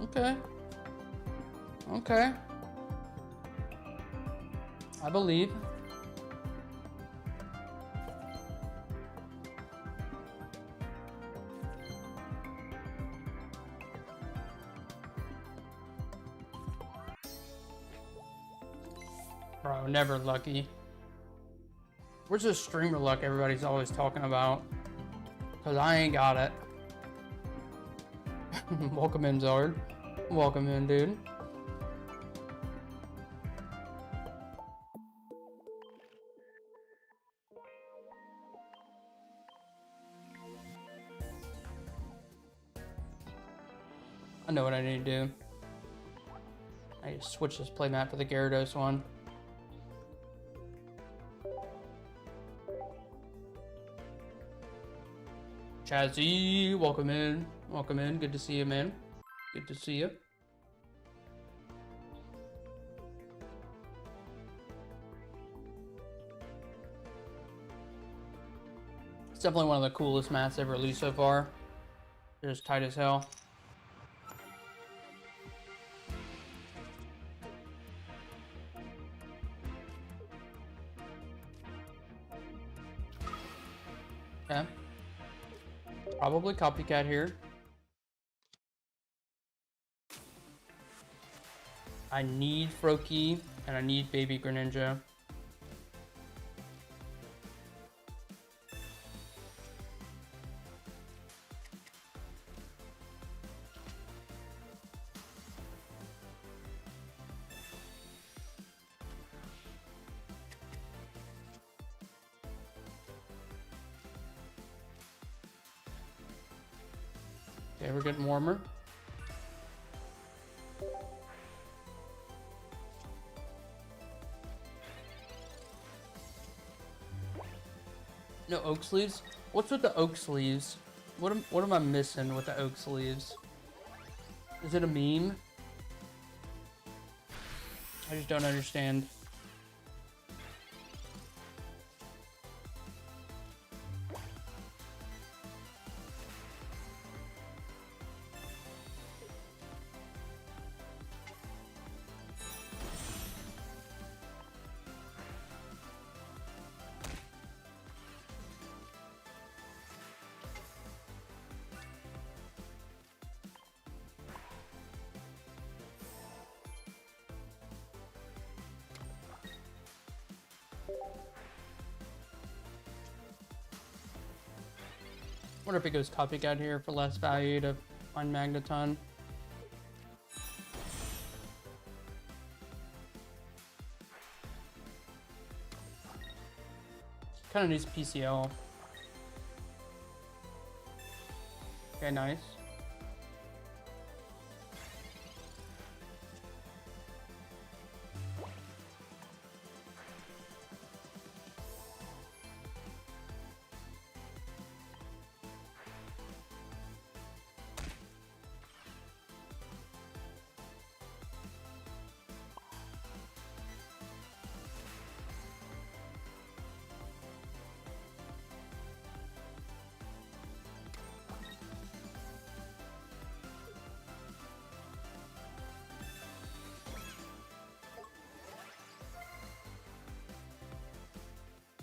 Okay. Okay. I believe. Bro, never lucky. Where's this streamer luck everybody's always talking about? Because I ain't got it. Welcome in, Zard. Welcome in, dude. I know what I need to do. I need to switch this playmat for the Gyarados one. Chazzy, welcome in. Welcome in. Good to see you, man. Good to see you. It's definitely one of the coolest mats ever released so far. They're just tight as hell. Okay. Probably copycat here. I need Froakie and I need Baby Greninja. Okay, we're getting warmer. No oak sleeves? What's with the oak sleeves? What am I missing with the oak sleeves? Is it a meme? I just don't understand. Wonder if it goes copycat here for less value to find Magneton. Kind of needs PCL. Okay, nice.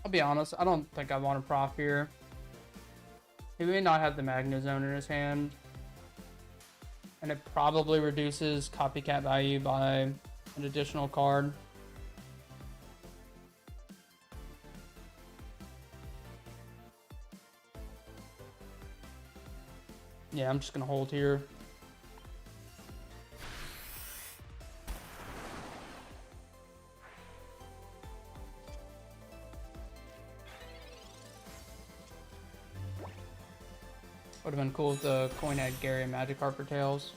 I'll be honest, I don't think I want a prof here. He may not have the Magnezone in his hand. And it probably reduces copycat value by an additional card. Yeah, I'm just gonna hold here. Would have been cool if the coin had Gary and Magikarp for tails.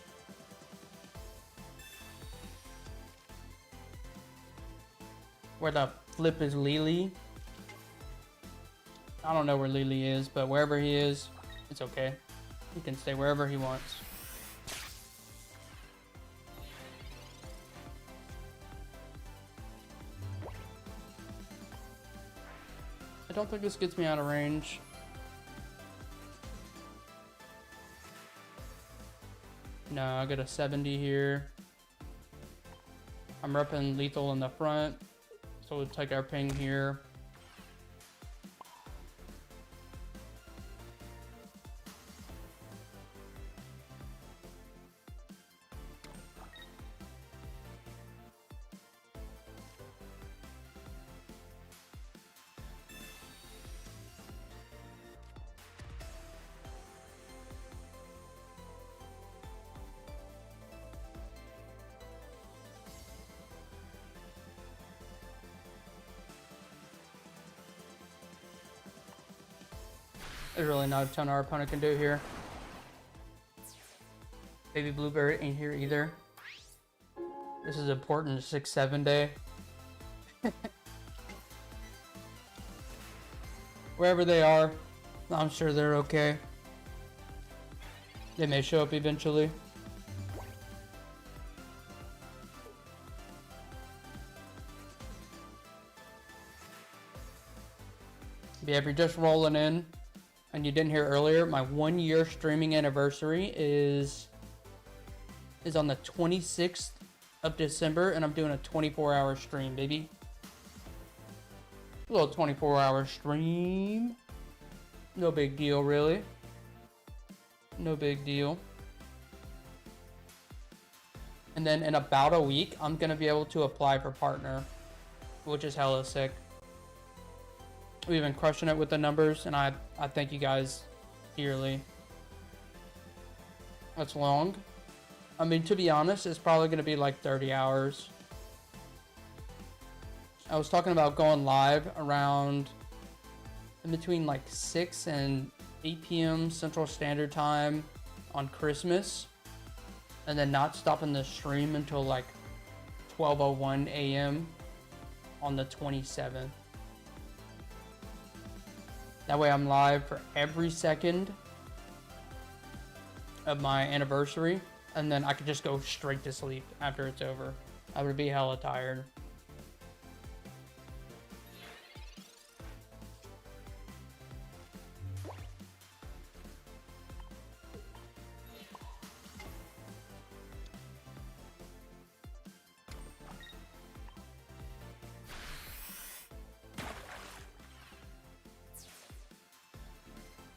Where the flip is Lily. I don't know where Lily is, but wherever he is, it's okay. He can stay wherever he wants. I don't think this gets me out of range. No, I got a 70 here. I'm repping lethal in the front, so we'll take our ping here. There's really not a ton our opponent can do here. Baby Blueberry ain't here either. This is important 6-7 day. Wherever they are, I'm sure they're okay. They may show up eventually. Yeah, if you're just rolling in and you didn't hear earlier, my 1-year streaming anniversary is on the 26th of December, and I'm doing a 24-hour stream, baby. A little 24-hour stream. No big deal, really. No big deal. And then in about a week, I'm gonna be able to apply for partner, which is hella sick. We've been crushing it with the numbers, and I thank you guys dearly. That's long. I mean, to be honest, it's probably going to be like 30 hours. I was talking about going live around in between like 6 and 8 p.m. Central Standard Time on Christmas, and then not stopping the stream until like 12:01 a.m. on the 27th. That way I'm live for every second of my anniversary, and then I could just go straight to sleep after it's over. I would be hella tired.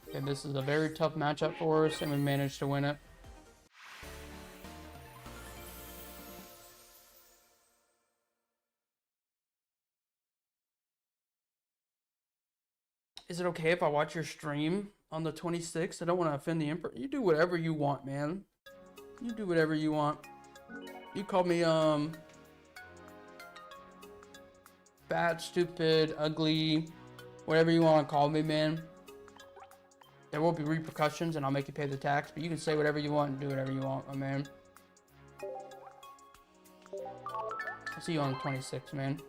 Okay, this is a very tough matchup for us, and we managed to win it. Is it okay if I watch your stream on the 26th? I don't want to offend the Emperor. You do whatever you want, man. You do whatever you want. You call me, fat, stupid, ugly, whatever you want to call me, man. There will be repercussions, and I'll make you pay the tax, but you can say whatever you want and do whatever you want, my man. I'll see you on the 26th, man.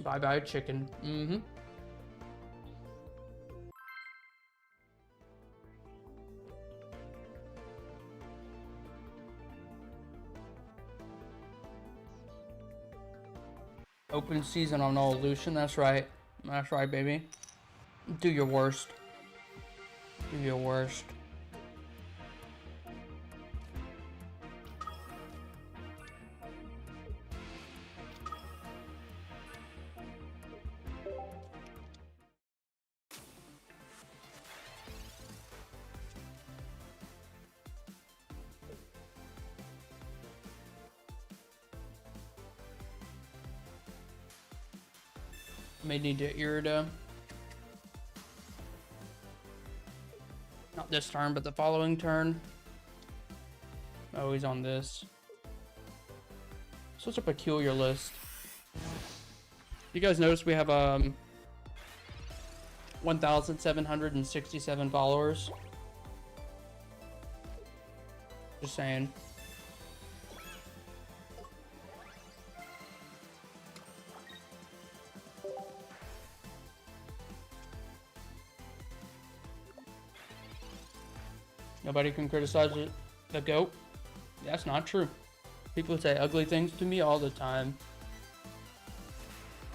Bye-bye, chicken. Mm-hmm. Open season on all Lucian. That's right. That's right, baby. Do your worst. Do your worst. May need to Irida. Not this turn, but the following turn. Oh, he's on this. Such a peculiar list. You guys notice we have 1,767 followers. Just saying. Nobody can criticize it. The GOAT. That's not true. People say ugly things to me all the time.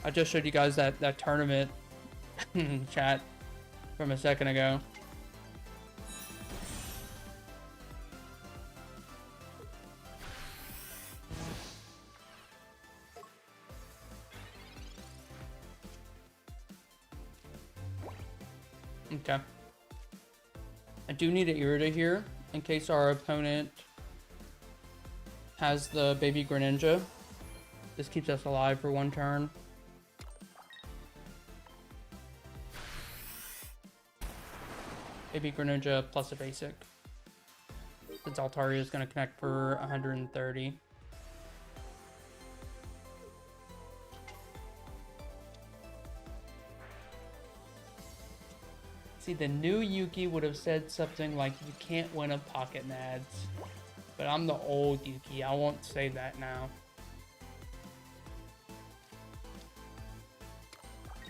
I just showed you guys that tournament chat from a second ago. Okay. I do need an Irida here in case our opponent has the baby Greninja. This keeps us alive for one turn. Baby Greninja plus a basic. Since Altaria is going to connect for 130. See, the new Yuki would have said something like, you can't win a Pocket Nads. But I'm the old Yuki, I won't say that now.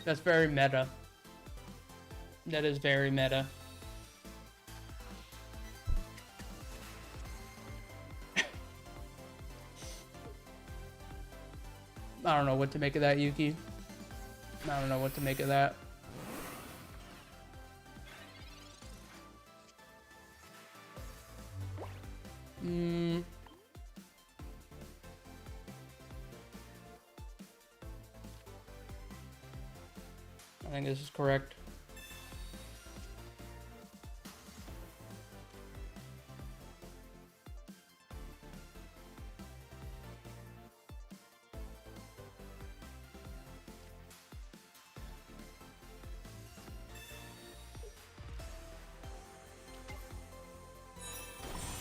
That's very meta. That is very meta. I don't know what to make of that, Yuki. I don't know what to make of that. I think this is correct.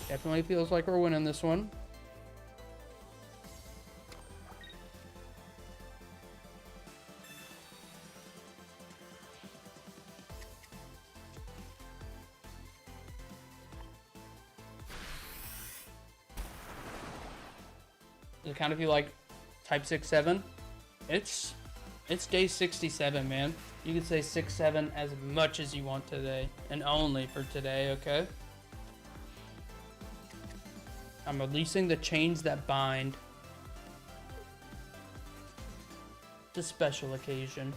Definitely feels like we're winning this one. The count if you like type 6-7. It's day 67, man. You can say 6-7 as much as you want today, and only for today, okay? I'm releasing the chains that bind. It's a special occasion.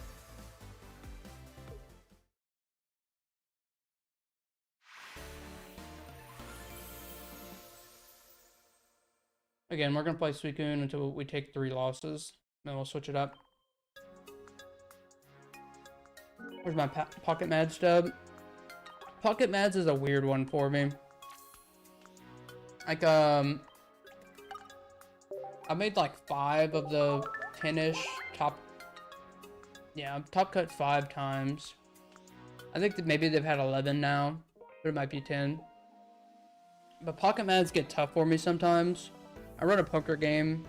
Again, we're gonna play Suicune until we take 3 losses. Then we'll switch it up. Where's my Pocket Mad stub? Pocket Mads is a weird one for me. Like, I made like 5 of the 10-ish top. Yeah, top cut 5 times. I think that maybe they've had 11 now, but it might be 10. But Pocket Mads get tough for me sometimes. I run a poker game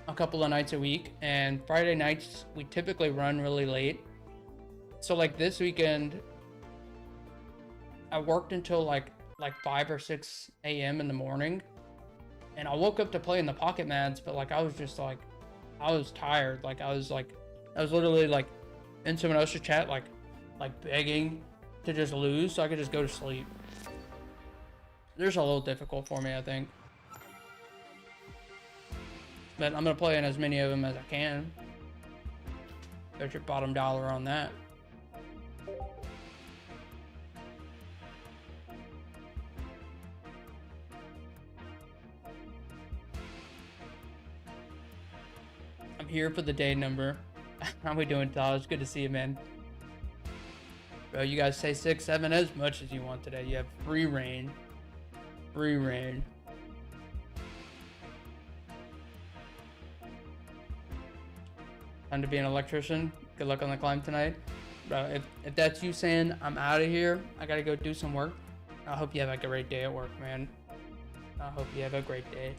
a couple of nights a week, and Friday nights we typically run really late. So like this weekend, I worked until like 5 or 6 a.m. in the morning, and I woke up to play in the Pocket Mads, but like I was just like, I was tired. Like I was literally like in someone else's chat, like begging to just lose so I could just go to sleep. They're just a little difficult for me, I think. But I'm gonna play in as many of them as I can. Bet your bottom dollar on that. I'm here for the day number. How we doing, Taj? Good to see you, man. Bro, you guys say 6-7 as much as you want today. You have free reign. Free reign. Time to be an electrician. Good luck on the climb tonight. Bro, if that's you saying I'm out of here, I gotta go do some work. I hope you have a great day at work, man. I hope you have a great day.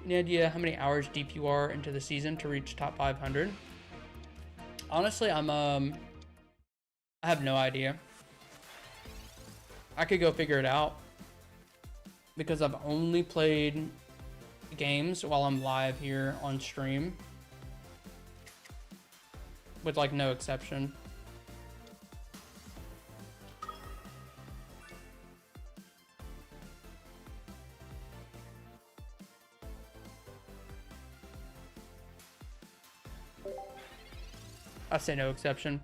Any idea how many hours deep you are into the season to reach top 500? Honestly, I have no idea. I could go figure it out because I've only played games while I'm live here on stream, with like no exception. I say no exception.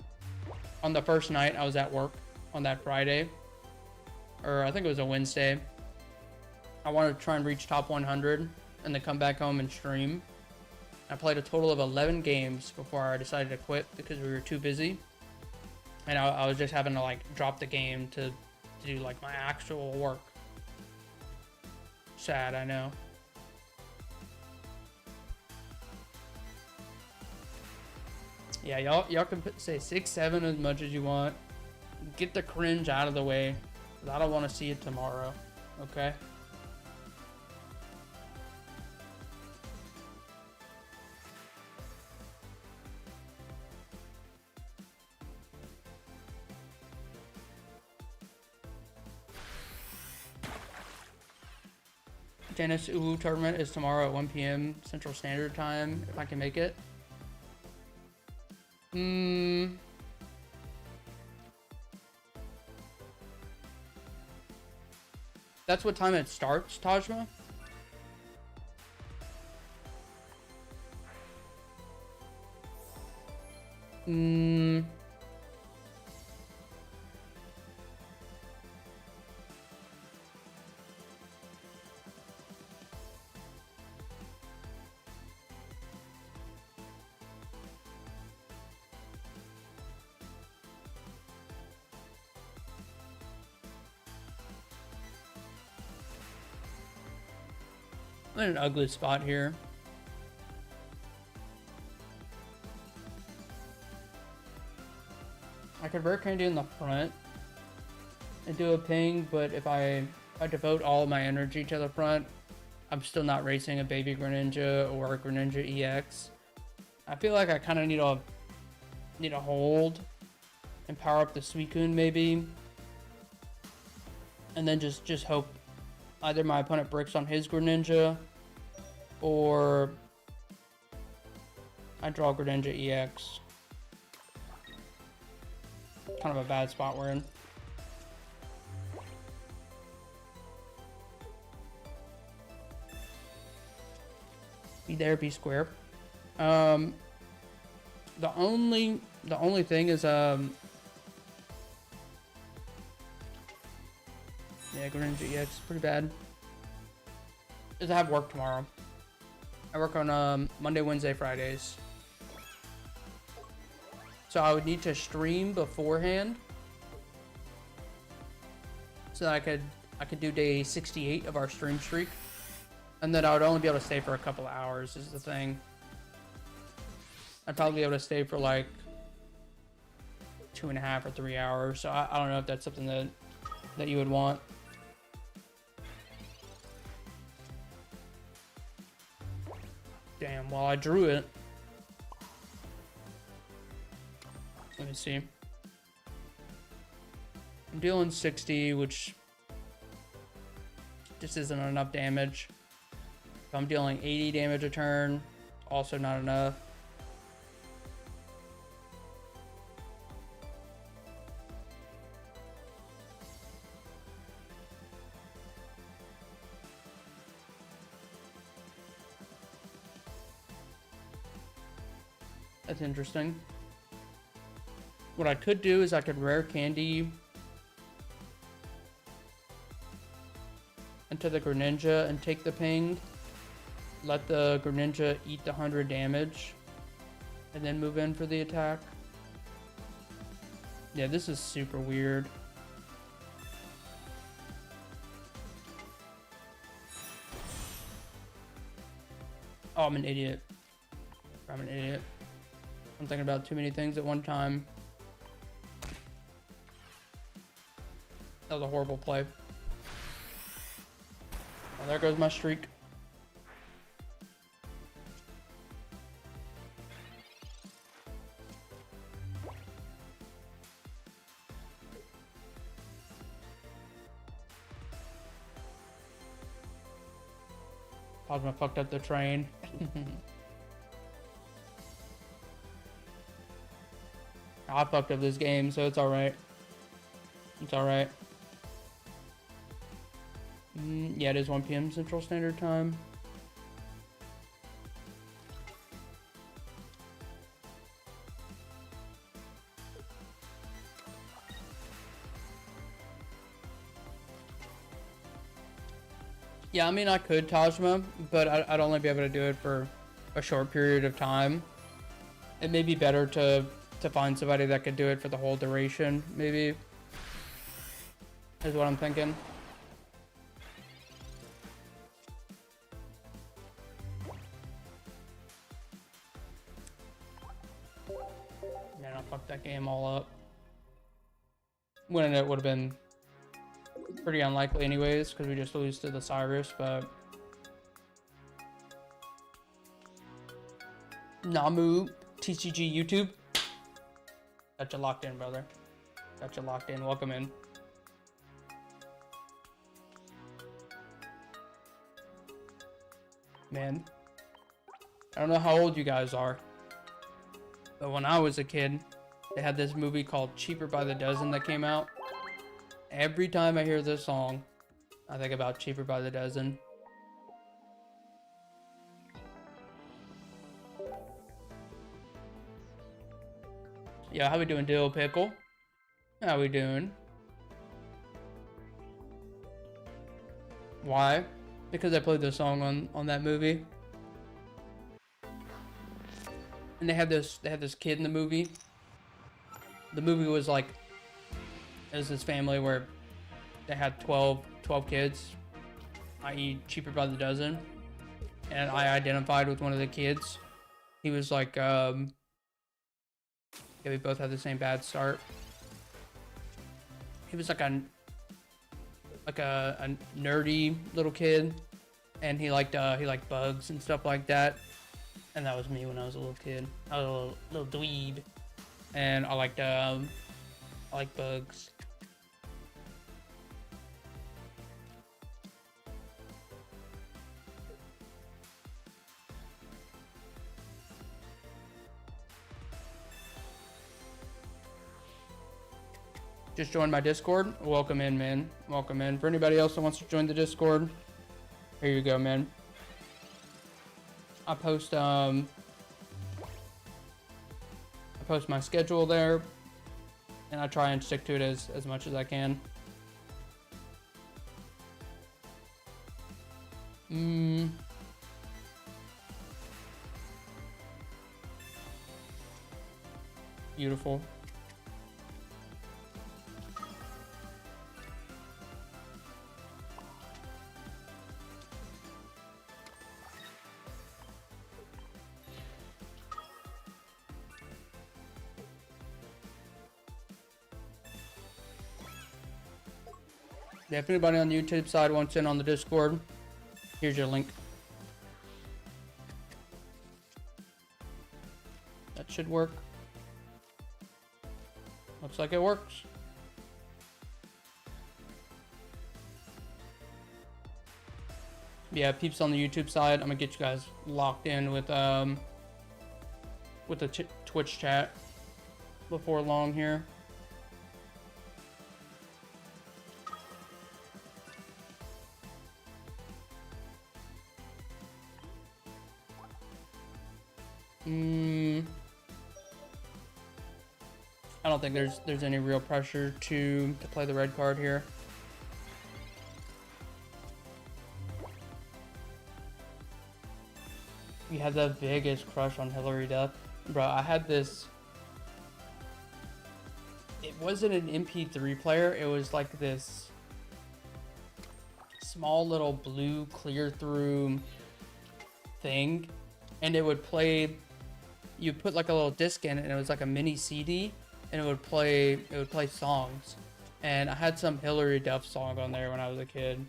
On the first night I was at work on that Friday, or I think it was a Wednesday. I wanted to try and reach top 100 and then come back home and stream. I played a total of 11 games before I decided to quit because we were too busy. And I was just having to like drop the game to do like my actual work. Sad, I know. Yeah, y'all can say 6-7 as much as you want. Get the cringe out of the way, because I don't want to see it tomorrow, okay? Tennis Uwu tournament is tomorrow at 1 p.m. Central Standard Time, if I can make it. That's what time it starts, Tajma? I'm in an ugly spot here. I could rare candy in the front and do a ping, but if I devote all my energy to the front, I'm still not racing a baby Greninja or a Greninja EX. I feel like I kind of need a hold and power up the Suicune maybe, and then just hope either my opponent bricks on his Greninja, or I draw Greninja EX. Kind of a bad spot we're in. Be there, be square. The only thing is yeah, Greninja EX is pretty bad. Is I have work tomorrow. I work on Monday, Wednesday, Fridays. So I would need to stream beforehand so that I could do day 68 of our stream streak. And then I would only be able to stay for a couple of hours is the thing. I'd probably be able to stay for like 2.5 or 3 hours. So I don't know if that's something that you would want. Damn, well, I drew it. Let me see. I'm dealing 60, which just isn't enough damage. If I'm dealing 80 damage a turn, also not enough. That's interesting. What I could do is I could rare candy into the Greninja and take the ping. Let the Greninja eat the 100 damage. And then move in for the attack. Yeah, this is super weird. Oh, I'm an idiot. I'm an idiot. I'm thinking about too many things at one time. That was a horrible play. Well, there goes my streak. Cosmo fucked up the train. I fucked up this game, so it's alright. It's alright. Yeah, it is 1 p.m. Central Standard Time. Yeah, I mean, I could Tajma, but I'd only be able to do it for a short period of time. It may be better to find somebody that could do it for the whole duration, maybe. Is what I'm thinking. Man, I fucked that game all up. Winning it would have been pretty unlikely anyways, because we just lose to the Cyrus, but... Namu, TCG YouTube. Got you locked in, brother. Got you locked in. Welcome in. Man, I don't know how old you guys are, but when I was a kid, they had this movie called Cheaper by the Dozen that came out. Every time I hear this song, I think about Cheaper by the Dozen. Yeah, how we doing, Dill Pickle? How we doing? Why? Because I played the song on that movie. And they had this kid in the movie. The movie was like, it was this family where they had 12 kids, i.e. cheaper by the dozen. And I identified with one of the kids. He was like, yeah, we both had the same bad start. He was like a nerdy little kid, and he liked bugs and stuff like that. And that was me when I was a little kid. I was a little dweeb, and I liked bugs. Just joined my Discord. Welcome in, man. Welcome in. For anybody else that wants to join the Discord, here you go, man. I post my schedule there, and I try and stick to it as much as I can. Beautiful. Yeah, if anybody on the YouTube side wants in on the Discord, here's your link. That should work. Looks like it works. Yeah, peeps on the YouTube side, I'm gonna get you guys locked in with the Twitch chat before long here. I don't think there's any real pressure to play the red card here. You had the biggest crush on Hillary Duff. Bro, I had this... It wasn't an MP3 player, it was like this small little blue clear through thing, and it would play... You put like a little disc in it, and it was like a mini CD, and it would play songs. And I had some Hillary Duff song on there when I was a kid.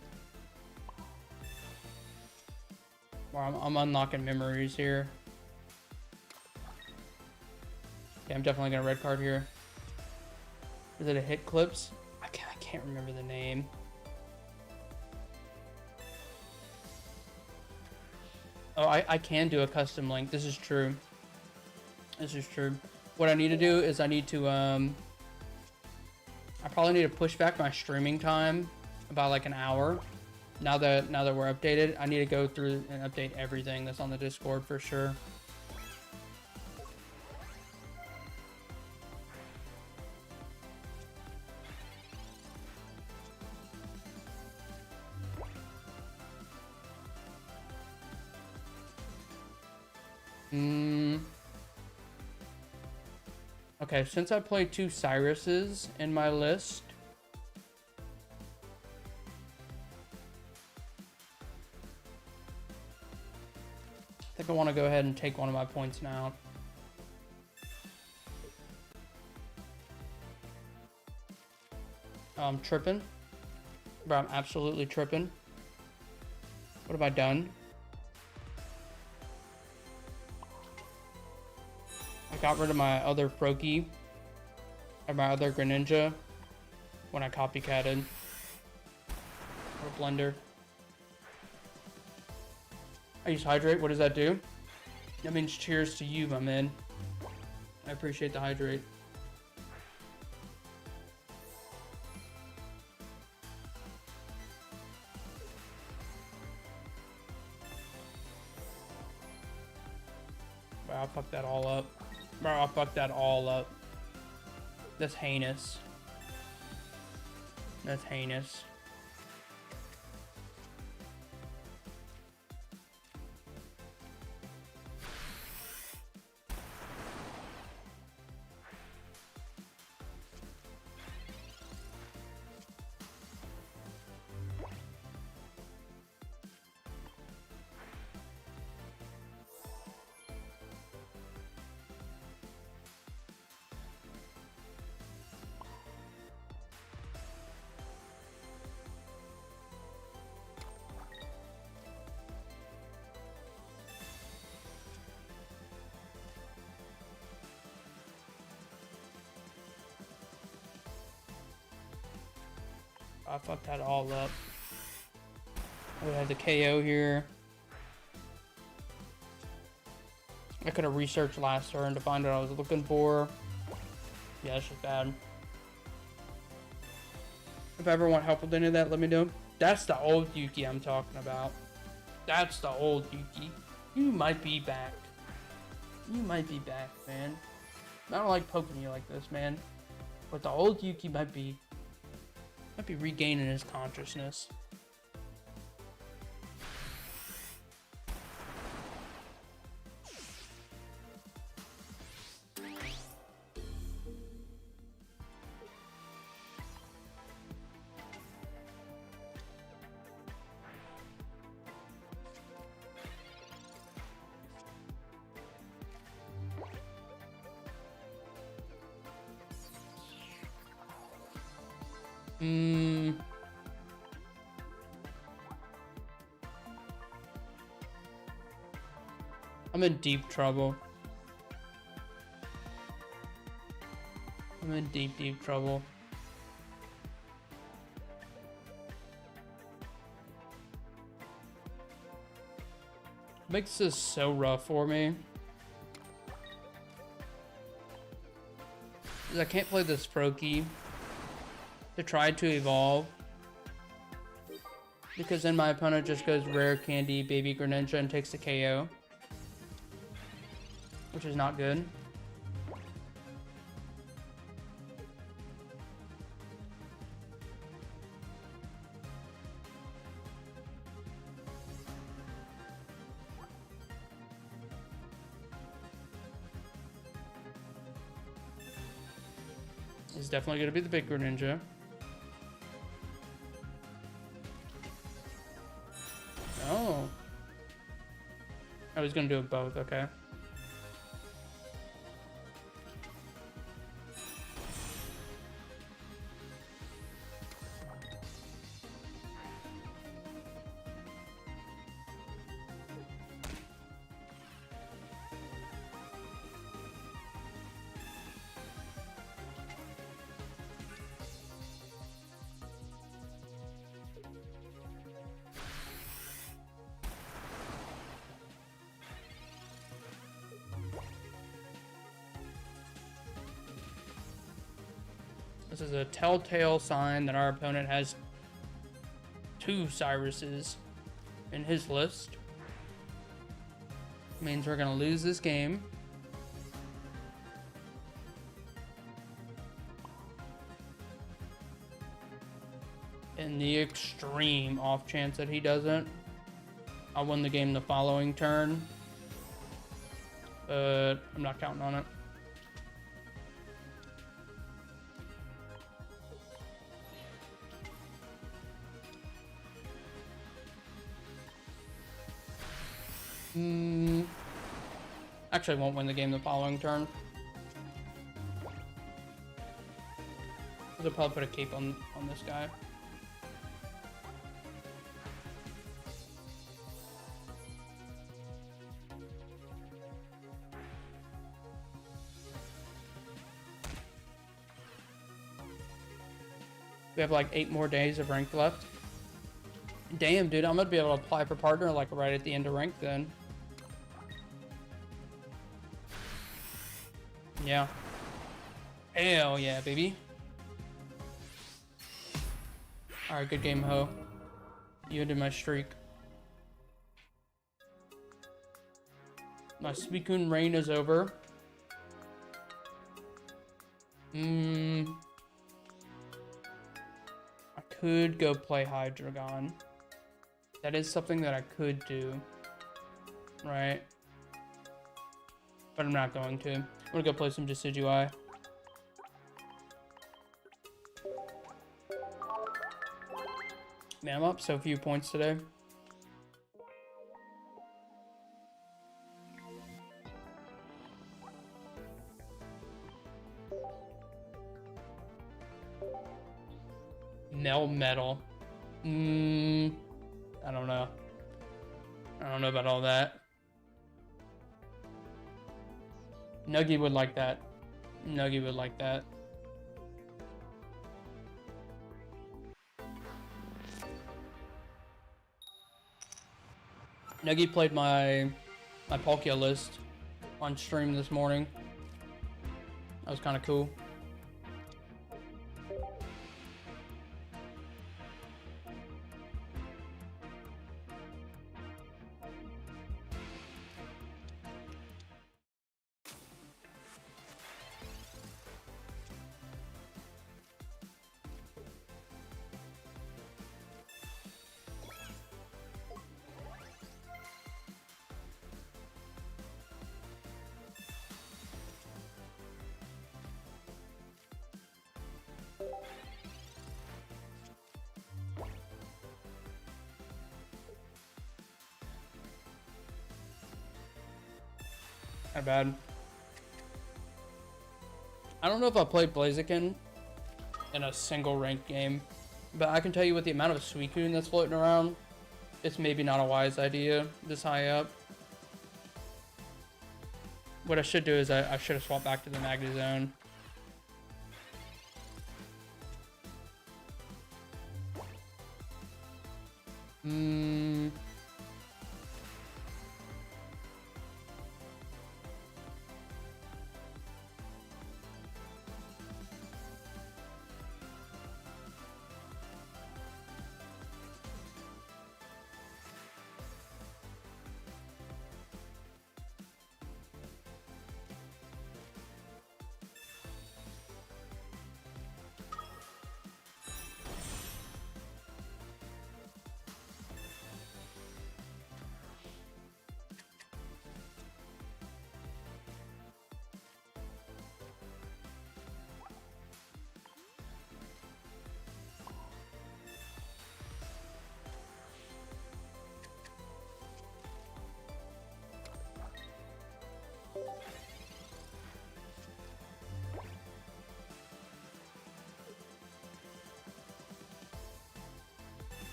Well, I'm unlocking memories here. Okay, I'm definitely gonna red card here. Is it a Hit Clips? I can't remember the name. Oh, I can do a custom link. This is true. This is true. What I need to do is I need to I probably need to push back my streaming time about like an hour. Now that we're updated, I need to go through and update everything that's on the Discord for sure. Okay, since I played 2 Cyruses in my list, I think I want to go ahead and take one of my points now. I'm tripping. Bro, I'm absolutely tripping. What have I done? I got rid of my other Froakie and my other Greninja when I copycatted. Or Blender. I use Hydrate. What does that do? That means cheers to you, my man. I appreciate the Hydrate. Wow, I fucked that all up. Bro, I fucked that all up. That's heinous. That's heinous. I fucked that all up. We had the KO here. I could have researched last turn to find what I was looking for. Yeah, that's just bad. If I ever want help with any of that, let me know. That's the old Yuki I'm talking about. That's the old Yuki. You might be back. You might be back, man. I don't like poking you like this, man. But the old Yuki might be regaining his consciousness. I'm in deep trouble. I'm in deep, deep trouble. Makes this so rough for me. 'Cause I can't play this pro key to try to evolve. Because then my opponent just goes rare candy, baby Greninja, and takes the KO. Which is not good. It's definitely going to be the big Greninja. Oh. I was going to do it both, okay. This is a telltale sign that our opponent has 2 Cyruses in his list. Means we're gonna lose this game. In the extreme off chance that he doesn't, I'll win the game the following turn. But I'm not counting on it. Actually, I won't win the game the following turn. I'll probably put a cape on this guy. We have like 8 more days of rank left. Damn, dude, I'm gonna be able to apply for partner like right at the end of rank then. Yeah. Hell yeah, baby. Alright, good game, Ho. You ended my streak. My Suicune reign is over. I could go play Hydreigon. That is something that I could do. Right? But I'm not going to. I'm gonna go play some Decidueye. Man, I'm up so few points today. Melmetal. I don't know. I don't know about all that. Nuggy would like that. Nuggy would like that. Nuggy played my Palkia list on stream this morning. That was kind of cool. Not bad. I don't know if I played Blaziken in a single ranked game, but I can tell you with the amount of Suicune that's floating around, it's maybe not a wise idea this high up. What I should do is I should have swapped back to the Magnezone.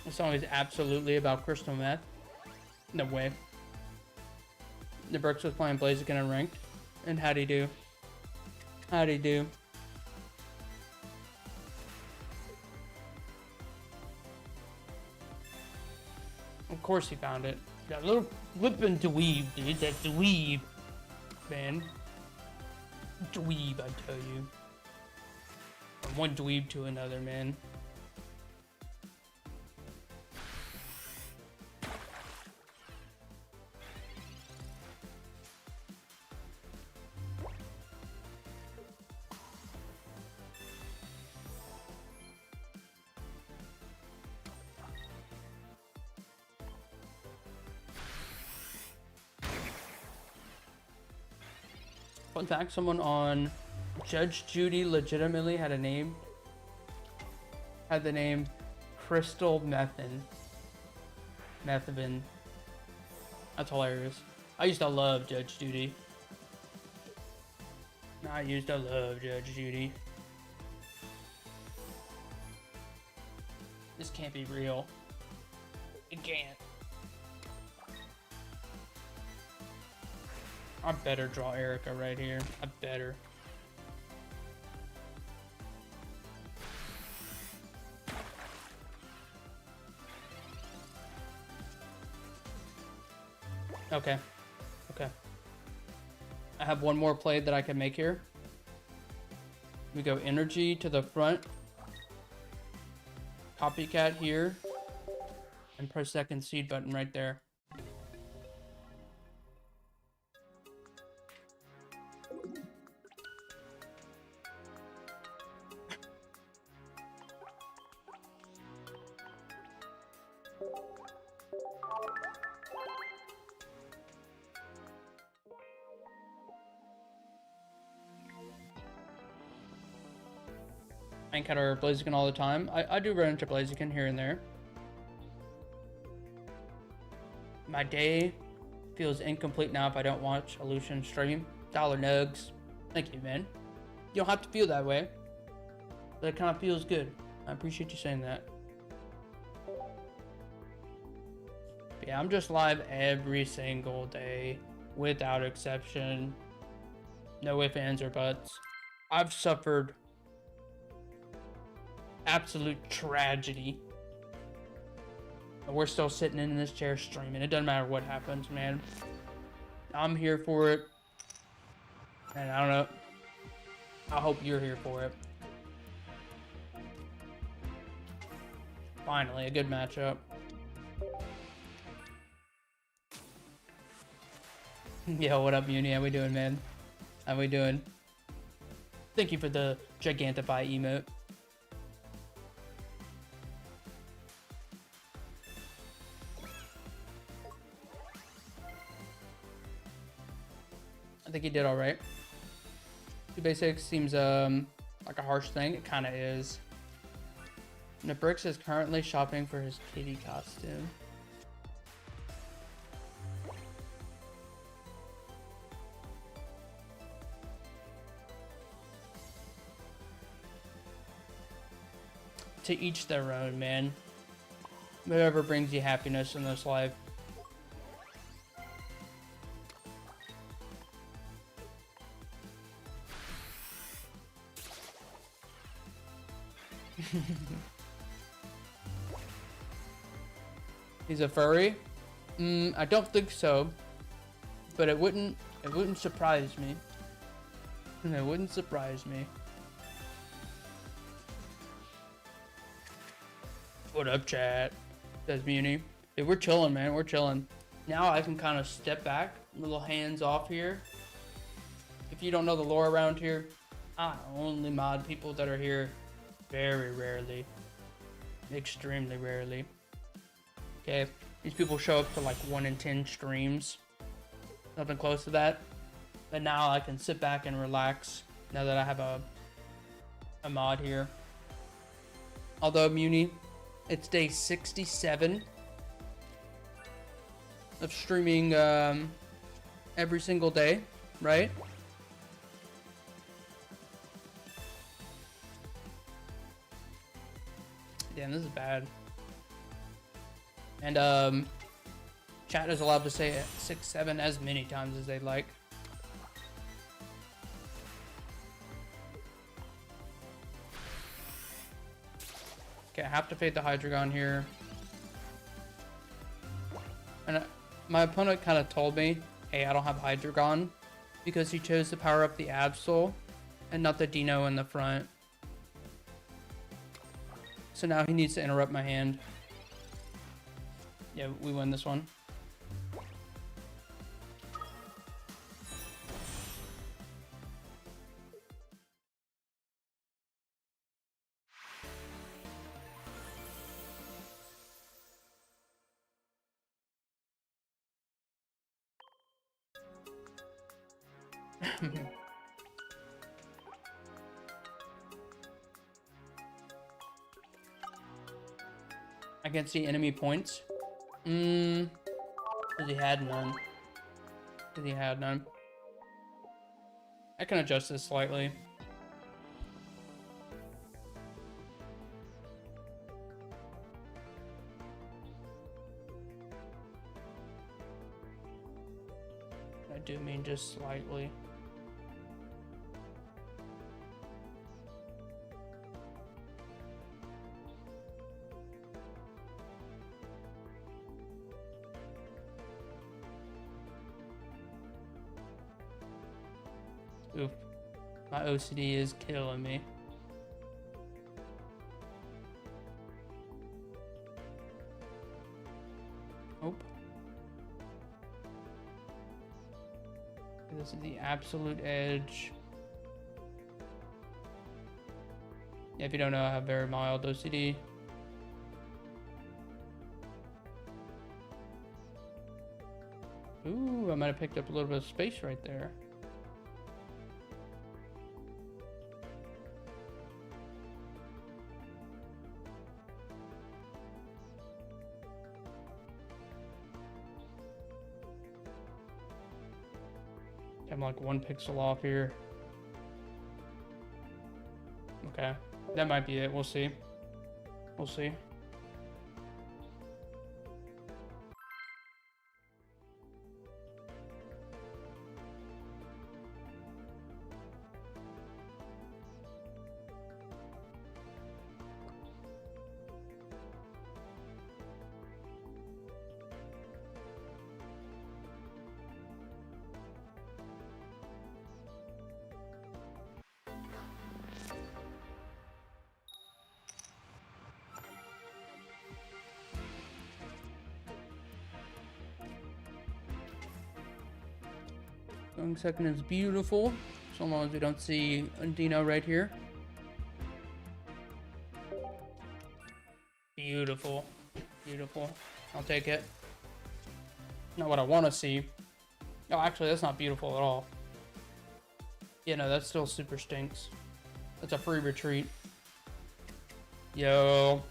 This song is absolutely about crystal meth. No way. The Brooks was playing Blaziken and ranked. And how'd he do? How'd he do? Of course he found it. Got a little flippin' dweeb, dude. That dweeb. Man. Dweeb, I tell you. From one dweeb to another, man. Fun fact, someone on Judge Judy legitimately had the name Crystal Methin. Methabin. That's hilarious. I used to love Judge Judy. I used to love Judge Judy. This can't be real. It can't. I better draw Erica right here. I better. Okay. Okay. I have one more play that I can make here. We go energy to the front. Copycat here. And press second seed button right there. I encounter Blaziken all the time. I do run into Blaziken here and there. My day feels incomplete now if I don't watch a Lucian stream. Dollar nugs. Thank you, man. You don't have to feel that way, but it kind of feels good. I appreciate you saying that. But yeah, I'm just live every single day, without exception. No ifs, ands, or buts. I've suffered absolute tragedy. And we're still sitting in this chair streaming. It doesn't matter what happens, man. I'm here for it. And I don't know. I hope you're here for it. Finally, a good matchup. Yo, what up, Uni? How we doing, man? How we doing? Thank you for the Gigantify emote. I think he did all right. 2 basics seems like a harsh thing. It kind of is. Nabrix is currently shopping for his kitty costume. to each their own, man. Whatever brings you happiness in this life. He's a furry? I don't think so. But it wouldn't surprise me. It wouldn't surprise me. What up, chat? Says Muni. Dude, we're chilling, man. We're chilling. Now I can kind of step back, little hands off here. If you don't know the lore around here, I only mod people that are here very rarely. Extremely rarely. Okay, these people show up for like 1 in 10 streams. Nothing close to that. But now I can sit back and relax now that I have a mod here. Although Muni, it's day 67 of streaming every single day, right? Damn, this is bad. And chat is allowed to say it 6, 7 as many times as they like. Okay, I have to fade the Hydreigon here. And my opponent kind of told me, hey, I don't have Hydreigon because he chose to power up the Absol and not the Dino in the front. So now he needs to interrupt my hand. Yeah, we win this one. I can't see enemy points. Because he had none. Because he had none. I can adjust this slightly. I do mean just slightly. Oof. My OCD is killing me. Nope. This is the absolute edge. Yeah, if you don't know, I have very mild OCD. Ooh, I might have picked up a little bit of space right there. I'm like 1 pixel off here. Okay, that might be it. We'll see. We'll see. Going second is beautiful, so long as we don't see Dino right here. Beautiful. Beautiful. I'll take it. Not what I want to see. Oh, actually, that's not beautiful at all. Yeah, no, that still super stinks. That's a free retreat. Yo.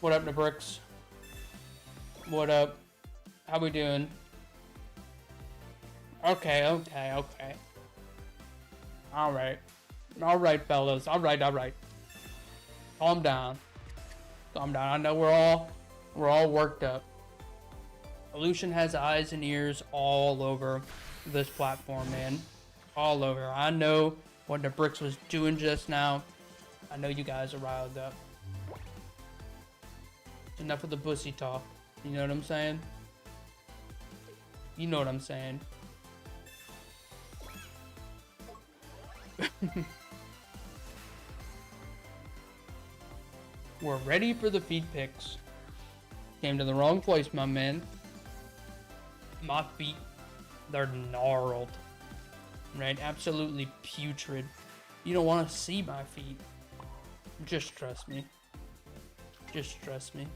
What up, Nebrix? What up? How we doing? Okay. Alright, fellas. Alright. Calm down. Calm down. I know we're all worked up. Illusion has eyes and ears all over this platform, man. All over. I know what the bricks was doing just now. I know you guys are riled up. Enough of the pussy talk. You know what I'm saying? You know what I'm saying. We're ready for the feed picks. Came to the wrong place, my man. My feet, they're gnarled. Right? Absolutely putrid. You don't want to see my feet. Just trust me. Just trust me.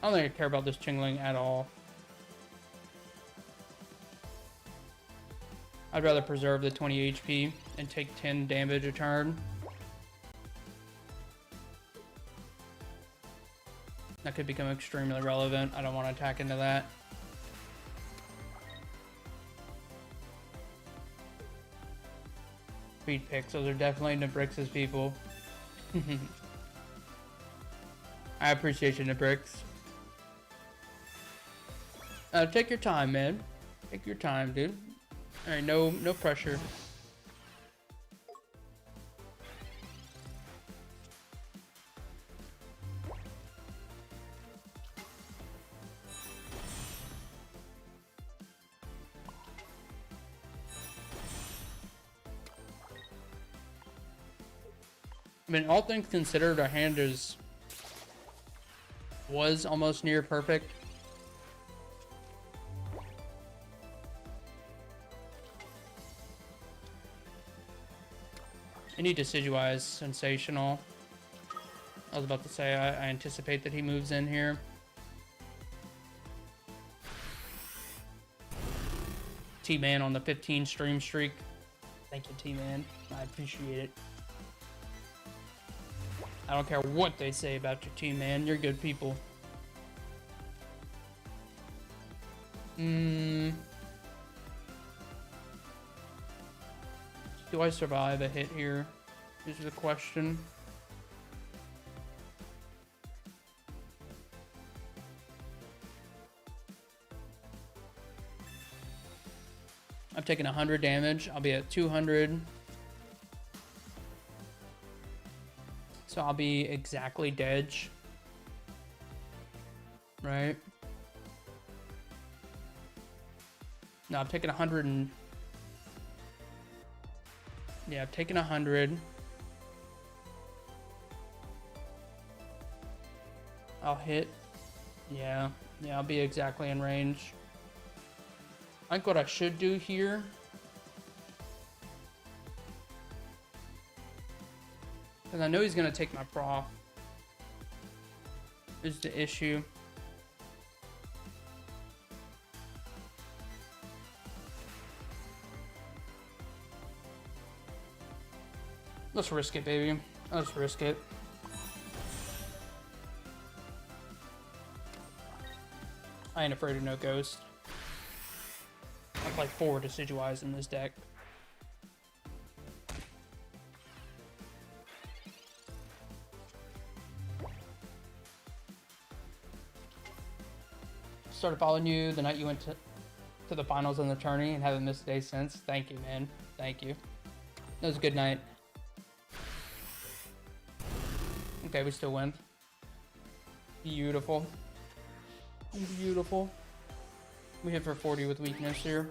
I don't think I care about this Chingling at all. I'd rather preserve the 20 HP and take 10 damage a turn. That could become extremely relevant. I don't want to attack into that. Feed picks. Those are definitely Nabrix's people. I appreciate you, Nabrix. Take your time, man. Take your time, dude. Alright, no pressure. I mean, all things considered, our hand was almost near perfect. Any Decidueye sensational. I was about to say, I anticipate that he moves in here. T-Man on the 15 stream streak. Thank you, T-Man. I appreciate it. I don't care what they say about your T-Man. You're good people. Do I survive a hit here? Is the question. I've taken 100 damage. I'll be at 200. So I'll be exactly dead. Right? No, I've taken 100 and... Yeah, I've taken 100. I'll hit. Yeah, I'll be exactly in range. I think what I should do here... Because I know he's going to take my proc. Is the issue. Let's risk it, baby. Let's risk it. I ain't afraid of no ghost. I play 4 Decidueyes in this deck. Started following you the night you went to the finals in the tourney and haven't missed a day since. Thank you, man. Thank you. That was a good night. Okay, we still win. Beautiful. Beautiful. We hit for 40 with weakness here.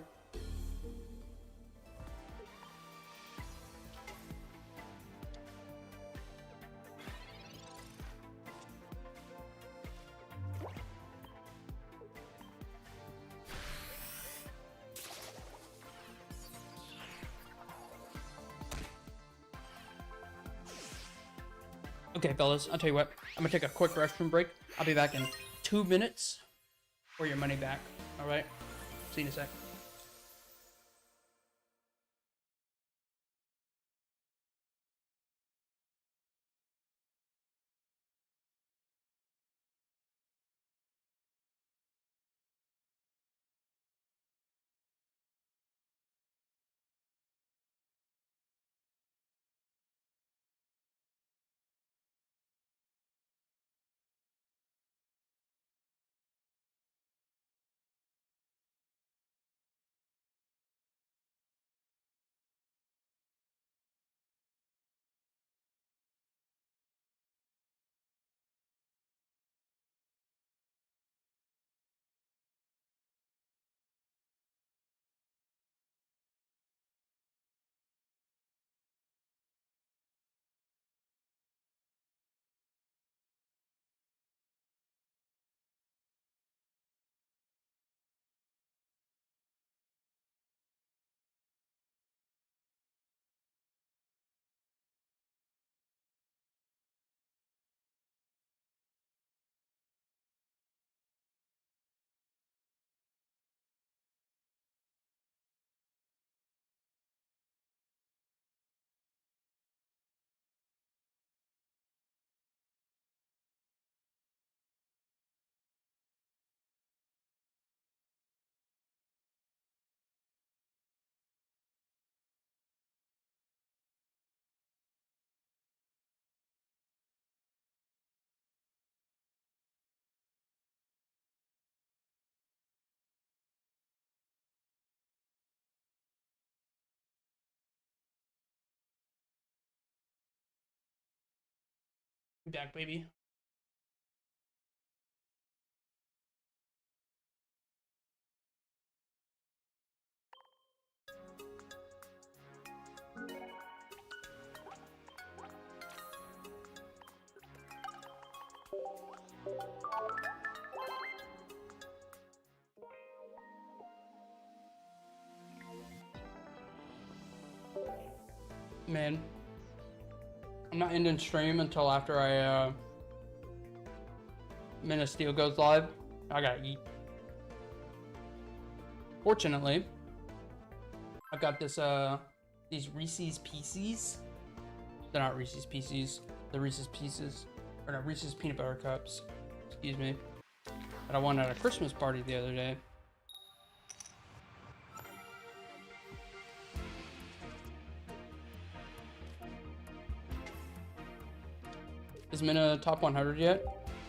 Okay, fellas, I'll tell you what. I'm gonna take a quick restroom break. I'll be back in 2 minutes for your money back. All right? See you in a sec. Be back, baby. Man, I'm not ending stream until after Man of Steel goes live. I gotta eat. Fortunately, I've got these Reese's Pieces. They're not Reese's Pieces. They're Reese's Pieces, or no, Reese's Peanut Butter Cups. Excuse me. That I won at a Christmas party the other day. Is Minna top 100 yet?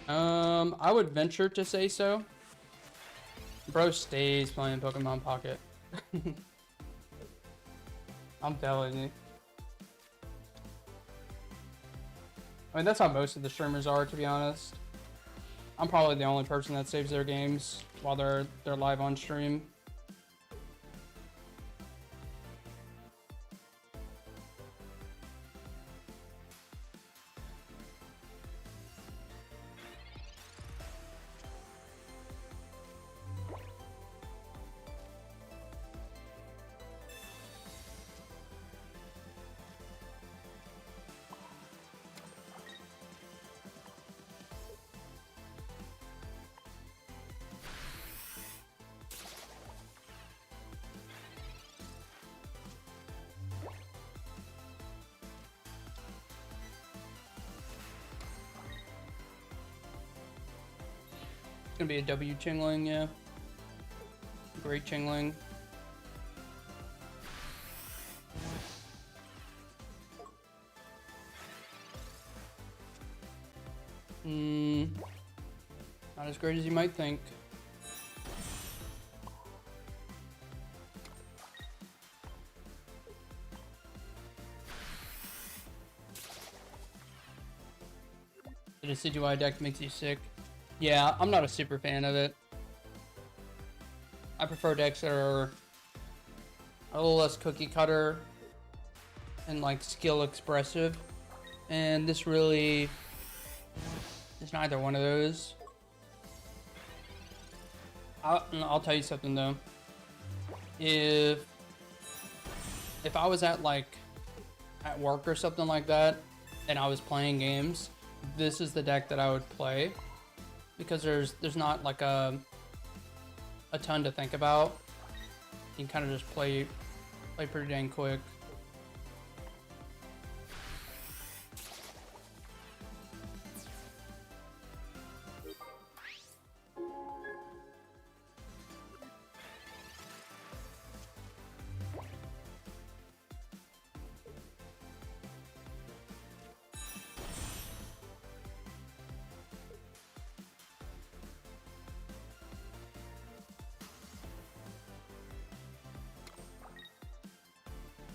I would venture to say so. Bro stays playing Pokemon Pocket. I'm telling you. I mean, that's how most of the streamers are, to be honest. I'm probably the only person that saves their games while they're live on stream. Gonna be a W Chingling, yeah. Great Chingling. Not as great as you might think. The Decidueye deck makes you sick. Yeah, I'm not a super fan of it. I prefer decks that are a little less cookie cutter and like skill expressive. And this really is neither one of those. I'll tell you something though. If I was at work or something like that and I was playing games this is the deck that I would play, because there's not like a ton to think about. You can kind of just play pretty dang quick.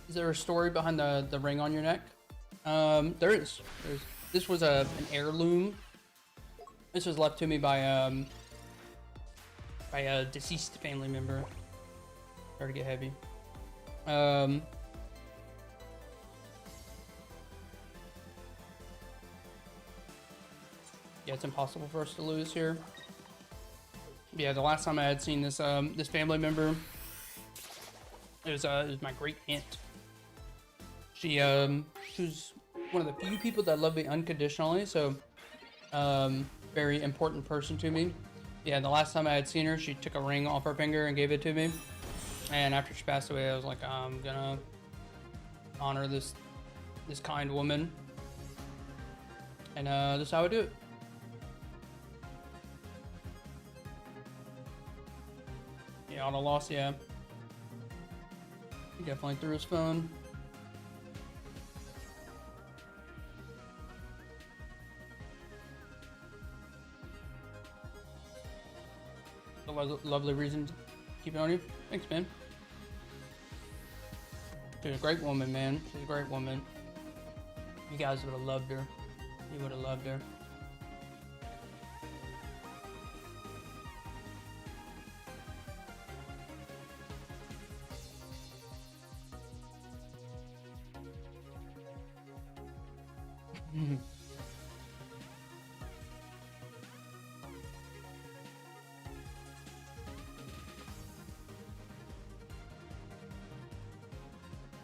Is there a story behind the ring on your neck? There is. This was an heirloom. This was left to me by a deceased family member. Started to get heavy. Yeah, it's impossible for us to lose here. Yeah, the last time I had seen this this family member, it was my great aunt. She was one of the few people that loved me unconditionally, so very important person to me. Yeah, the last time I had seen her, she took a ring off her finger and gave it to me. And after she passed away, I was like, I'm gonna honor this kind woman, and that's how I do it. Yeah, auto loss, yeah. He definitely threw his phone. A lovely reason to keep it on you. Thanks, man. She's a great woman, man. She's a great woman. You guys would have loved her. You would have loved her.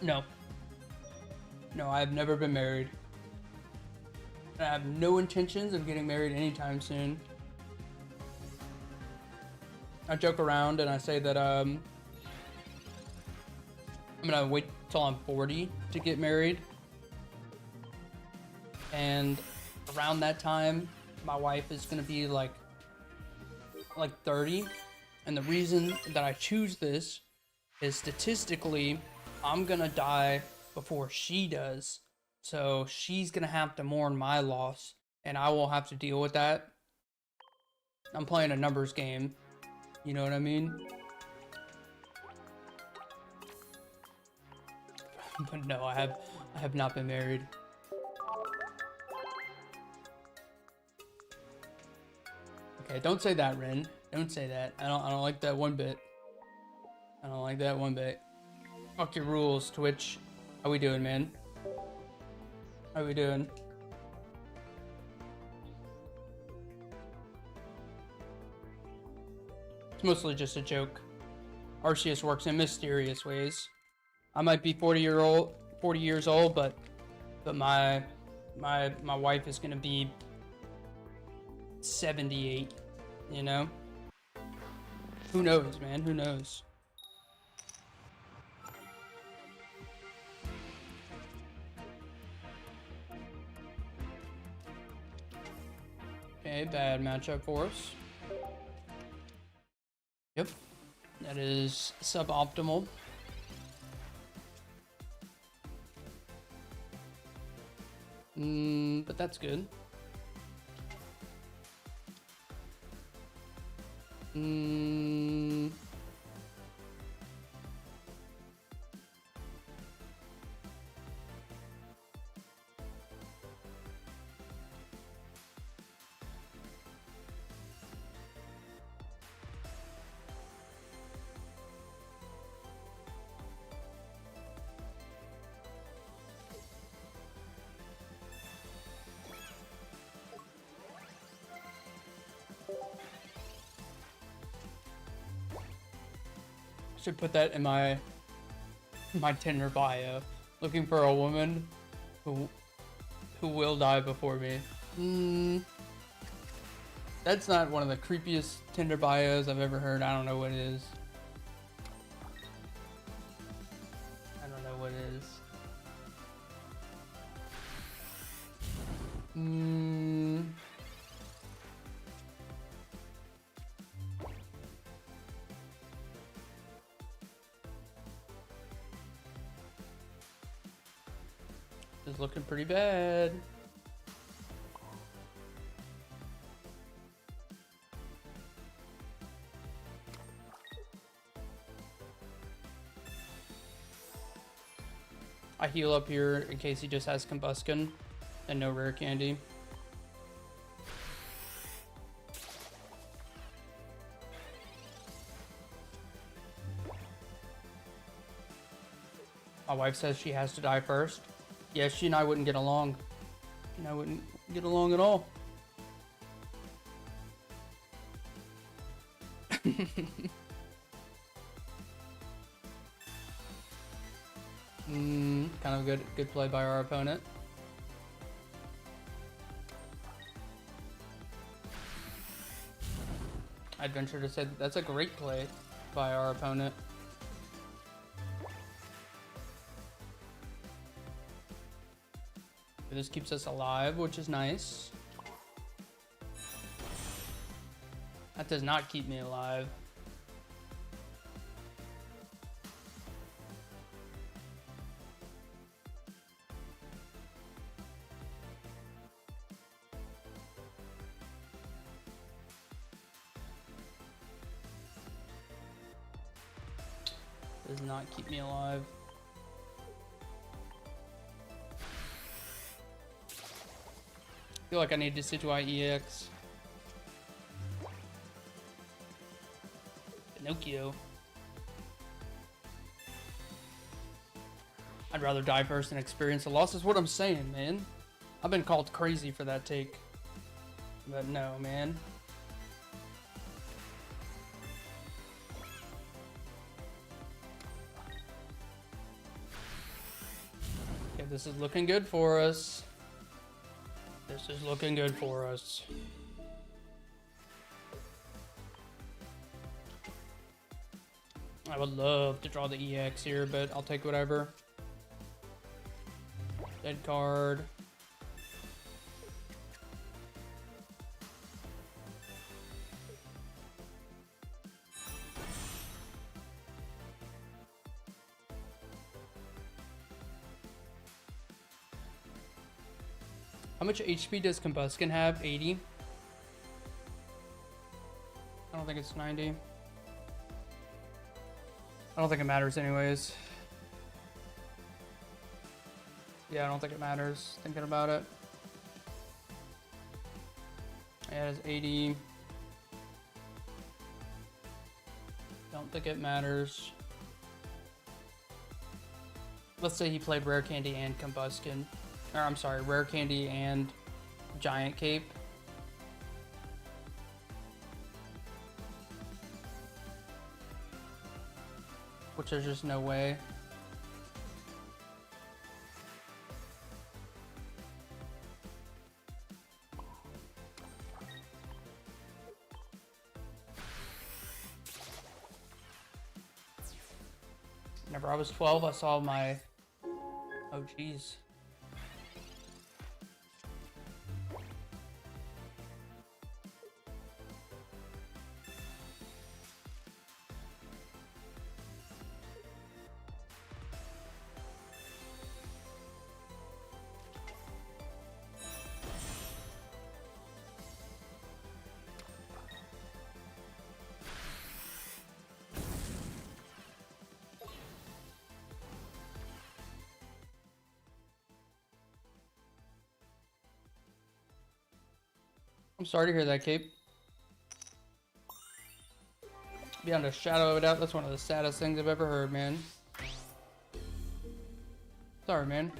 No. No, I have never been married. I have no intentions of getting married anytime soon. I joke around and I say that I'm gonna wait till I'm 40 to get married. And around that time, my wife is gonna be like 30. And the reason that I choose this is statistically, I'm gonna die before she does. So she's gonna have to mourn my loss, and I will have to deal with that. I'm playing a numbers game. You know what I mean? But no, I have not been married. Okay, don't say that, Ren. Don't say that. I don't like that one bit. I don't like that one bit. Fuck your rules, Twitch. How we doing, man? How we doing? It's mostly just a joke. Arceus works in mysterious ways. I might be 40 years old, but my wife is gonna be 78. You know? Who knows, man? Who knows? Okay, bad matchup for us. Yep, that is suboptimal. But that's good. Should put that in my Tinder bio. Looking for a woman who will die before me. That's not one of the creepiest Tinder bios I've ever heard. I don't know what it is. I don't know what it is. It's looking pretty bad. I heal up here in case he just has combustion and no rare candy. My wife says she has to die first. Yeah, she and I wouldn't get along. She and I wouldn't get along at all. Kind of good play by our opponent. I'd venture to say that's a great play by our opponent. This keeps us alive, which is nice. That does not keep me alive. Does not keep me alive. I feel like I need to Decidueye EX. Pinocchio. I'd rather die first than experience the loss, is what I'm saying, man. I've been called crazy for that take. But no, man. Okay, this is looking good for us. This is looking good for us. I would love to draw the EX here, but I'll take whatever. Dead card. How much HP does Combuskin have? 80? I don't think it's 90. I don't think it matters anyways. Yeah, I don't think it matters, thinking about it. Yeah, it's 80. Don't think it matters. Let's say he played Rare Candy and Combuskin. Or, I'm sorry, Rare Candy and Giant Cape. Which there's just no way. Whenever I was 12, I saw my... Oh, geez. I'm sorry to hear that, Cape. Beyond a shadow of a doubt, that's one of the saddest things I've ever heard, man. Sorry, man.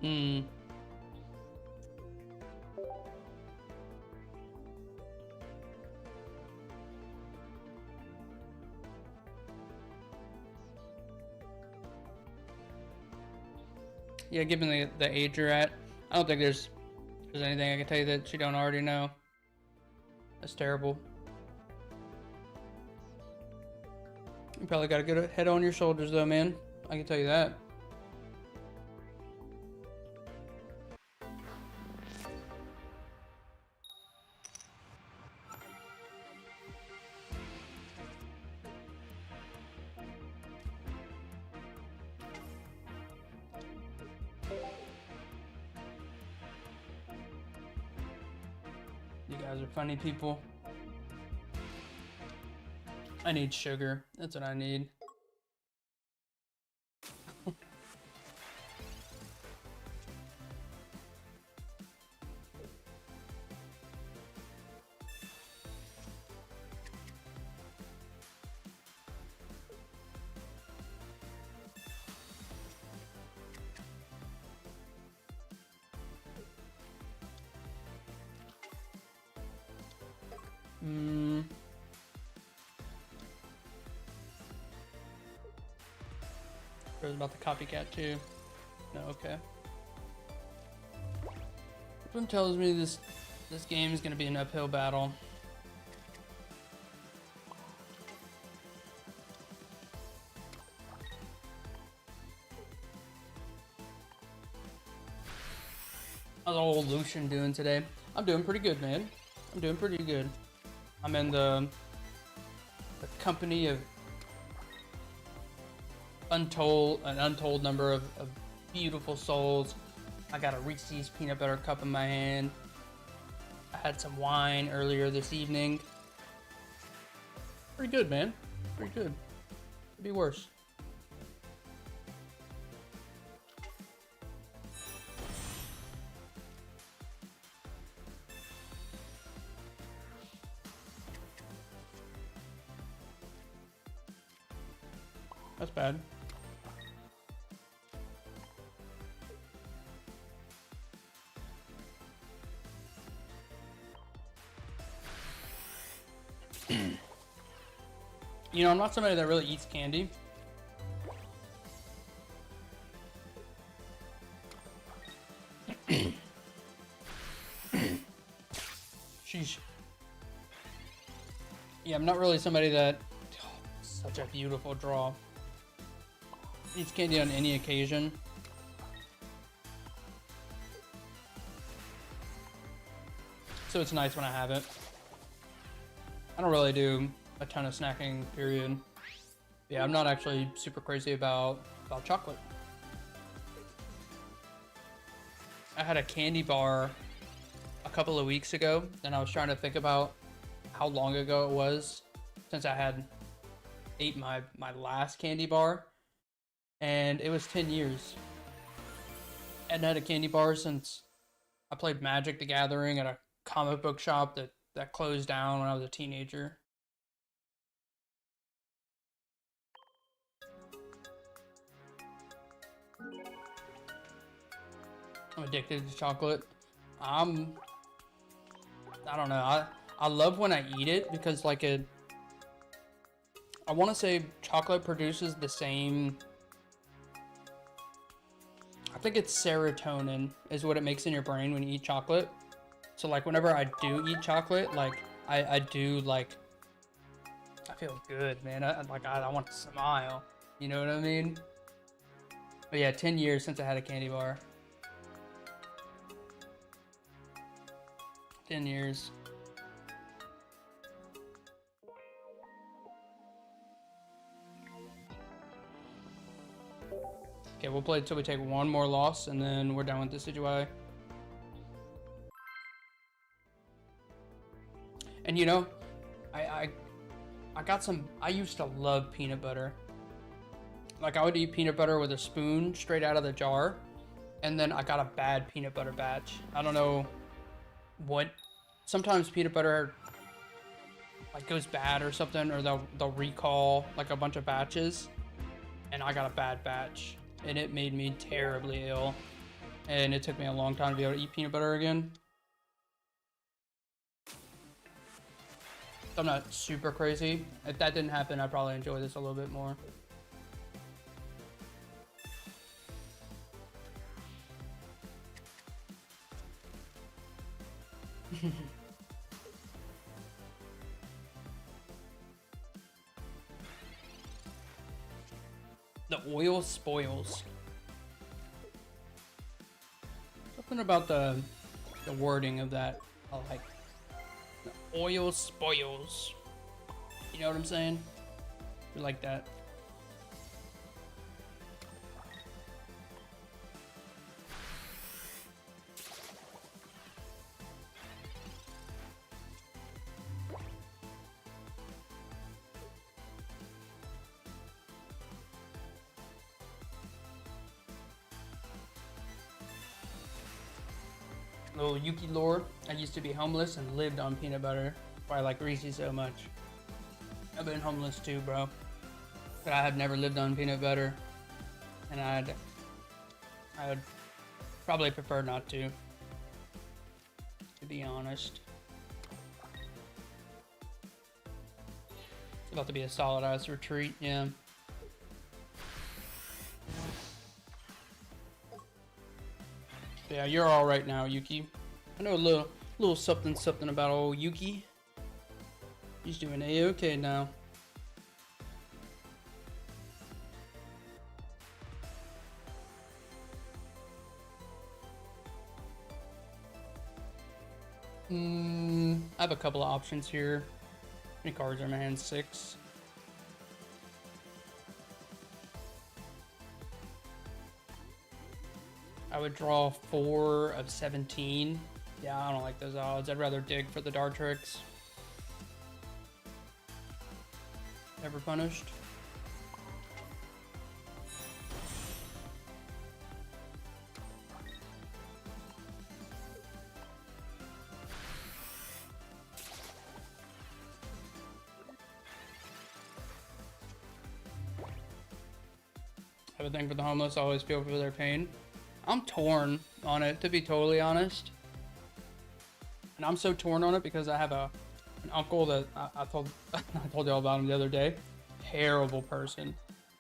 Hmm. Yeah, given the age you're at, I don't think there's anything I can tell you that you don't already know. That's terrible. You probably got a good head on your shoulders though, man. I can tell you that. You guys are funny people. I need sugar. That's what I need. Heard about the copycat too. No, okay. Everyone tells me this game is gonna be an uphill battle. How's old Lucian doing today? I'm doing pretty good, man. I'm doing pretty good. I'm in the company of an untold number of beautiful souls. I got a Reese's peanut butter cup in my hand. I had some wine earlier this evening. Pretty good, man. Pretty good. Could be worse. That's bad. You know, I'm not somebody that really eats candy. Sheesh. Yeah, I'm not really somebody that... Oh, such a beautiful draw. Eats candy on any occasion. So it's nice when I have it. I don't really do a ton of snacking, period. Yeah, I'm not actually super crazy about chocolate. I had a candy bar a couple of weeks ago, and I was trying to think about how long ago it was since I had ate my last candy bar, and it was 10 years. I hadn't had a candy bar since I played Magic the Gathering at a comic book shop that closed down when I was a teenager. I'm addicted to chocolate. I don't know. I love when I eat it because like I want to say chocolate produces the same. I think it's serotonin is what it makes in your brain when you eat chocolate. So like whenever I do eat chocolate, like I do like, I feel good, man. I want to smile. You know what I mean? But yeah, 10 years since I had a candy bar. 10 years. Okay, we'll play until we take one more loss, and then we're done with this situation. And you know, I got some. I used to love peanut butter. Like I would eat peanut butter with a spoon straight out of the jar, and then I got a bad peanut butter batch. I don't know what. Sometimes peanut butter like goes bad or something, or they'll recall like a bunch of batches, and I got a bad batch, and it made me terribly ill. and it took me a long time to be able to eat peanut butter again. So I'm not super crazy. If that didn't happen, I'd probably enjoy this a little bit more. The oil spoils. Something about the wording of that I like. The oil spoils. You know what I'm saying? You like that. Little Yuki lore. I used to be homeless and lived on peanut butter. Why I like Reese's so much. I've been homeless too, bro. But I have never lived on peanut butter. And I would probably prefer not to be honest. It's about to be a solid ass retreat, yeah. Yeah, you're all right now, Yuki. I know a little something about old Yuki. He's doing A-okay now. I have a couple of options here. How many cards are in my hand? 6. I would draw 4 of 17. Yeah, I don't like those odds. I'd rather dig for the dart tricks. Never punished. I have a thing for the homeless. I always feel for their pain. I'm torn on it, to be totally honest. And I'm so torn on it because I have an uncle that I told y'all about him the other day. Terrible person.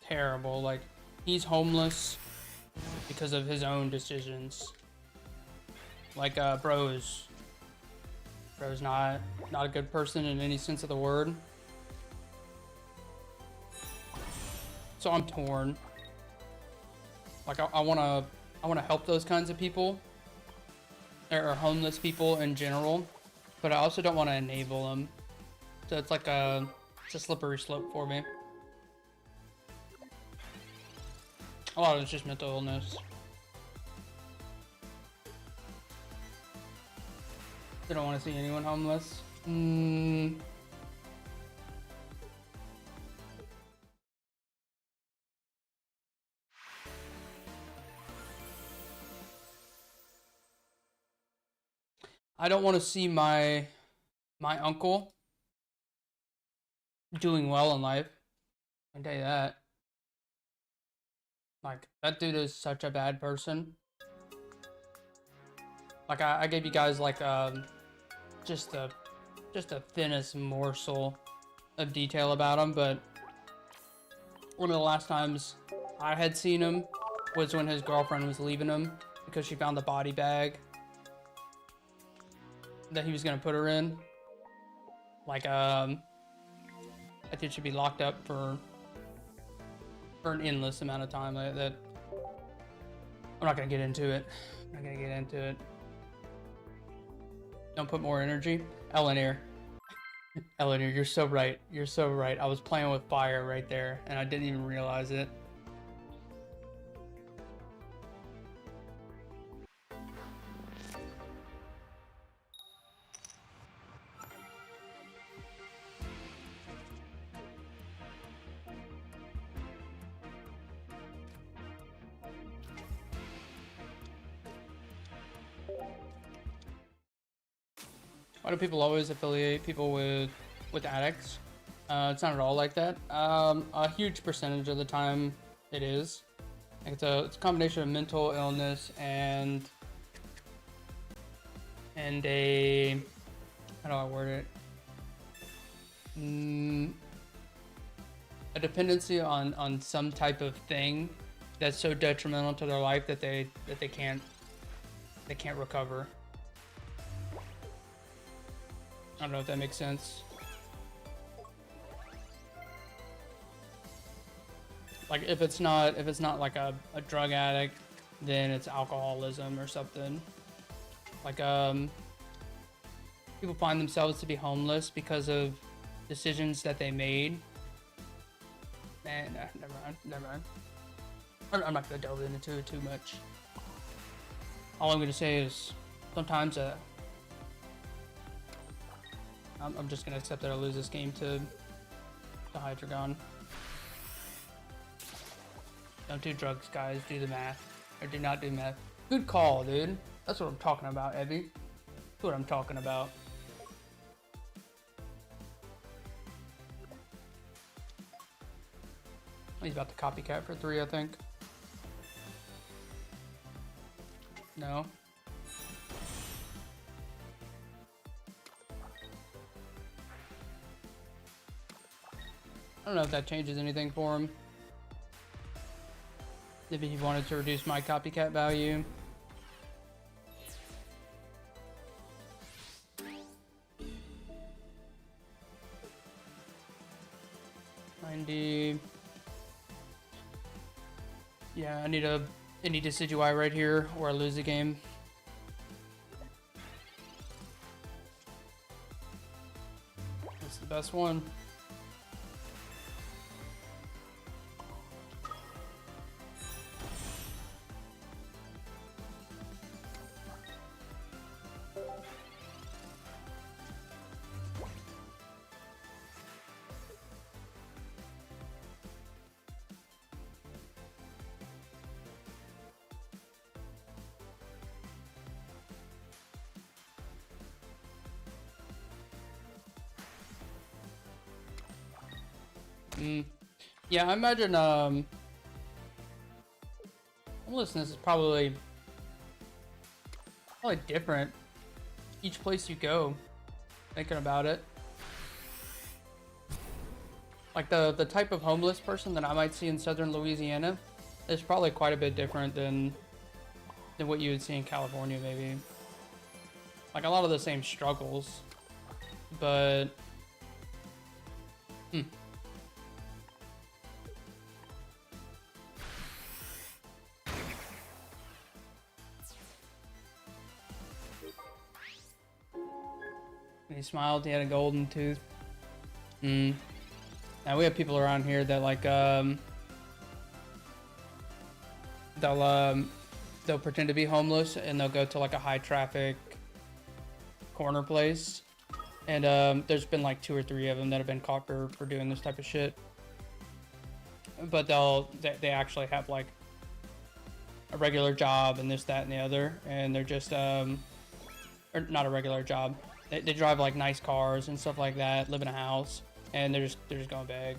Terrible. Like, he's homeless because of his own decisions. Like, bro's not a good person in any sense of the word. So I'm torn. Like, I wanna help those kinds of people, or homeless people in general, but I also don't want to enable them. So it's like it's a slippery slope for me. A lot of it's just mental illness. I don't want to see anyone homeless. I don't want to see my uncle doing well in life. I can tell you that. Like, that dude is such a bad person. Like, I gave you guys like just the thinnest morsel of detail about him, but one of the last times I had seen him was when his girlfriend was leaving him because she found the body bag that he was gonna put her in. Like, I think she'd be locked up for an endless amount of time. That I'm not gonna get into it. I'm not gonna get into it. Don't put more energy. Eleanor, you're so right. You're so right. I was playing with fire right there, and I didn't even realize it. Why do people always affiliate people with addicts? It's not at all like that. A huge percentage of the time it is. Like it's a combination of mental illness and a, how do I word it? A dependency on some type of thing that's so detrimental to their life that they can't recover. I don't know if that makes sense. Like if it's not like a drug addict, then it's alcoholism or something. Like people find themselves to be homeless because of decisions that they made. Nah, never mind. I'm not gonna delve into it too much. All I'm gonna say is sometimes I'm just gonna accept that I lose this game to Hydreigon. Don't do drugs, guys. Do the math. Or do not do math. Good call, dude. That's what I'm talking about, Evie. That's what I'm talking about. He's about to copycat for 3, I think. No. I don't know if that changes anything for him. Maybe he wanted to reduce my copycat value. Yeah, I need a Decidueye right here, or I lose the game. That's the best one. Yeah, I imagine homelessness is probably different each place you go, thinking about it. Like the type of homeless person that I might see in southern Louisiana is probably quite a bit different than what you would see in California, maybe. Like a lot of the same struggles, but he smiled, he had a golden tooth. Now we have people around here that like they'll pretend to be homeless and they'll go to like a high traffic corner place, and there's been like 2 or 3 of them that have been caught for doing this type of shit. But they actually have like a regular job and this, that, and the other, and they're just or not a regular job. They drive like nice cars and stuff like that, live in a house, and they're just going beg.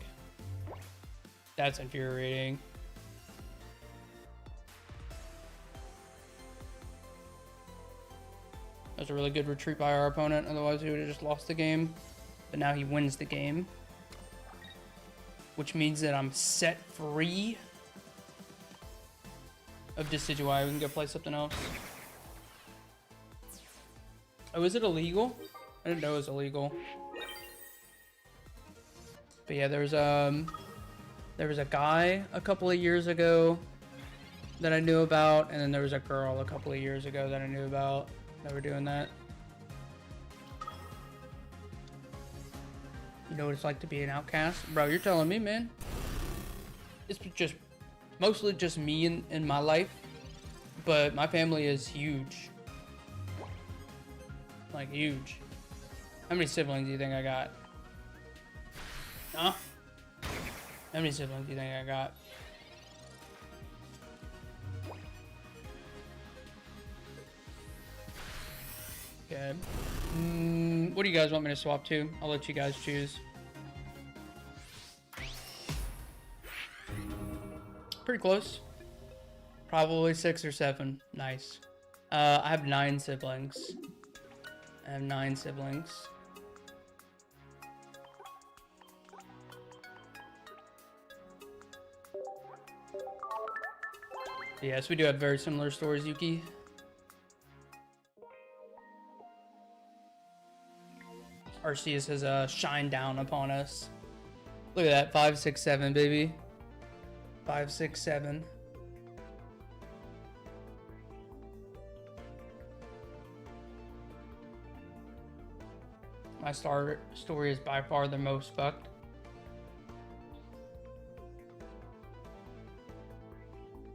That's infuriating. That was a really good retreat by our opponent, otherwise he would have just lost the game. But now he wins the game, which means that I'm set free of Decidueye. We can go play something else. Oh, is it illegal? I didn't know it was illegal. But yeah, there was a guy a couple of years ago that I knew about, and then there was a girl a couple of years ago that I knew about that were doing that. You know what it's like to be an outcast? Bro, you're telling me, man. It's just mostly just me in my life, but my family is huge. Like, huge. How many siblings do you think I got? Huh? How many siblings do you think I got? Okay. What do you guys want me to swap to? I'll let you guys choose. Pretty close. Probably 6 or 7. Nice. I have 9 siblings. I have 9 siblings. Yes, we do have very similar stories, Yuki. Arceus has shined down upon us. Look at that, 5, 6, 7, baby. 5, 6, 7. My story is by far the most fucked.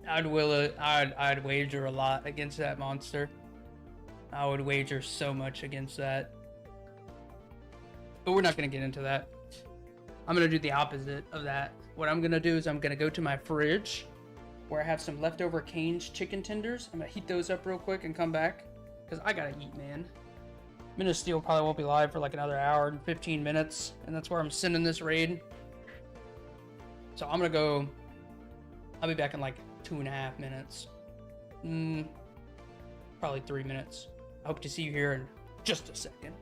I'd wager a lot against that monster. I would wager so much against that. But we're not gonna get into that. I'm gonna do the opposite of that. What I'm gonna do is I'm gonna go to my fridge where I have some leftover Cane's chicken tenders. I'm gonna heat those up real quick and come back because I gotta eat, man. Minute of Steel probably won't be live for like another hour and 15 minutes, and that's where I'm sending this raid. So I'm gonna go. I'll be back in like 2.5 minutes. Probably 3 minutes. I hope to see you here in just a second.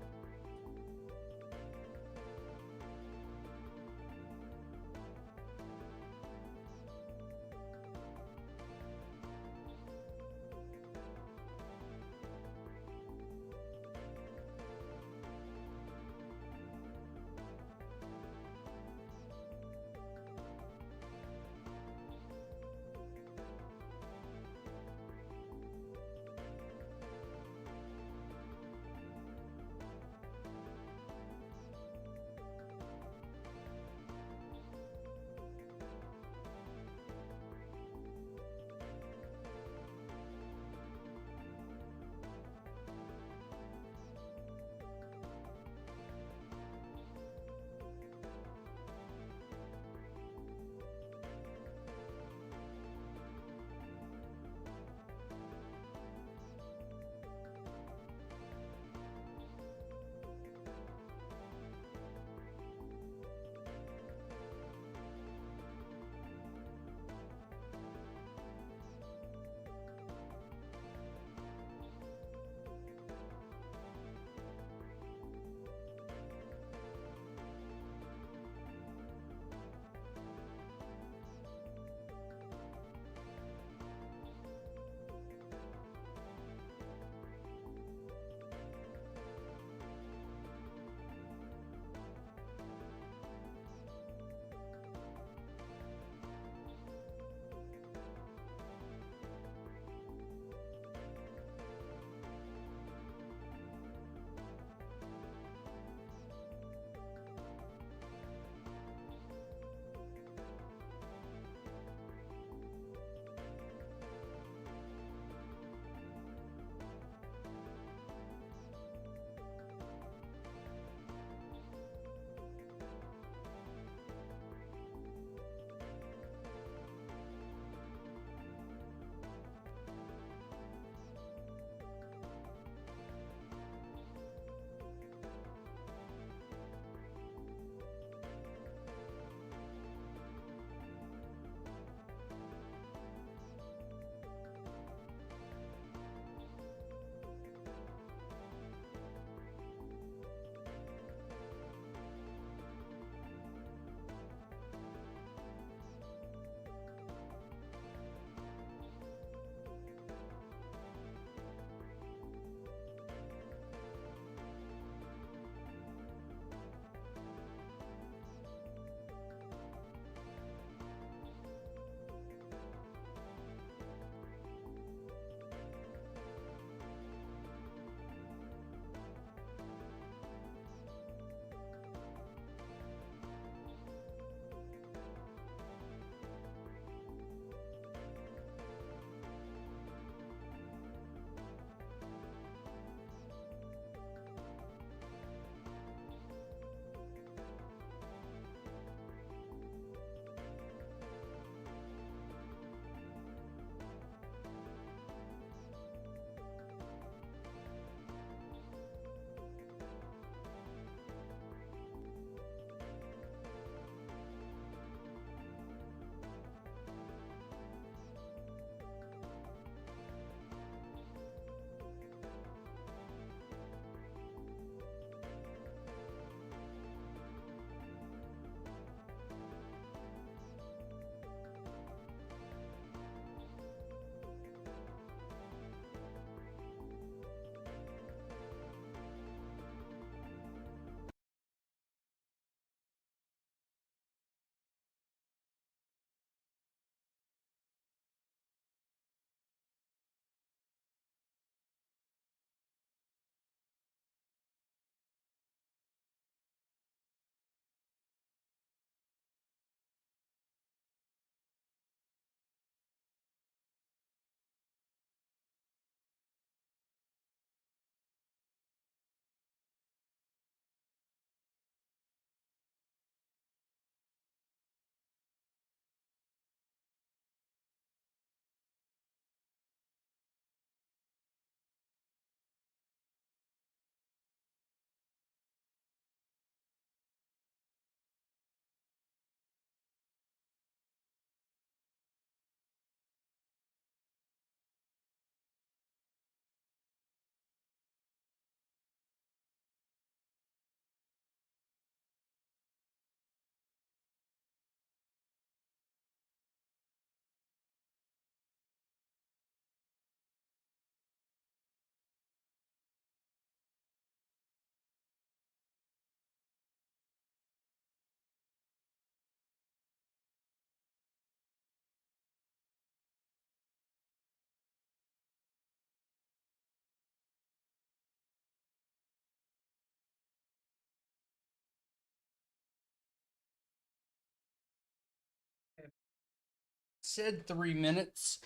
said 3 minutes.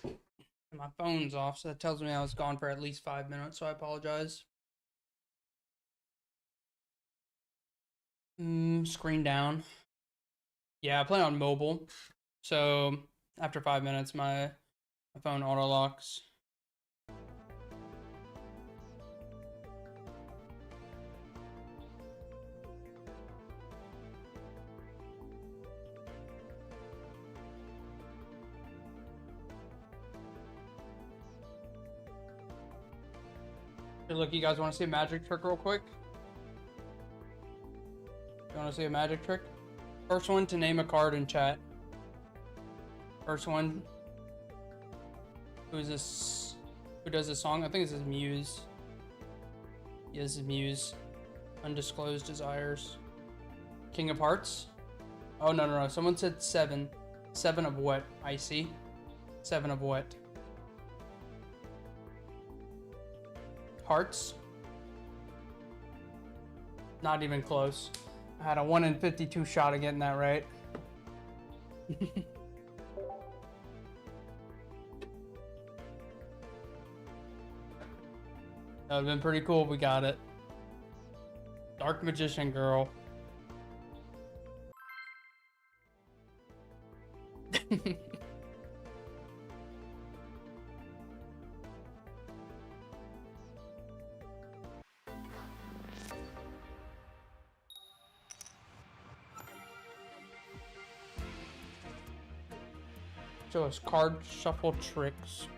My phone's off, so that tells me I was gone for at least 5 minutes, so I apologize. Screen down. Yeah, I play on mobile. So after 5 minutes, my phone auto locks. Hey, look, you guys want to see a magic trick real quick? You want to see a magic trick? First one to name a card in chat. First one. Who's this? Who does this song? I think this is Muse. Yeah, this is Muse. Undisclosed Desires. King of Hearts? Oh, no. Someone said 7. 7 of what? Icy? 7 of what? Hearts? Not even close. I had a 1 in 52 shot of getting that right. That would have been pretty cool if we got it. Dark Magician Girl. Show us card shuffle tricks.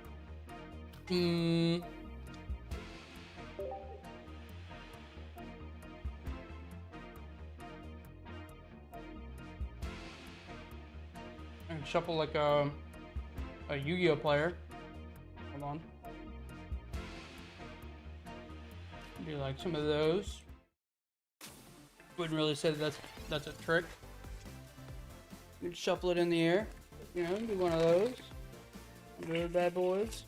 And shuffle like a Yu-Gi-Oh player. Hold on. Do like some of those. Wouldn't really say that's a trick. You can shuffle it in the air. You know, do one of those. Do the bad boys.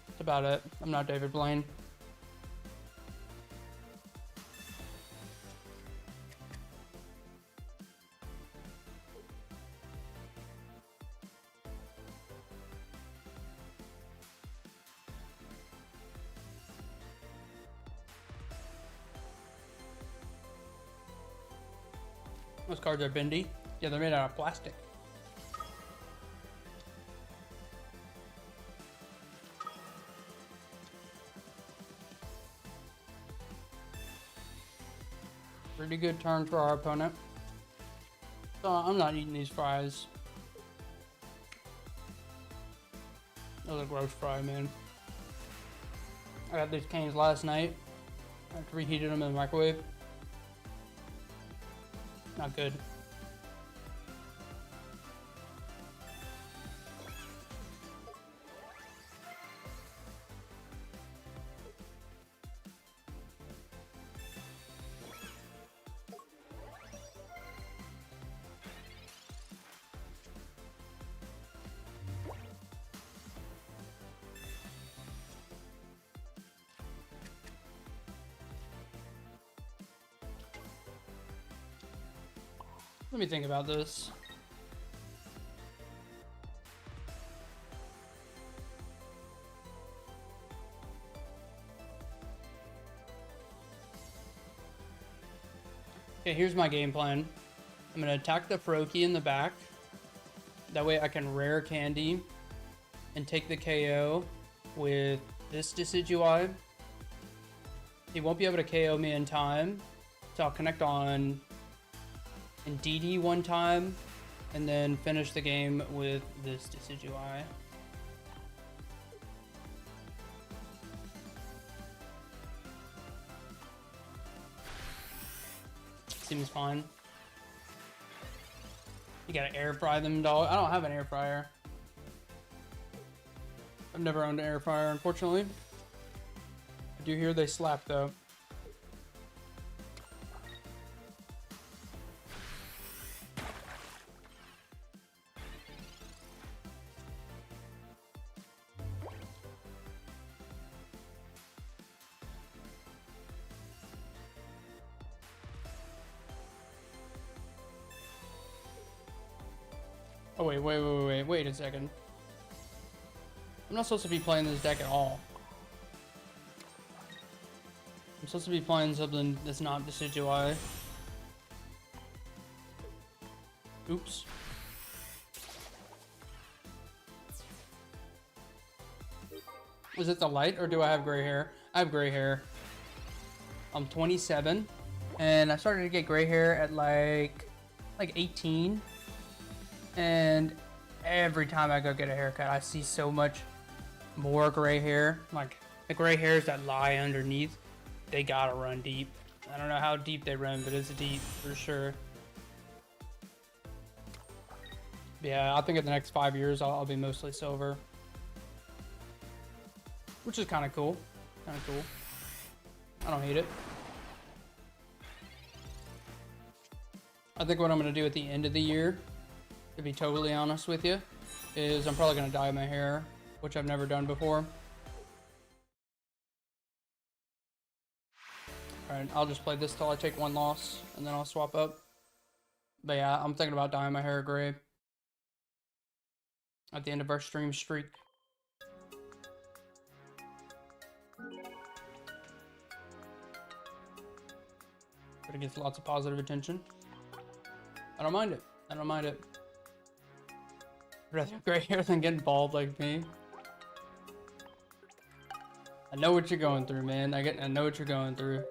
That's about it. I'm not David Blaine. Those cards are bendy. Yeah, they're made out of plastic. Pretty good turn for our opponent. So I'm not eating these fries. Those are gross fry, man. I got these canes last night. I reheated them in the microwave. Not good. Let me think about this. Okay, here's my game plan. I'm gonna attack the Froakie in the back. That way I can rare candy and take the KO with this Decidueye. He won't be able to KO me in time, so I'll connect on and DD one time, and then finish the game with this Decidueye. Seems fine. You gotta air fry them, dog. I don't have an air fryer. I've never owned an air fryer, unfortunately. I do hear they slap though. Oh, wait a second. I'm not supposed to be playing this deck at all. I'm supposed to be playing something that's not Decidueye. Oops. Is it the light, or do I have gray hair? I have gray hair. I'm 27, and I started to get gray hair at like 18. And every time I go get a haircut, I see so much more gray hair. Like, the gray hairs that lie underneath, they gotta run deep. I don't know how deep they run, but it's deep for sure. Yeah, I think in the next 5 years, I'll be mostly silver. Which is kind of cool. Kind of cool. I don't hate it. I think what I'm going to do at the end of the year, to be totally honest with you, is I'm probably going to dye my hair, which I've never done before. Alright, I'll just play this till I take one loss, and then I'll swap up. But yeah, I'm thinking about dyeing my hair gray at the end of our stream streak. But it gets lots of positive attention. I don't mind it. I don't mind it. I'd rather have gray hair than getting bald like me. I know what you're going through, man. I know what you're going through.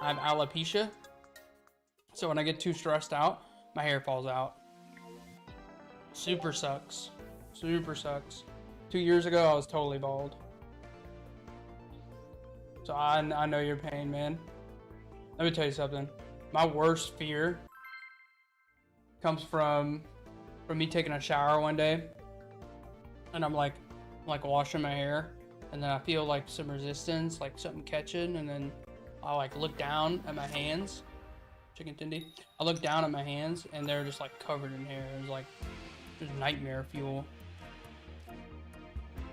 I have alopecia. So when I get too stressed out, my hair falls out. Super sucks. Super sucks. 2 years ago, I was totally bald. So I know your pain, man. Let me tell you something. My worst fear comes from me taking a shower one day, and I'm like washing my hair, and then I feel like some resistance, like something catching, and then I like look down at my hands. Chicken Tindy. I look down at my hands, and they're just like covered in hair. It was like just nightmare fuel.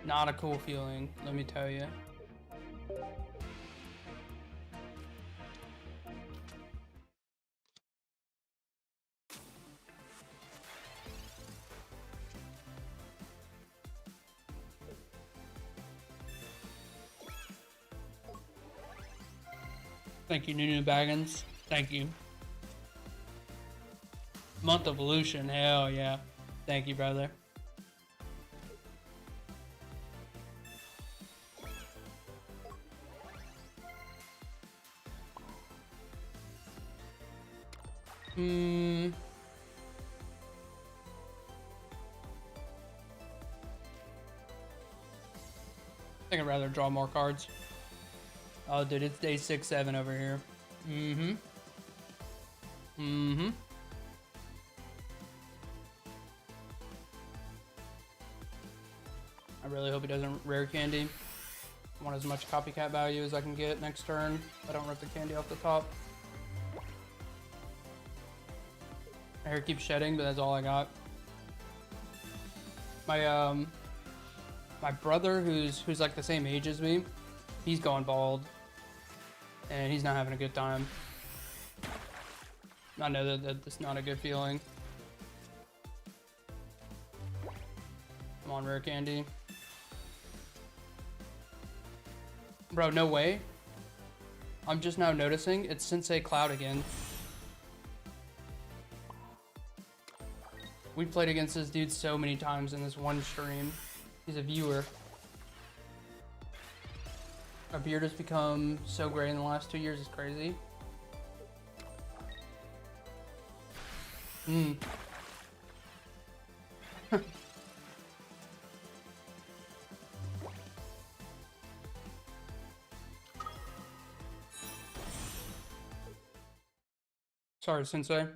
Not a cool feeling, let me tell you. Thank you, Nunu Baggins. Thank you. Month of Lucian, hell yeah. Thank you, brother. I think I'd rather draw more cards. Oh, dude, it's day 6-7 over here. I really hope he doesn't rare candy. I want as much copycat value as I can get next turn. I don't rip the candy off the top. My hair keeps shedding, but that's all I got. My brother, who's like the same age as me, he's going bald, and he's not having a good time. I know that that's not a good feeling. Come on, rare candy. Bro, no way. I'm just now noticing it's Sensei Cloud again. We played against this dude so many times in this one stream. He's a viewer. Our beard has become so gray in the last 2 years, it's crazy. Sorry, Sensei.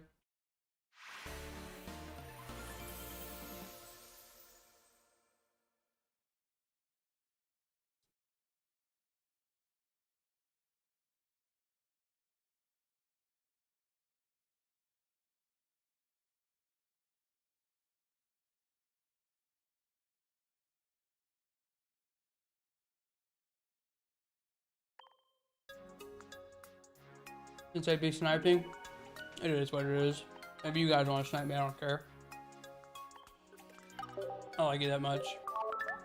Since I'd be sniping, it is what it is. If you guys want to snipe me, I don't care. I don't like it that much.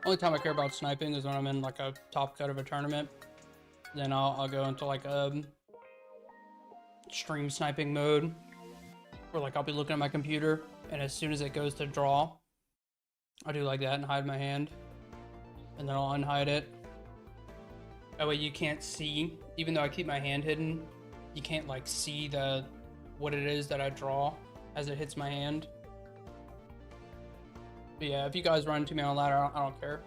Only time I care about sniping is when I'm in like a top cut of a tournament. Then I'll go into like a stream sniping mode, where like I'll be looking at my computer, and as soon as it goes to draw, I'll do like that and hide my hand, and then I'll unhide it. That way you can't see, even though I keep my hand hidden, you can't like see what it is that I draw as it hits my hand. But yeah, if you guys run into me on ladder, I don't care.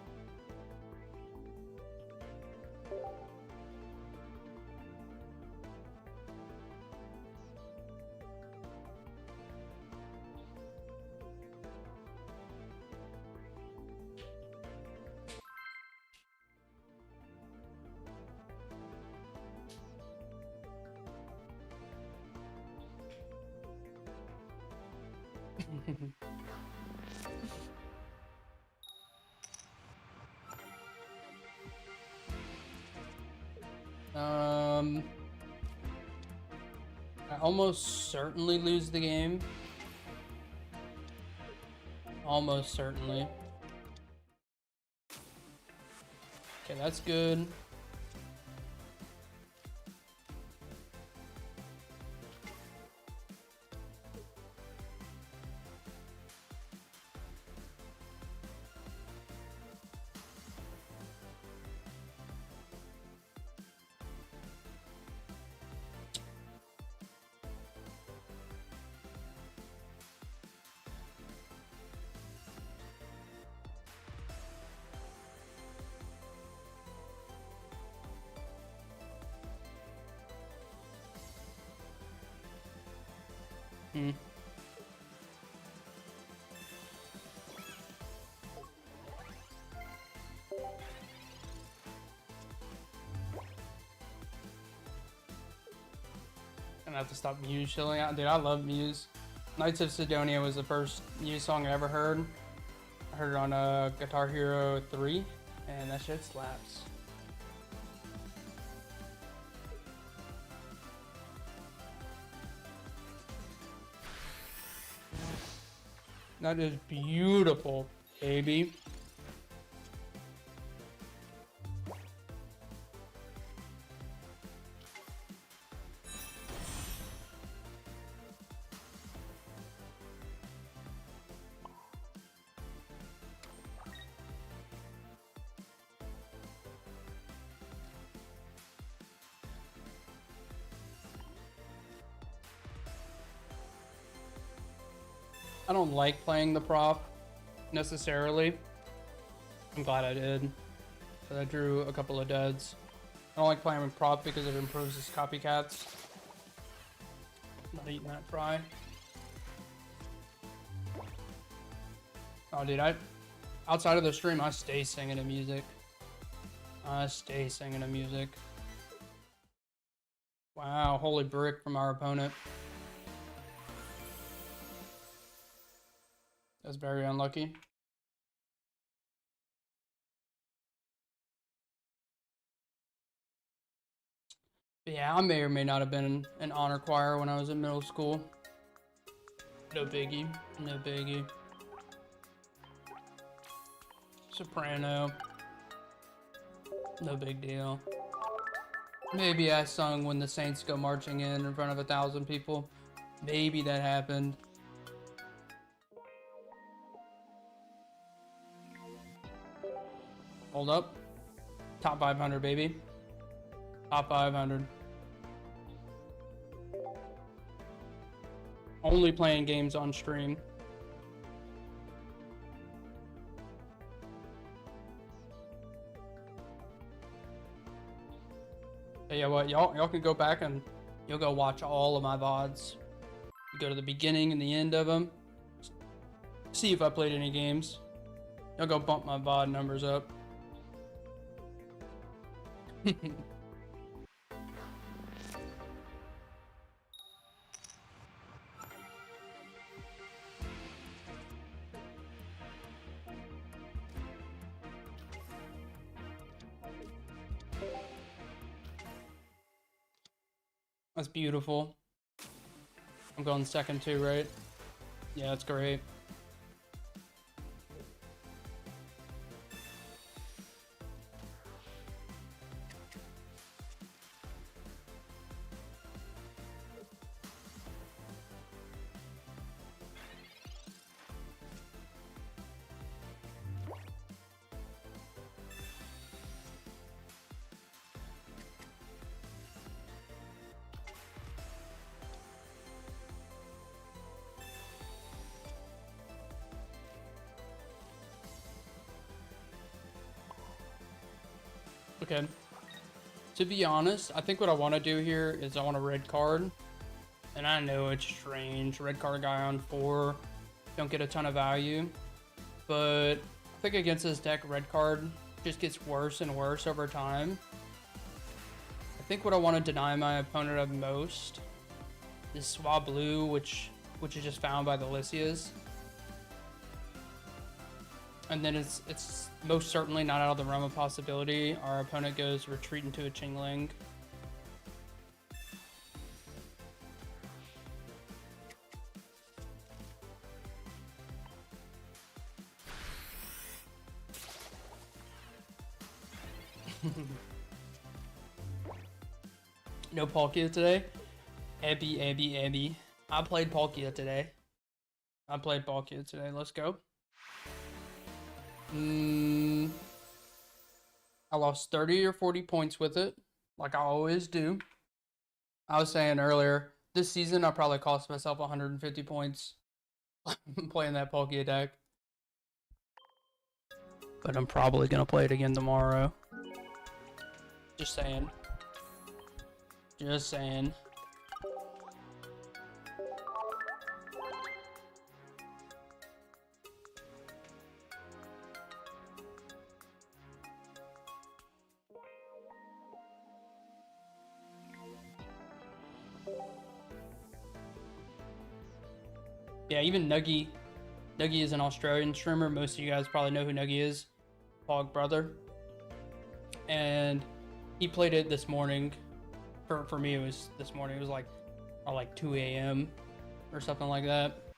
I almost certainly lose the game. Almost certainly. Okay, that's good. Gonna have to stop Muse chilling out. Dude, I love Muse. Knights of Sidonia was the first Muse song I ever heard. I heard it on Guitar Hero 3, and that shit slaps. That is beautiful, baby. I don't like playing the prop necessarily. I'm glad I did. But I drew a couple of duds. I don't like playing with prop because it improves his copycats. Not eating that fry. Oh, dude, outside of the stream, I stay singing to music. I stay singing to music. Wow, holy brick from our opponent. That's very unlucky. But yeah, I may or may not have been an honor choir when I was in middle school. No biggie. No biggie. Soprano. No big deal. Maybe I sung When the Saints Go Marching in front of 1,000 people. Maybe that happened. Hold up. Top 500, baby. Top 500. Only playing games on stream. Hey, yeah, what? Y'all can go back and you'll go watch all of my VODs. You go to the beginning and the end of them. See if I played any games. Y'all go bump my VOD numbers up. That's beautiful. I'm going second too, right? Yeah, that's great. Okay. To be honest, I think what I want to do here is I want a red card. And I know it's strange. Red card guy on 4. Don't get a ton of value. But I think against this deck, red card just gets worse and worse over time. I think what I want to deny my opponent of most is Swab Blue, which is just found by the Lysias. And then it's most certainly not out of the realm of possibility. Our opponent goes retreat into a Chingling. No Palkia today? Abby. I played Palkia today. Let's go. I lost 30 or 40 points with it, like I always do. I was saying earlier, this season I probably cost myself 150 points playing that Palkia deck. But I'm probably going to play it again tomorrow. Just saying. Yeah, even Nuggy is an Australian streamer. Most of you guys probably know who Nuggy is. Pog brother. And he played it this morning. For me, it was this morning. It was like 2 a.m. or something like that.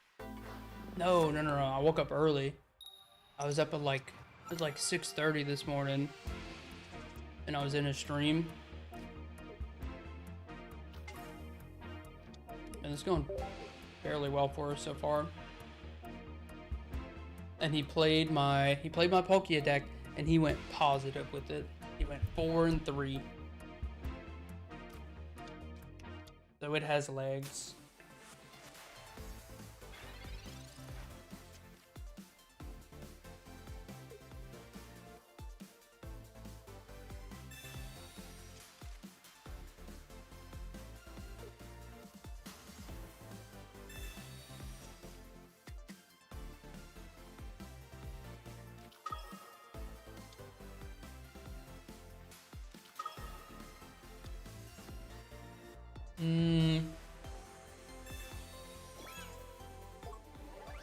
No. I woke up early. I was up at it was like 6:30 this morning. And I was in a stream. And it's going fairly well for us so far. And he played my Palkia deck, and he went positive with it. He went 4-3. So it has legs.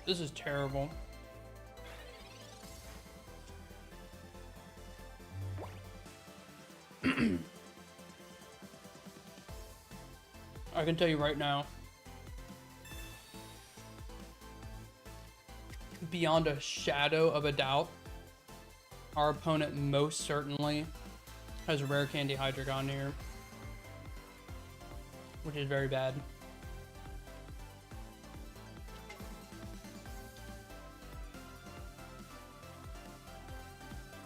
This is terrible. I can tell you right now, beyond a shadow of a doubt, our opponent most certainly has a rare candy Hydreigon here, which is very bad.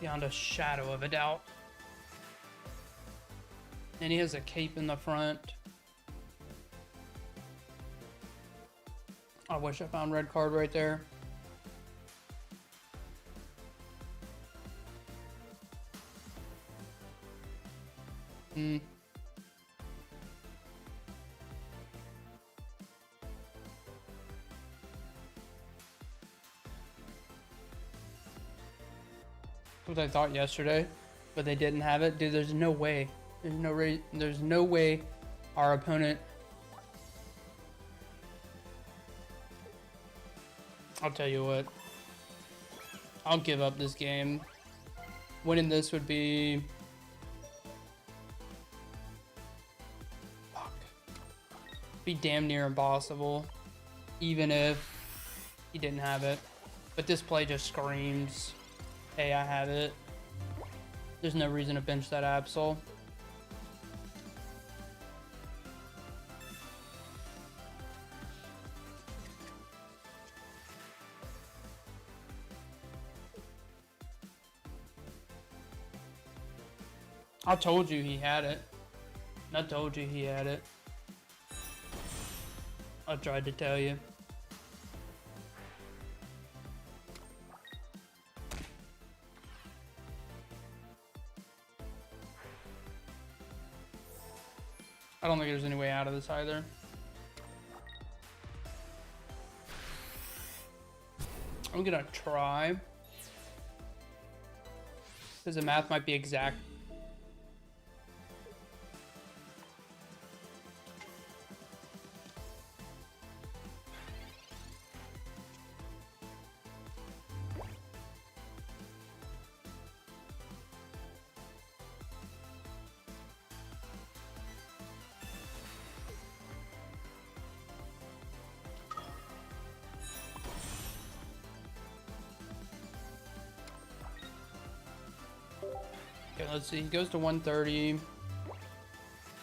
Beyond a shadow of a doubt. And he has a cape in the front. I wish I found red card right there. What I thought yesterday, but they didn't have it. Dude, there's no way. There's no way our opponent. I'll tell you what. I'll give up this game. Winning this would be... be damn near impossible. Even if he didn't have it. But this play just screams, hey, I have it. There's no reason to bench that Absol. I told you he had it. I told you he had it. I tried to tell you. don't think there's any way out of this either. I'm gonna try. Because the math might be exact. Okay, let's see. He goes to 130.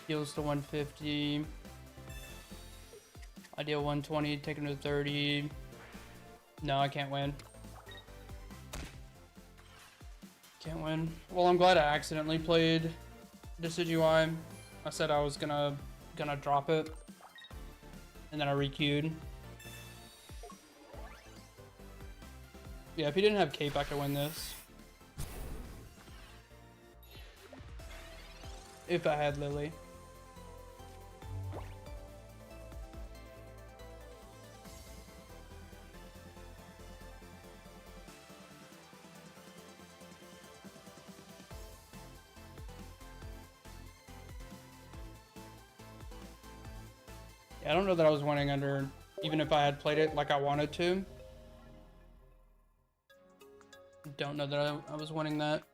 Heals to 150. I deal 120, take him to 30. No, I can't win. Can't win. Well, I'm glad I accidentally played Decidueye. I said I was gonna drop it, and then I requeued. Yeah, if he didn't have Cape, I could win this. If I had Lily. Yeah, I don't know that I was winning under, even if I had played it like I wanted to. Don't know that I was winning that.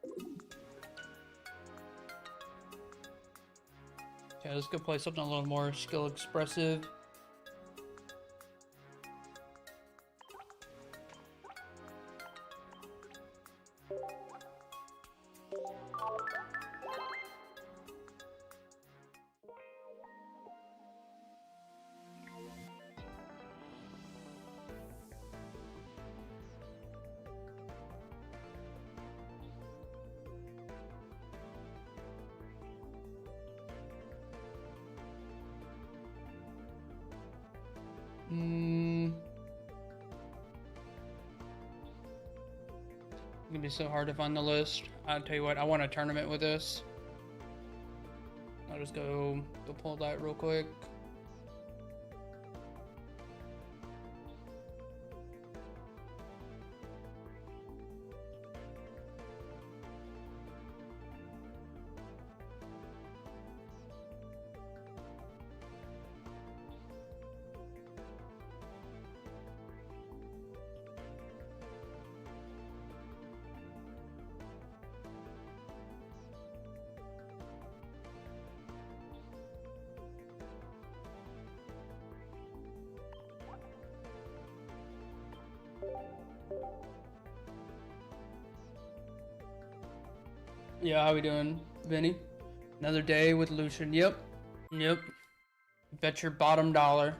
Okay, let's go play something a little more skill expressive. It's gonna be so hard to find the list. I'll tell you what, I want a tournament with this. I'll just go pull that real quick. Yeah, how we doing, Vinny? Another day with Lucian. Yep. Bet your bottom dollar.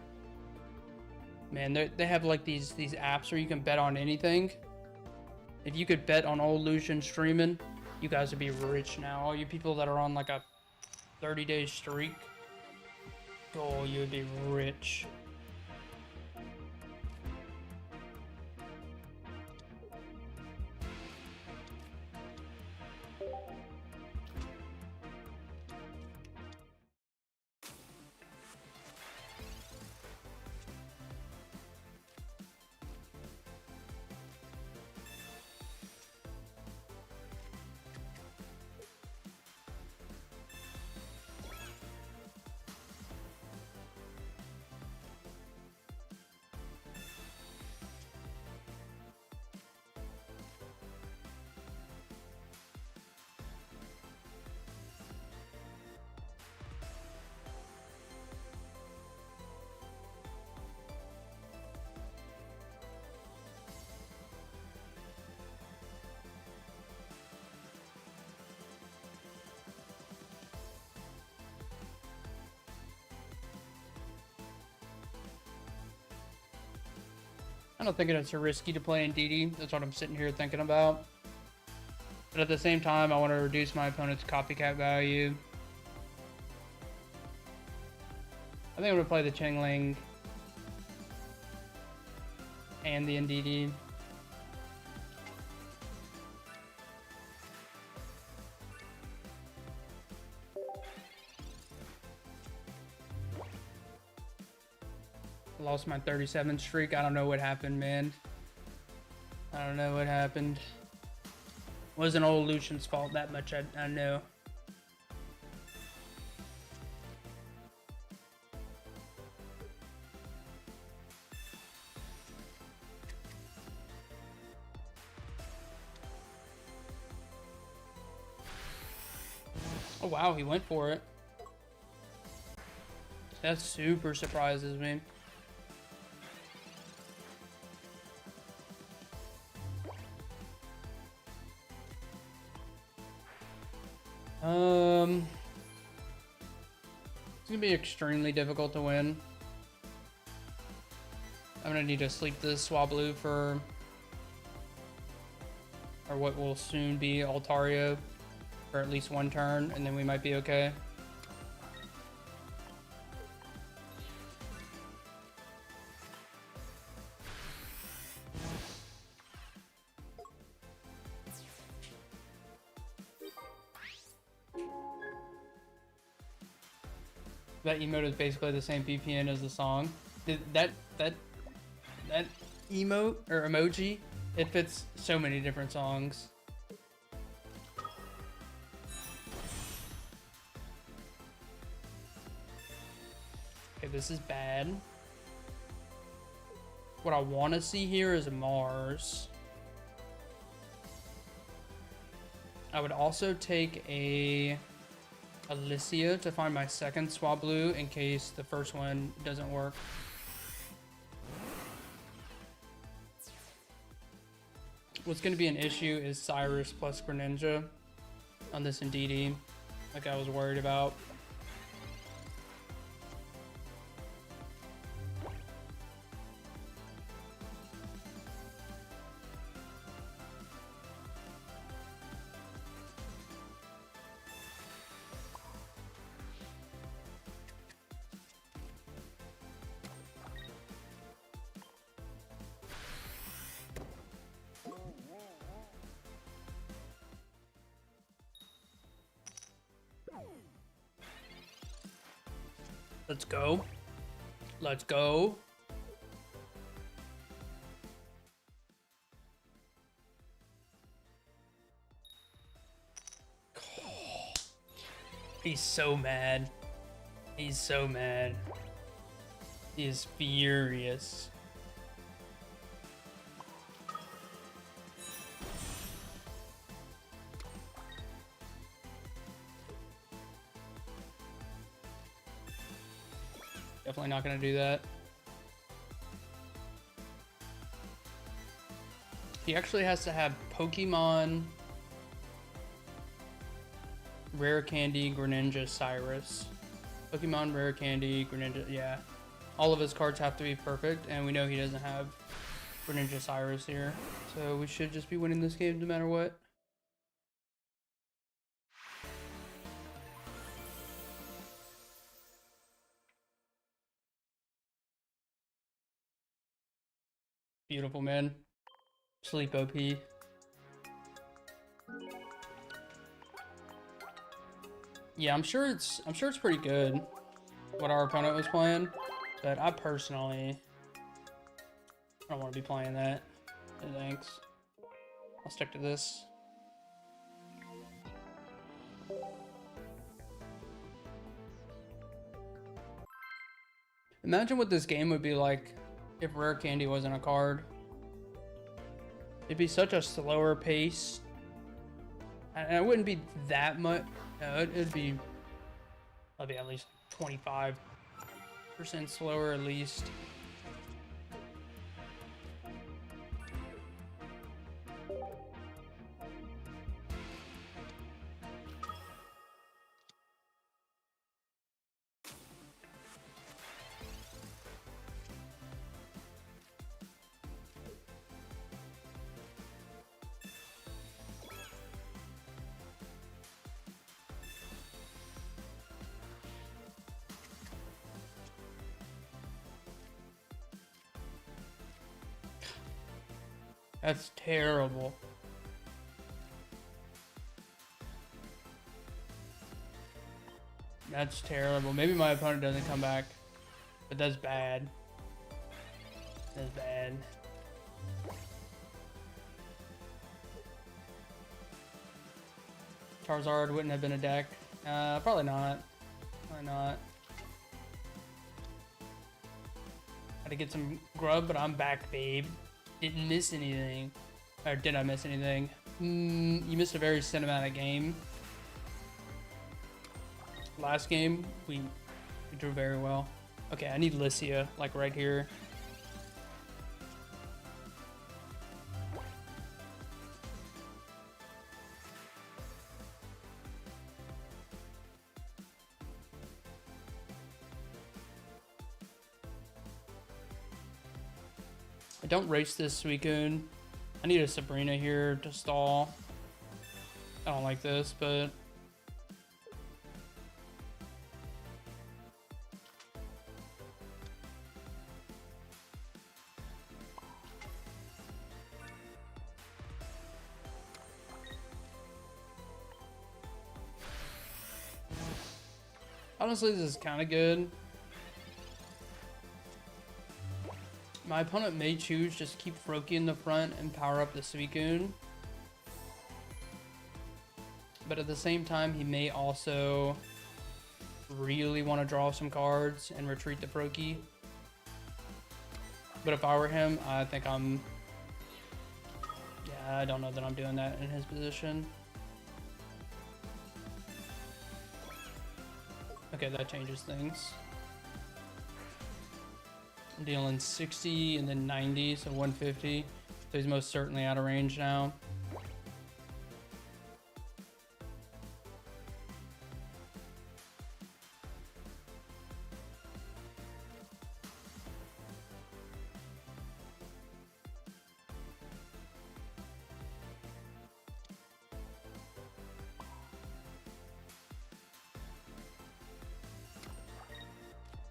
Man, they have like these apps where you can bet on anything. If you could bet on old Lucian streaming, you guys would be rich now. All you people that are on like a 30-day streak, oh, you would be rich. I don't think it's too risky to play in DD. That's what I'm sitting here thinking about. But at the same time, I want to reduce my opponent's copycat value. I think I'm going to play the Chingling and the NDD. lost my 37 streak. I don't know what happened, man. I don't know what happened. Wasn't old Lucian's fault that much, I know. Oh wow, he went for it. That super surprises me. It's gonna be extremely difficult to win. I'm gonna need to sleep this Swablu for, or what will soon be Altaria, for at least one turn, and then we might be okay. That emote is basically the same VPN as the song. That emote or emoji, it fits so many different songs. Okay, this is bad. What I want to see here is Mars. I would also take a Alicia to find my second Swablu in case the first one doesn't work. What's going to be an issue is Cyrus plus Greninja on this Indeedee, like I was worried about. Let's go. Let's go. He's so mad. He's so mad. He is furious. Definitely not going to do that. He actually has to have Pokemon, Rare Candy, Greninja, Cyrus. Pokemon, Rare Candy, Greninja, yeah. All of his cards have to be perfect, and we know he doesn't have Greninja, Cyrus here. So we should just be winning this game no matter what. Beautiful, man. Sleep OP. Yeah, I'm sure it's pretty good what our opponent was playing, but I personally don't want to be playing that. No thanks. I'll stick to this. Imagine what this game would be like if Rare Candy wasn't a card. It'd be such a slower pace. And it wouldn't be that much. No, it'd be at least 25% slower at least. That's terrible. That's terrible. Maybe my opponent doesn't come back, but that's bad. That's bad. Charizard wouldn't have been a deck. Probably not. Probably not. Had to get some grub, but I'm back, babe. Didn't miss anything. Or did I miss anything? You missed a very cinematic game. Last game, we drew very well. Okay, I need Lycia, like right here. I don't race this Suicune. I need a Sabrina here to stall. I don't like this, but... honestly, this is kind of good. My opponent may choose just keep Froakie in the front and power up the Suicune. But at the same time, he may also really want to draw some cards and retreat the Froakie. But if I were him, I think I'm... yeah, I don't know that I'm doing that in his position. Okay, that changes things. I'm dealing 60 and then 90, so 150. So he's most certainly out of range now.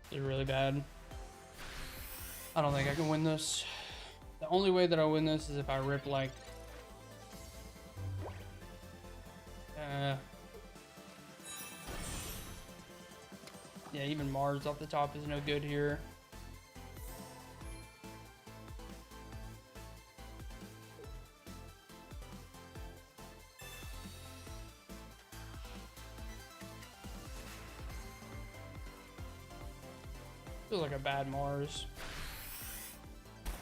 This is really bad. I don't think I can win this. The only way that I win this is if I rip like... yeah, even Mars off the top is no good here. Feels like a bad Mars.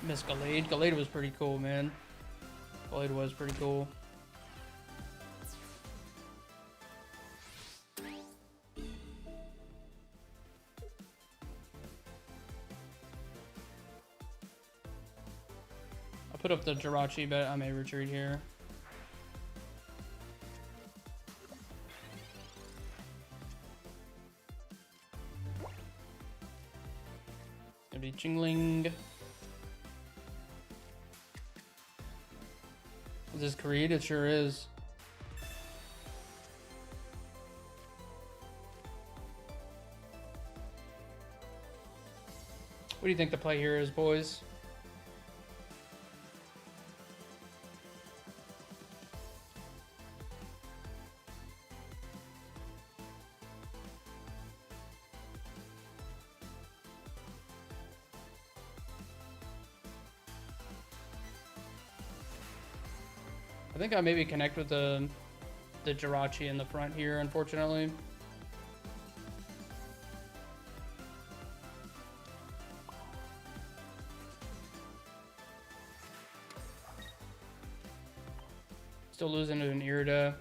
Miss Gallade. Gallade was pretty cool, man. Gallade was pretty cool. I'll put up the Jirachi, but I may retreat here. Gonna be Jingling. Is this Creed? It sure is. What do you think the play here is, boys? I think I maybe connect with the Jirachi in the front here, unfortunately. Still losing to an Irida.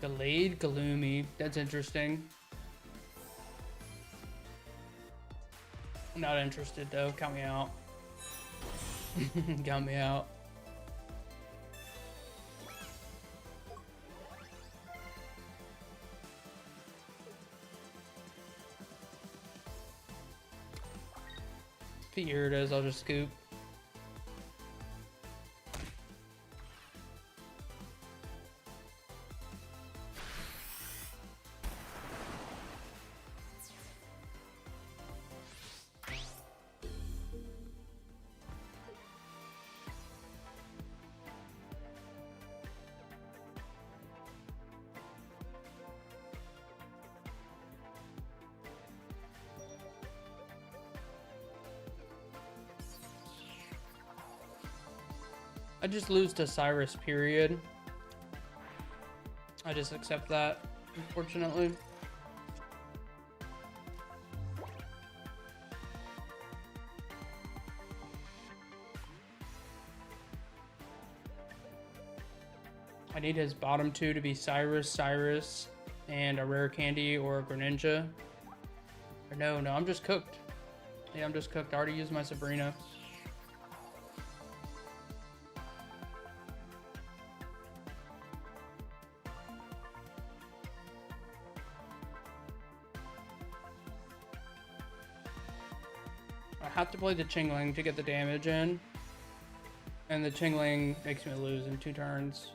Gallade, Galoomy. That's interesting. I'm not interested though. Count me out. Count me out. Here it is. I'll just scoop. I just lose to Cyrus, period. I just accept that, unfortunately. I need his bottom two to be Cyrus, and a rare candy or a Greninja. Or no, I'm just cooked. Yeah, I'm just cooked. I already used my Sabrina. I have to play the Chingling to get the damage in. And the Chingling makes me lose in 2 turns.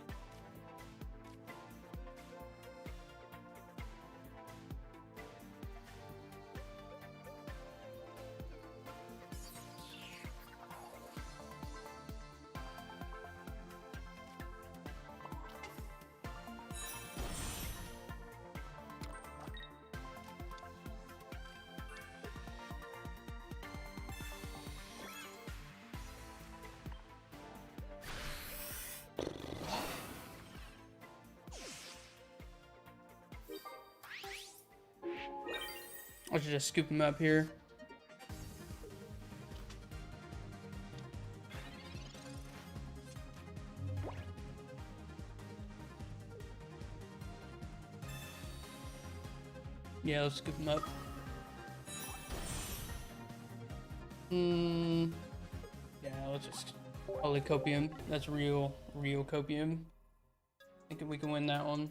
I should just scoop him up here. Yeah, let's scoop him up. Yeah, let's just holy copium. That's real copium. I think we can win that one.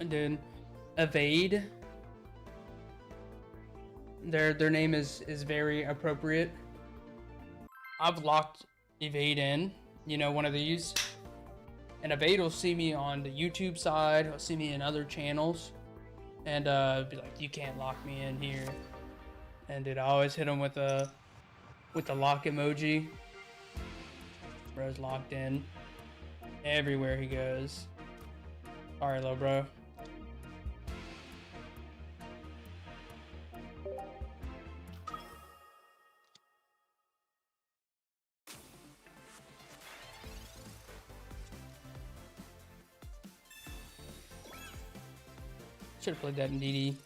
Dude, Evade. Their name is very appropriate. I've locked Evade in, you know, one of these. And Evade will see me on the YouTube side, he'll see me in other channels, and be like, you can't lock me in here. And dude, I always hit him with the lock emoji. Bro's locked in everywhere he goes. Sorry, little bro. Should have played that in DD.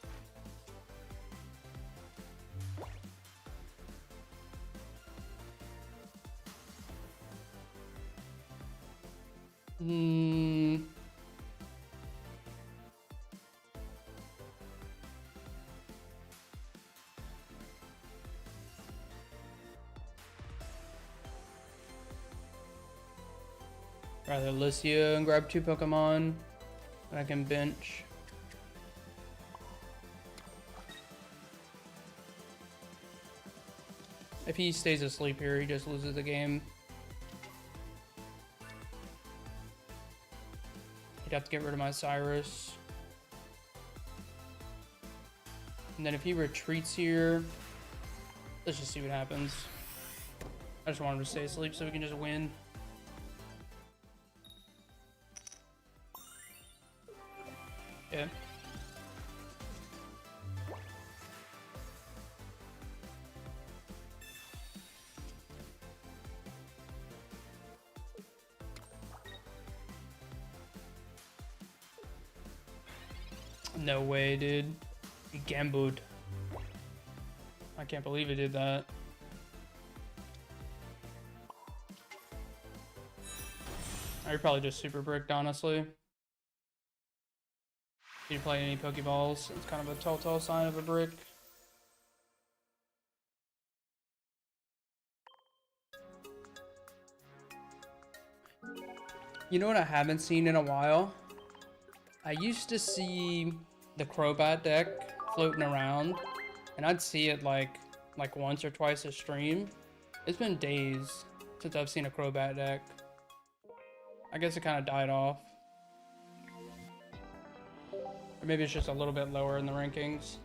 Rather Lucio and grab 2 Pokemon that I can bench. If he stays asleep here, he just loses the game. He'd have to get rid of my Cyrus. And then if he retreats here, let's just see what happens. I just want him to stay asleep so we can just win. Yeah. No way, dude. He gambled. I can't believe he did that. You're probably just super bricked, honestly. If you play any Pokeballs, it's kind of a telltale sign of a brick. You know what I haven't seen in a while? I used to see the Crobat deck floating around, and I'd see it like once or twice a stream. It's been days since I've seen a Crobat deck. I guess it kind of died off. Or maybe it's just a little bit lower in the rankings.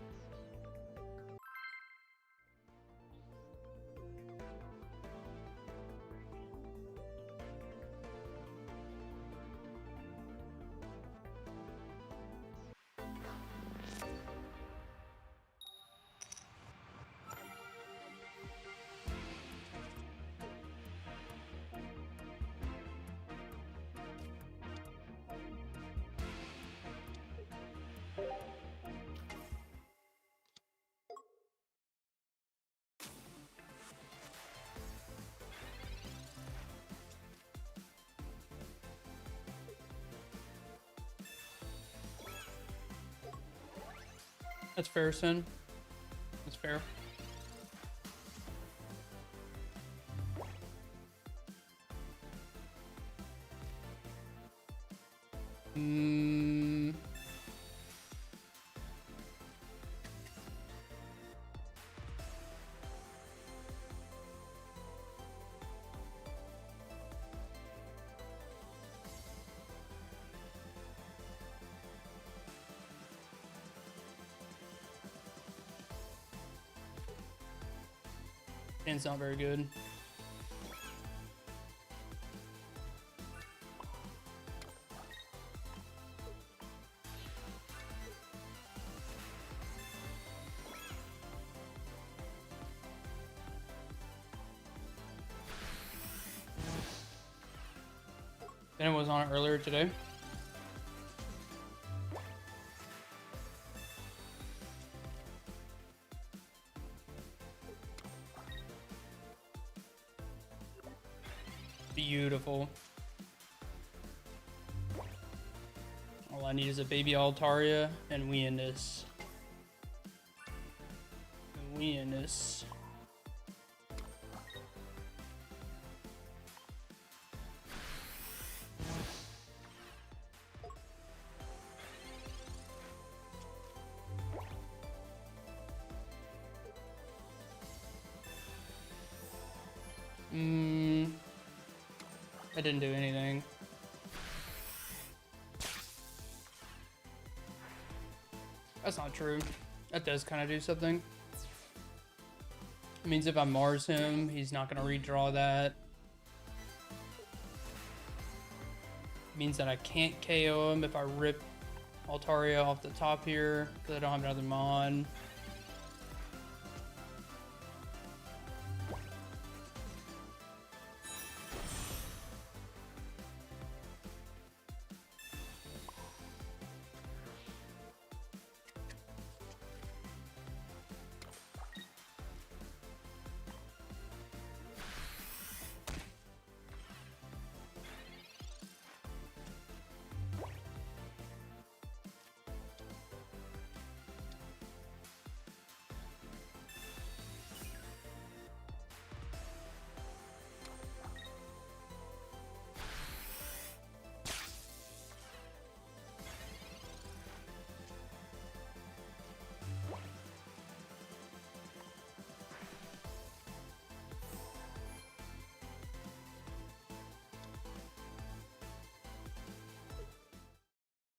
That's fair, Sin. That's fair. It's not very good. Then it was on it earlier today. Beautiful. All I need is a baby Altaria, and we in this. And we in this. I didn't do anything. That's not true. That does kind of do something. It means if I Mars him, he's not going to redraw that. It means that I can't KO him if I rip Altaria off the top here, because I don't have another Mon.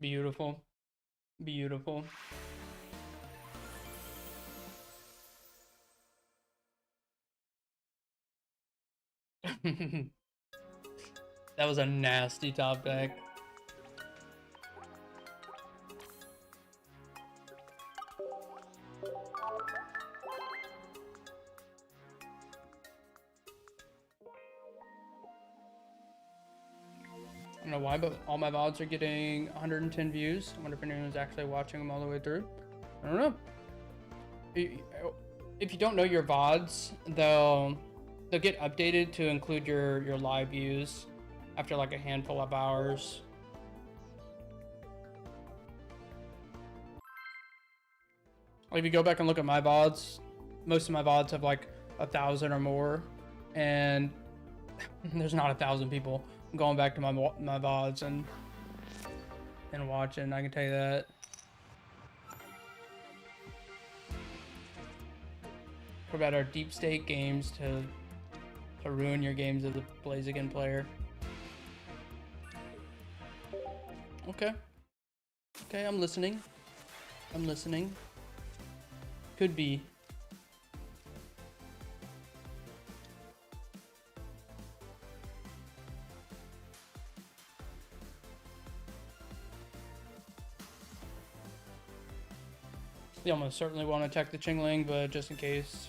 Beautiful. Beautiful. That was a nasty top deck. I don't know why, but all my VODs are getting 110 views. I wonder if anyone's actually watching them all the way through. I don't know. If you don't know your VODs, they'll get updated to include your live views after like a handful of hours. Like if you go back and look at my VODs, most of my VODs have like 1,000 or more, and there's not 1,000 people going back to my VODs and watching. I can tell you that. What about our deep state games to ruin your games as a Blaziken player? Okay. Okay, I'm listening. I'm listening. Could be. We almost certainly want to attack the Chingling, but just in case.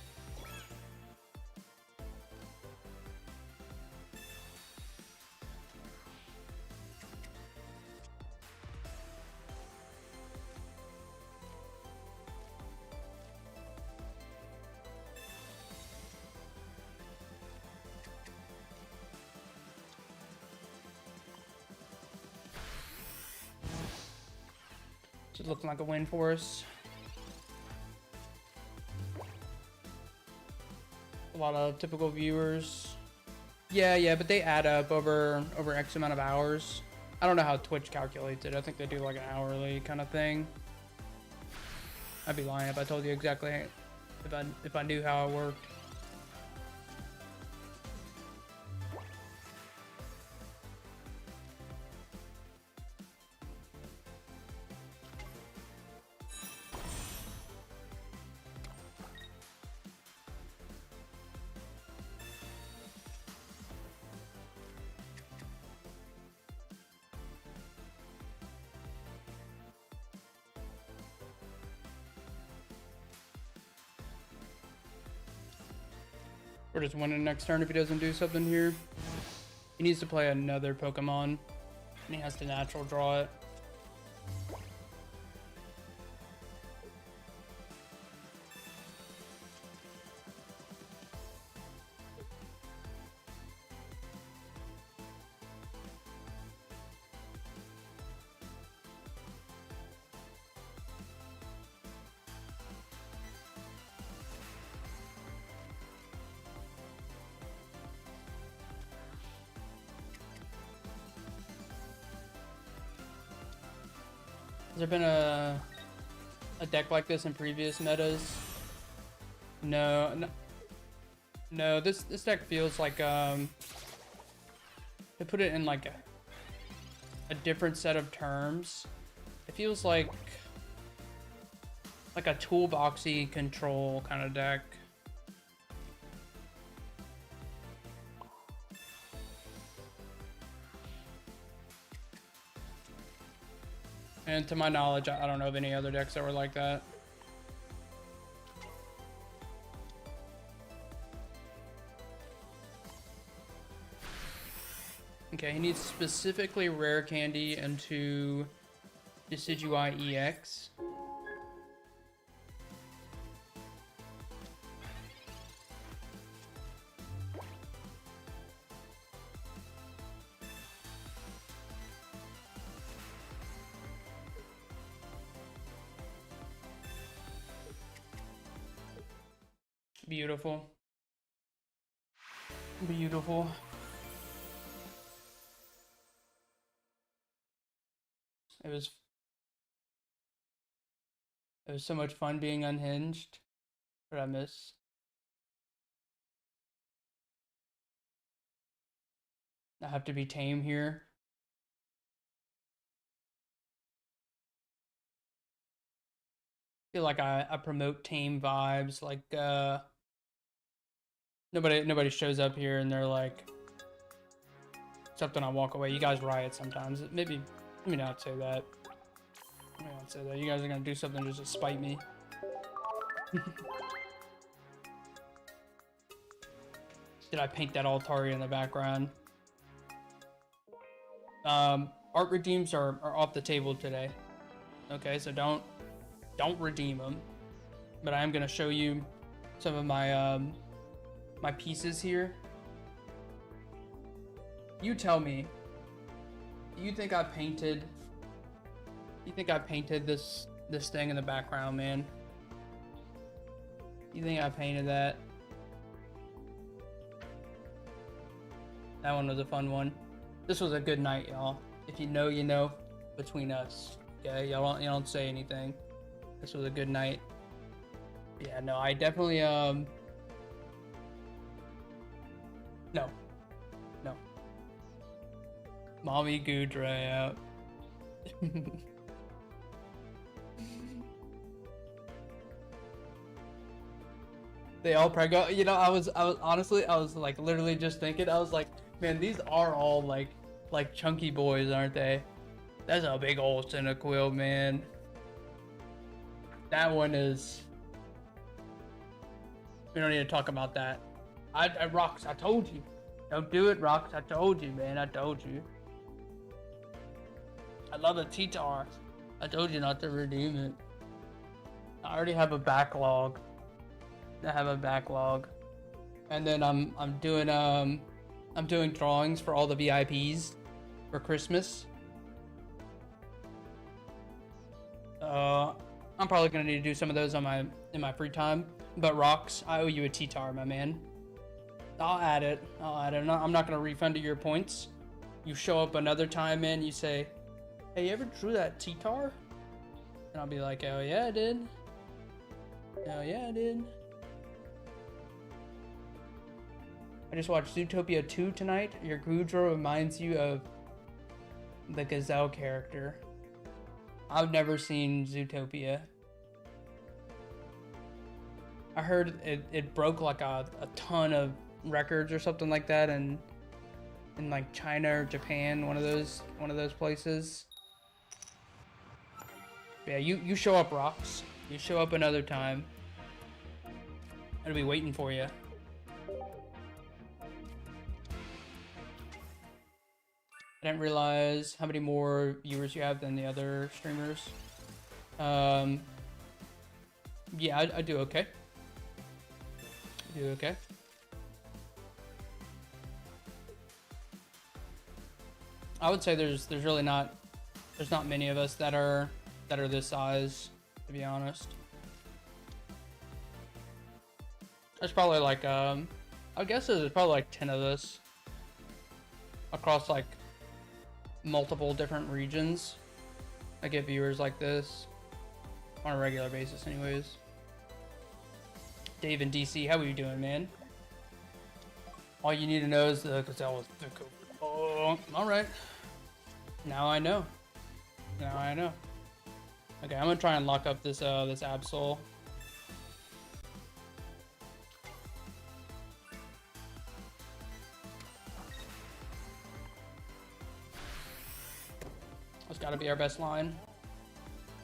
It's looking like a win for us. A lot of typical viewers. Yeah, but they add up over X amount of hours. I don't know how Twitch calculates it. I think they do like an hourly kind of thing. I'd be lying if I told you exactly if I knew how it worked. We're just winning next turn if he doesn't do something here. He needs to play another Pokemon, and he has to natural draw it. Has there been a deck like this in previous metas? No. This deck feels like they put it in like a different set of terms. It feels like a toolboxy control kind of deck. And to my knowledge, I don't know of any other decks that were like that. Okay, he needs specifically Rare Candy into Decidueye EX. Beautiful. Beautiful. It was so much fun being unhinged. What did I miss? I have to be tame here. I feel like I promote tame vibes, like nobody shows up here and they're like, except when I walk away. You guys riot sometimes. Maybe let me not say that. Let me not say that. You guys are gonna do something just to spite me. Did I paint that Altari in the background? Art redeems are off the table today. Okay, so don't redeem them. But I am gonna show you some of my my pieces here. You tell me. Do you think I painted? You think I painted this thing in the background, man? You think I painted that? That one was a fun one. This was a good night, y'all. If you know, you know. Between us, okay? You don't say anything. This was a good night. Yeah, no, I definitely no. Mommy Goodray out. They all prego. You know, I was honestly, I was like literally just thinking. I was like, man, these are all like chunky boys, aren't they? That's a big old Cyndaquil, man. That one is. We don't need to talk about that. I Rox, I told you. Don't do it, Rox. I told you, man. I told you. I love a T-Tar. I told you not to redeem it. I already have a backlog. And then I'm doing drawings for all the VIPs for Christmas. I'm probably gonna need to do some of those in my free time. But Rox, I owe you a T-Tar, my man. I'll add it. I'm not gonna refund you your points. You show up another time, man. You say, "Hey, you ever drew that T-Tar?" And I'll be like, "Oh yeah, I did. Oh yeah, I did." I just watched Zootopia 2 tonight. Your Goodra reminds you of the Gazelle character. I've never seen Zootopia. I heard it broke like a ton of records or something like that in like China or Japan, one of those places. Yeah, you show up, Rox. You show up another time. I'll be waiting for you. I didn't realize how many more viewers you have than the other streamers. Yeah, I do okay. I do okay. I would say there's not many of us that are this size, to be honest. There's probably like I guess there's probably like 10 of us across like multiple different regions. I get viewers like this on a regular basis anyways. Dave in DC, how are you doing, man? All you need to know is the Gazelle was the code. Oh, alright. Now I know. Now I know. Okay, I'm gonna try and lock up this this Absol. That's gotta be our best line.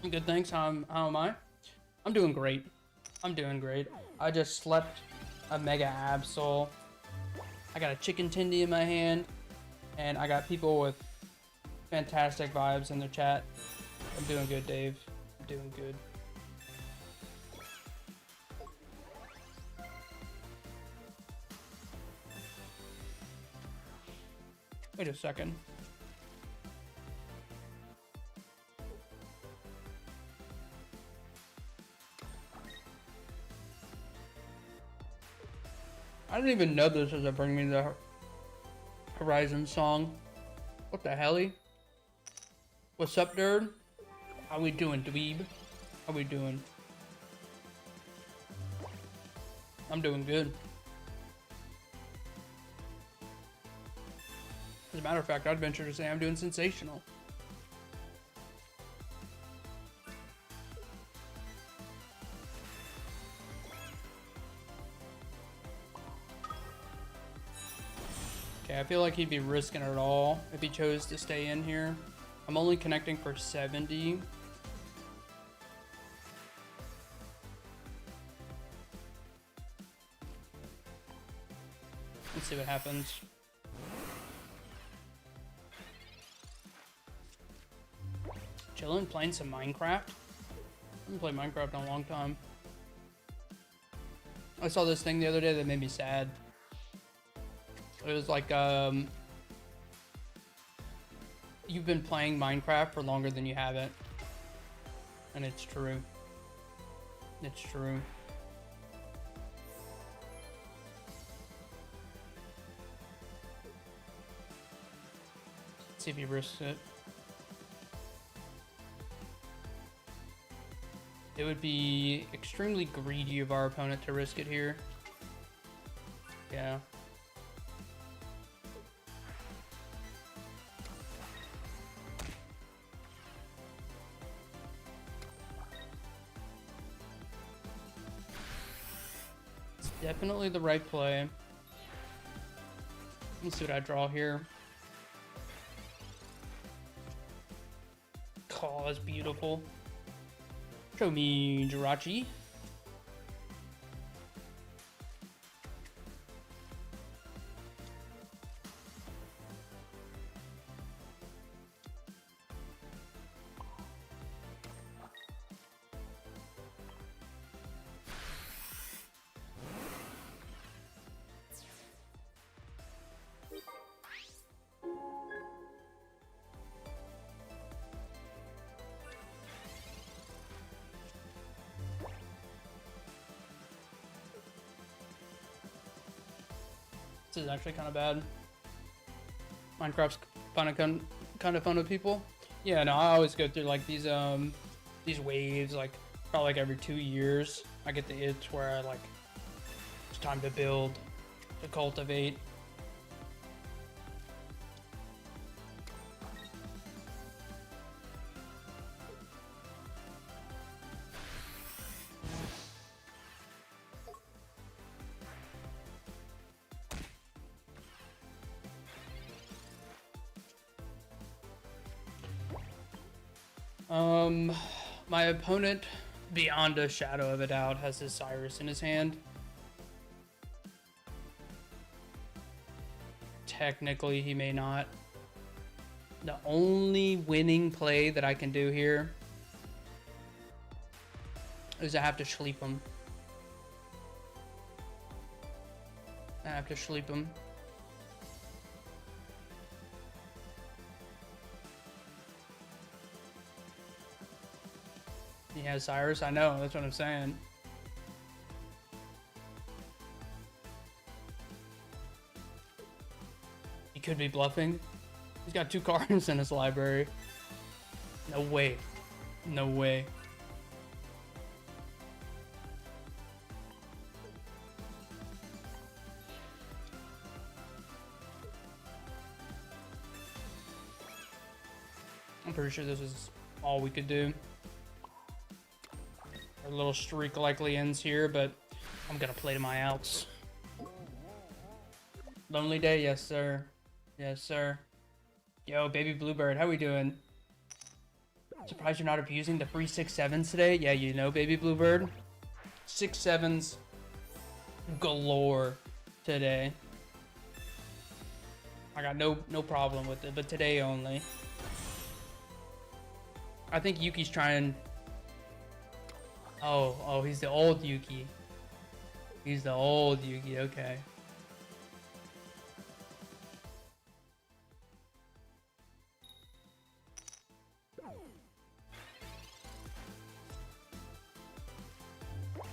Good, thanks. How am I? I'm doing great. I'm doing great. I just slept a Mega Absol. I got a chicken tendy in my hand, and I got people with fantastic vibes in their chat. I'm doing good, Dave. I'm doing good. Wait a second. I didn't even know this was a Bring Me the Horizon song. What the helly? What's up, nerd? How we doing, dweeb? How we doing? I'm doing good. As a matter of fact, I'd venture to say I'm doing sensational. Okay, I feel like he'd be risking it all if he chose to stay in here. I'm only connecting for 70. Let's see what happens. Chilling, playing some Minecraft. I haven't played Minecraft in a long time. I saw this thing the other day that made me sad. It was like, you've been playing Minecraft for longer than you haven't. And it's true. It's true. Let's see if he risks it. It would be extremely greedy of our opponent to risk it here. Yeah. Definitely the right play. Let's see what I draw here. Oh, that's beautiful. Show me Jirachi. This is actually kind of bad. Minecraft's kind of fun with people. Yeah, no, I always go through like these waves, like probably like every 2 years. I get the itch where I like it's time to build, to cultivate. My opponent, beyond a shadow of a doubt, has his Cyrus in his hand. Technically, he may not. The only winning play that I can do here is I have to sleep him. I have to sleep him. He has Cyrus. I know. That's what I'm saying. He could be bluffing. He's got 2 cards in his library. No way. No way. I'm pretty sure this is all we could do. Our little streak likely ends here, but I'm gonna play to my outs. Lonely day, yes sir. Yes sir. Yo, baby bluebird, how we doing? Surprised you're not abusing the free 6/7s today? Yeah, you know, baby bluebird. 6/7s galore today. I got no problem with it, but today only. I think Yuki's trying. Oh, he's the old Yuki. He's the old Yuki, okay.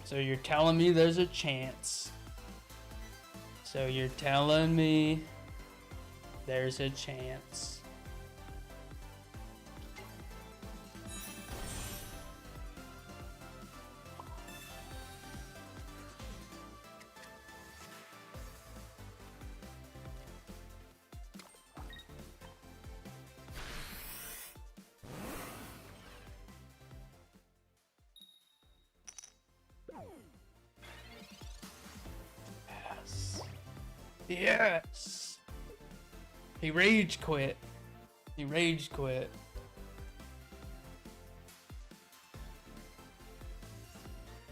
So you're telling me there's a chance. So you're telling me there's a chance. Yes! He rage quit. He rage quit.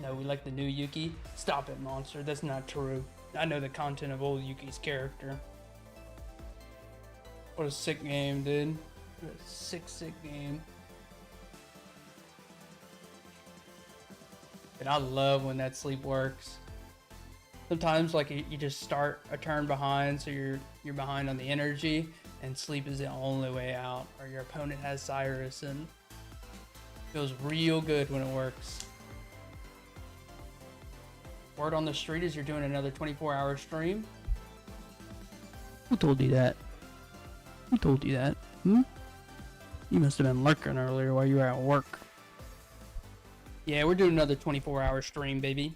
No, we like the new Yuki. Stop it, monster. That's not true. I know the content of old Yuki's character. What a sick game, dude. What a sick game. And I love when that sleep works. Sometimes, like, you just start a turn behind, so you're behind on the energy, and sleep is the only way out. Or your opponent has Cyrus, and it feels real good when it works. Word on the street is you're doing another 24-hour stream. Who told you that? Who told you that? Hmm? You must have been lurking earlier while you were at work. Yeah, we're doing another 24-hour stream, baby.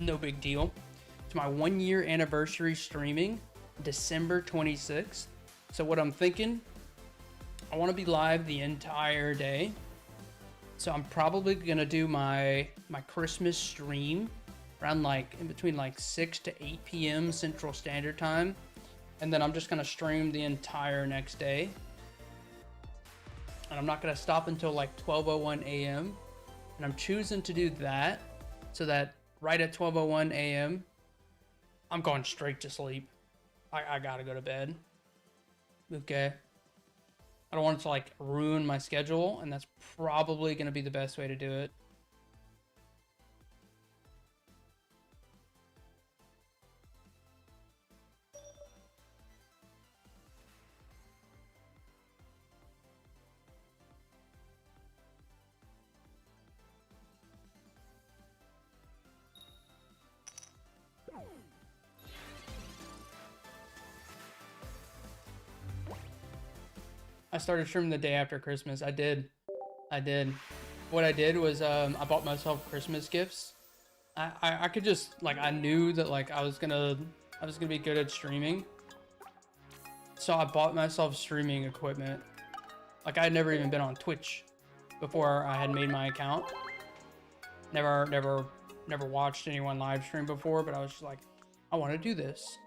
No big deal. It's my 1-year anniversary streaming, December 26th. So what I'm thinking, I want to be live the entire day. So I'm probably gonna do my Christmas stream around like in between like 6 to 8 p.m. Central Standard Time. And then I'm just gonna stream the entire next day. And I'm not gonna stop until like 12:01 a.m. And I'm choosing to do that so that right at 12:01 a.m. I'm going straight to sleep. I gotta go to bed. Okay. I don't want it to like ruin my schedule, and that's probably gonna be the best way to do it. I started streaming the day after Christmas. I did. What I did was I bought myself Christmas gifts. I could just like, I knew that like I was gonna be good at streaming. So I bought myself streaming equipment. Like I had never even been on Twitch before I had made my account. Never watched anyone live stream before, but I was just like, I want to do this.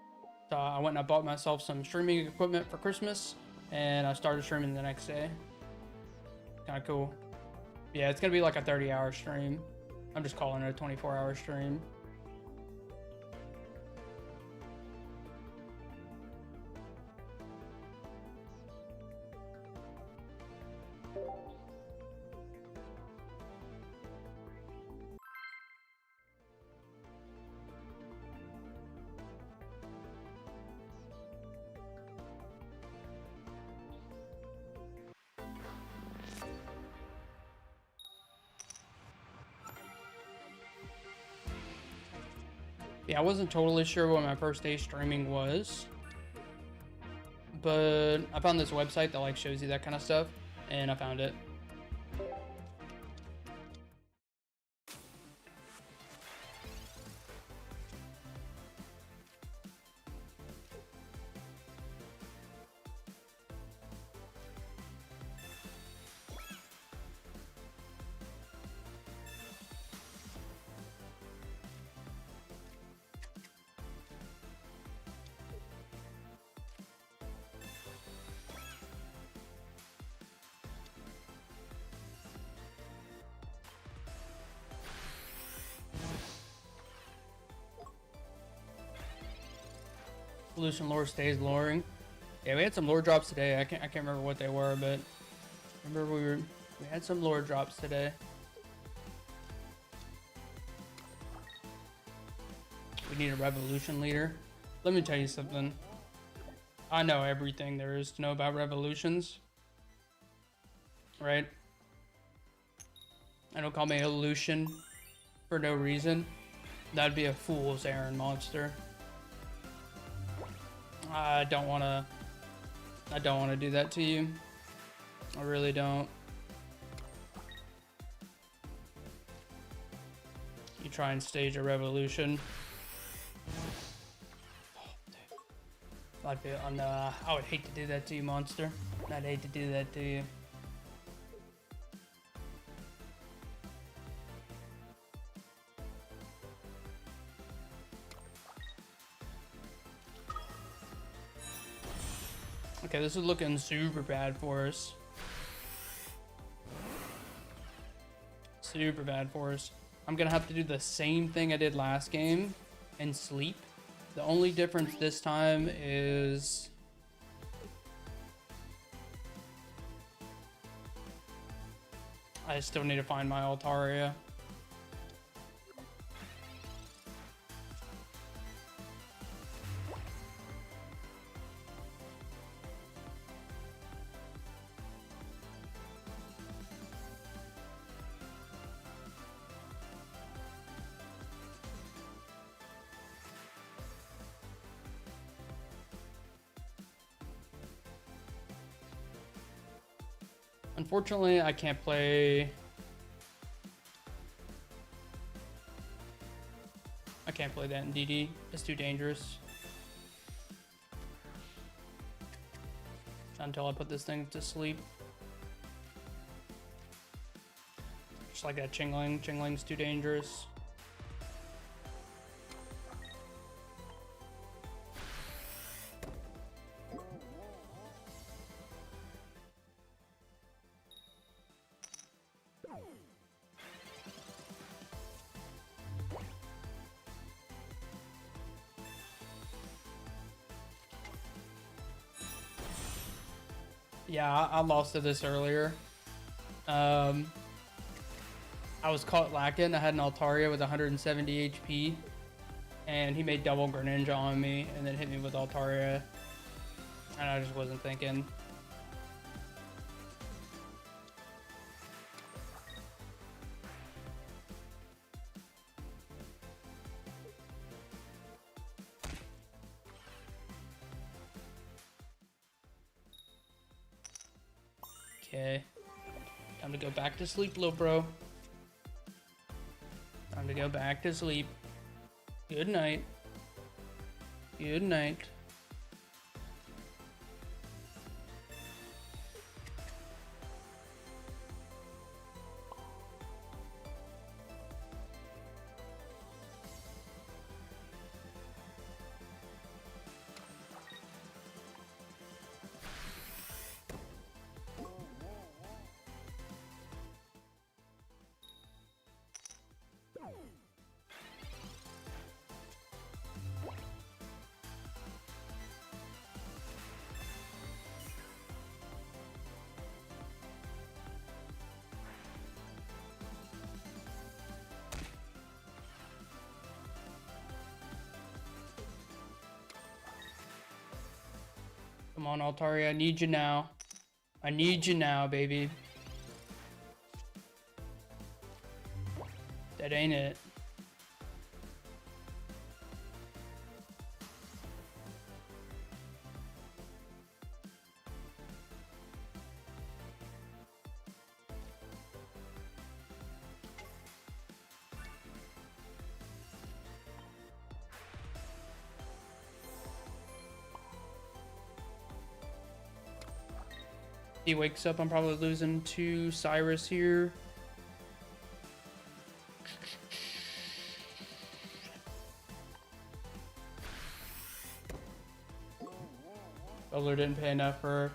So I went and I bought myself some streaming equipment for Christmas, and I started streaming the next day. Kind of cool. Yeah, it's gonna be like a 30-hour stream. I'm just calling it a 24-hour stream. Yeah, I wasn't totally sure what my first day streaming was, but I found this website that like shows you that kind of stuff, and I found it. Evolution lore stays luring. Yeah, we had some lore drops today. I can't remember what they were, but I remember we had some lore drops today. We need a revolution leader. Let me tell you something. I know everything there is to know about revolutions. Right? I don't call me evolution for no reason. That'd be a fool's errand monster. I don't want to do that to you. I really don't. You try and stage a revolution. I would hate to do that to you, monster. I'd hate to do that to you. Okay, this is looking super bad for us. Super bad for us. I'm gonna have to do the same thing I did last game and sleep. The only difference this time is I still need to find my Altaria. Unfortunately, I can't play. I can't play that in DD. It's too dangerous. Until I put this thing to sleep. Just like that Chingling. Chingling's too dangerous. Yeah, I lost to this earlier. I was caught lacking. I had an Altaria with 170 HP, and he made double Greninja on me, and then hit me with Altaria, and I just wasn't thinking. Okay. Time to go back to sleep, little bro. Time to go back to sleep. Good night. Good night. Come on, Altaria, I need you now. I need you now, baby. That ain't it. He wakes up, I'm probably losing to Cyrus here. Bowler didn't pay enough for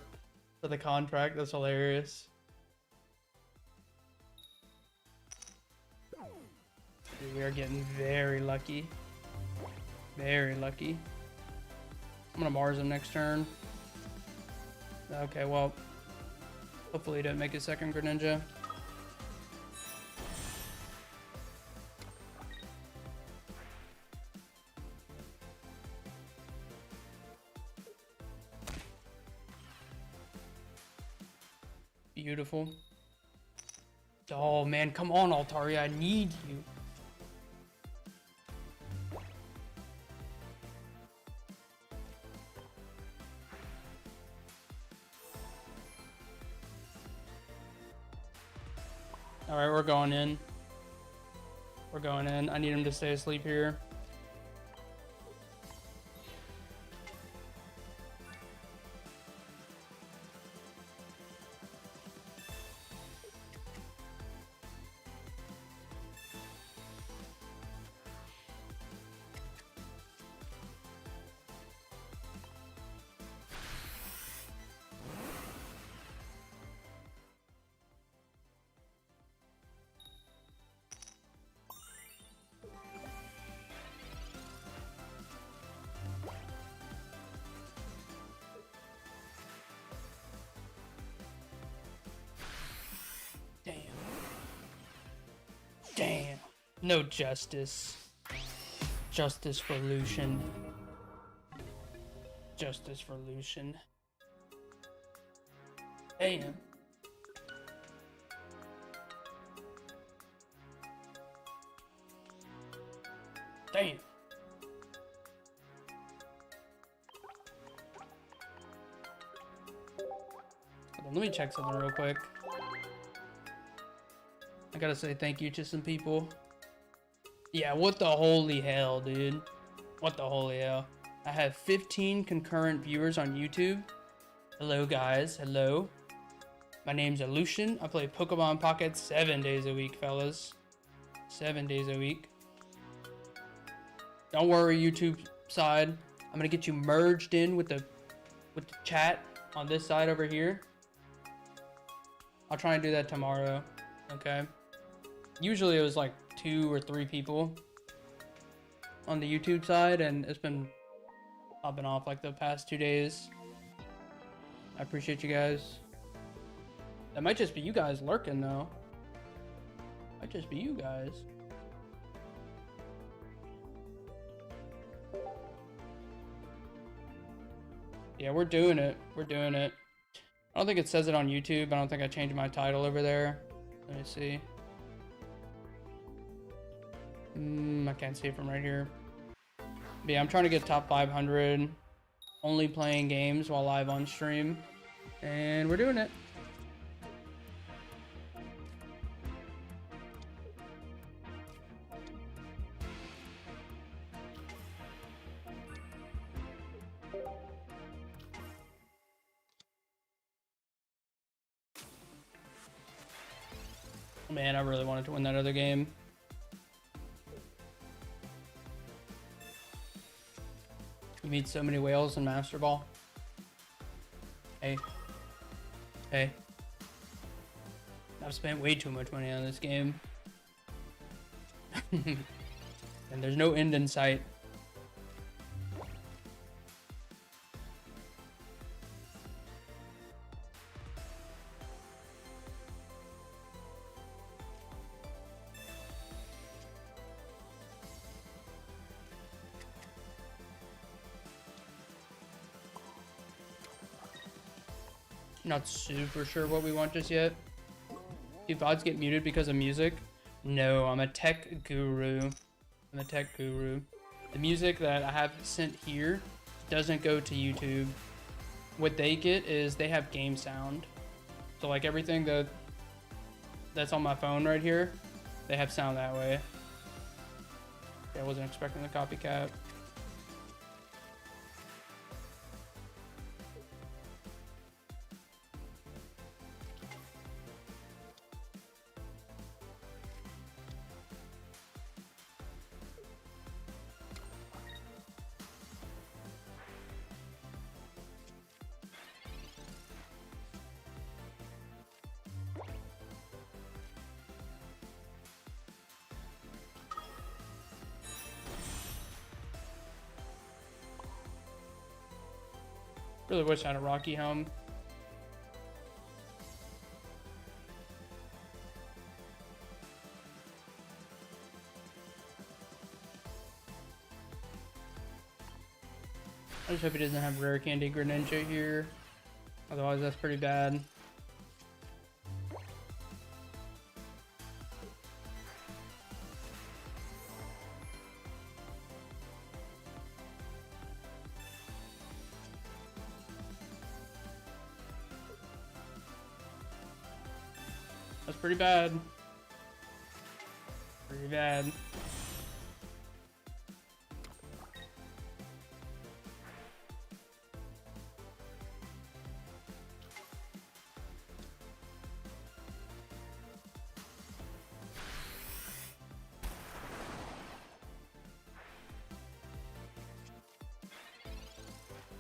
the contract. That's hilarious. Dude, we are getting very lucky. Very lucky. I'm gonna Mars him next turn. Okay, well, hopefully he didn't make a second Greninja. Beautiful. Oh man, come on, Altaria, I need you. All right, we're going in. We're going in. I need him to stay asleep here. Damn. No justice. Justice for Lucian. Justice for Lucian. Damn. Damn. Hold on, let me check something real quick. I gotta say thank you to some people. Yeah, what the holy hell, dude? What the holy hell? I have 15 concurrent viewers on YouTube. Hello, guys. Hello. My name's Lucian. I play Pokemon Pocket 7 days a week, fellas. 7 days a week. Don't worry, YouTube side. I'm gonna get you merged in with the chat on this side over here. I'll try and do that tomorrow. Okay. Usually it was like 2 or 3 people on the YouTube side, and it's been popping off like the past 2 days. I appreciate you guys. That might just be you guys lurking though. Might just be you guys. Yeah, we're doing it. We're doing it. I don't think it says it on YouTube. I don't think I changed my title over there. Let me see. I can't see it from right here. But yeah, I'm trying to get top 500. Only playing games while live on stream. And we're doing it. Man, I really wanted to win that other game. You meet so many whales in Master Ball. Hey. Hey. I've spent way too much money on this game. And there's no end in sight. Not super sure what we want just yet. Do VODs get muted because of music? No, I'm a tech guru. I'm a tech guru. The music that I have sent here doesn't go to YouTube. What they get is they have game sound. So like everything that's on my phone right here, they have sound that way. I wasn't expecting the copycat. Really wish I had a Rocky helm. I just hope he doesn't have rare candy Greninja here. Otherwise, that's pretty bad. That's pretty bad. Pretty bad.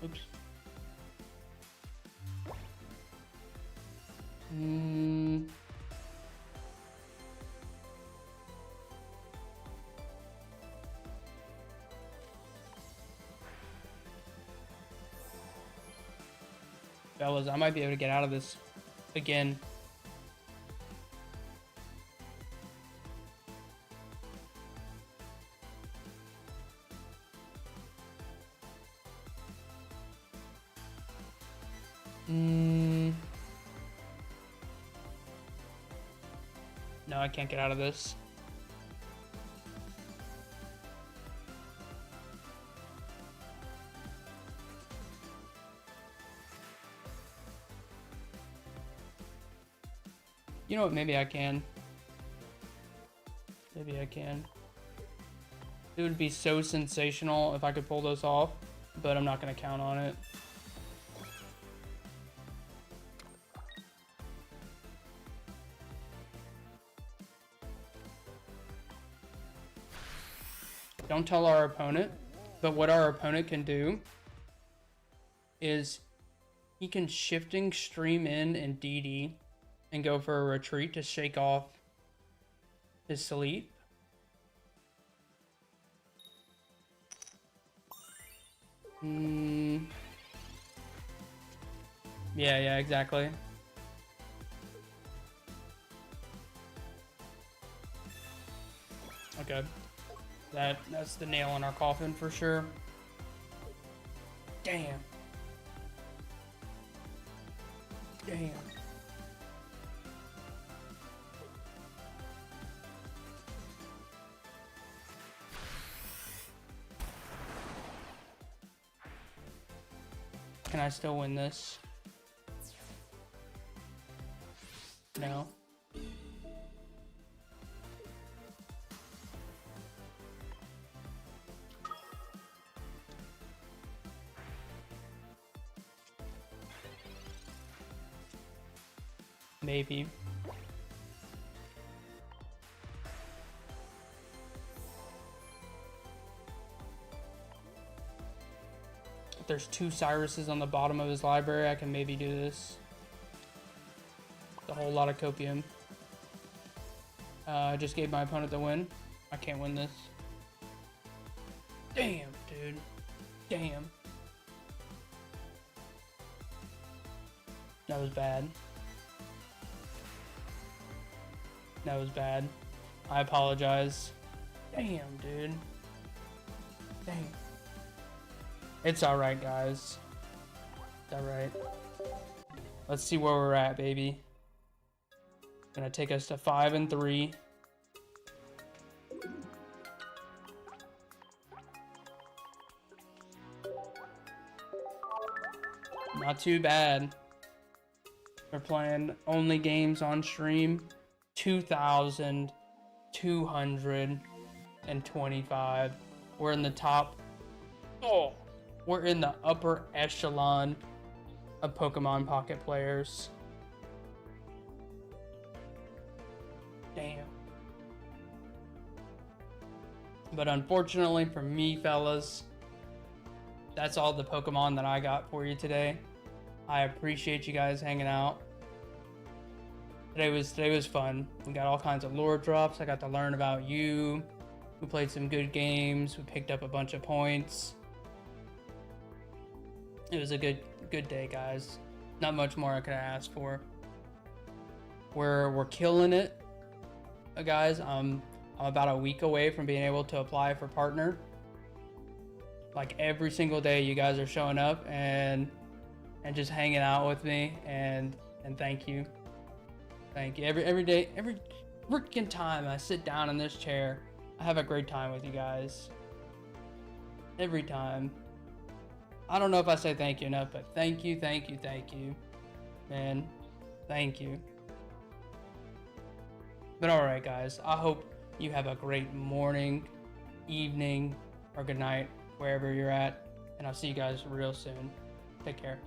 Oops. Fellas, I might be able to get out of this again. No, I can't get out of this. You know what? Maybe I can. Maybe I can. It would be so sensational if I could pull this off, but I'm not going to count on it. Don't tell our opponent, but what our opponent can do is he can shifting stream in and DD and go for a retreat to shake off his sleep. Yeah, exactly. Okay. That's the nail in our coffin for sure. Damn. Damn. Can I still win this? No. Maybe. If there's 2 Cyruses on the bottom of his library, I can maybe do this. A whole lot of copium. I just gave my opponent the win. I can't win this. Damn, dude. Damn. That was bad. That was bad. I apologize. Damn, dude. Damn. It's alright, guys. It's alright. Let's see where we're at, baby. Gonna take us to 5-3. Not too bad. We're playing only games on stream. 2,225. We're in the top. Oh, we're in the upper echelon of Pokemon Pocket players. Damn. But unfortunately for me, fellas, that's all the Pokemon that I got for you today. I appreciate you guys hanging out. Today was fun. We got all kinds of lore drops. I got to learn about you. We played some good games. We picked up a bunch of points. It was a good day, guys. Not much more I could have asked for. We're killing it, guys. I'm about a week away from being able to apply for partner. Like every single day, you guys are showing up and just hanging out with me, and thank you. Thank you. Every day, every freaking time I sit down in this chair, I have a great time with you guys. Every time. I don't know if I say thank you enough, but thank you. Man, thank you. But alright, guys, I hope you have a great morning, evening, or good night, wherever you're at, and I'll see you guys real soon. Take care.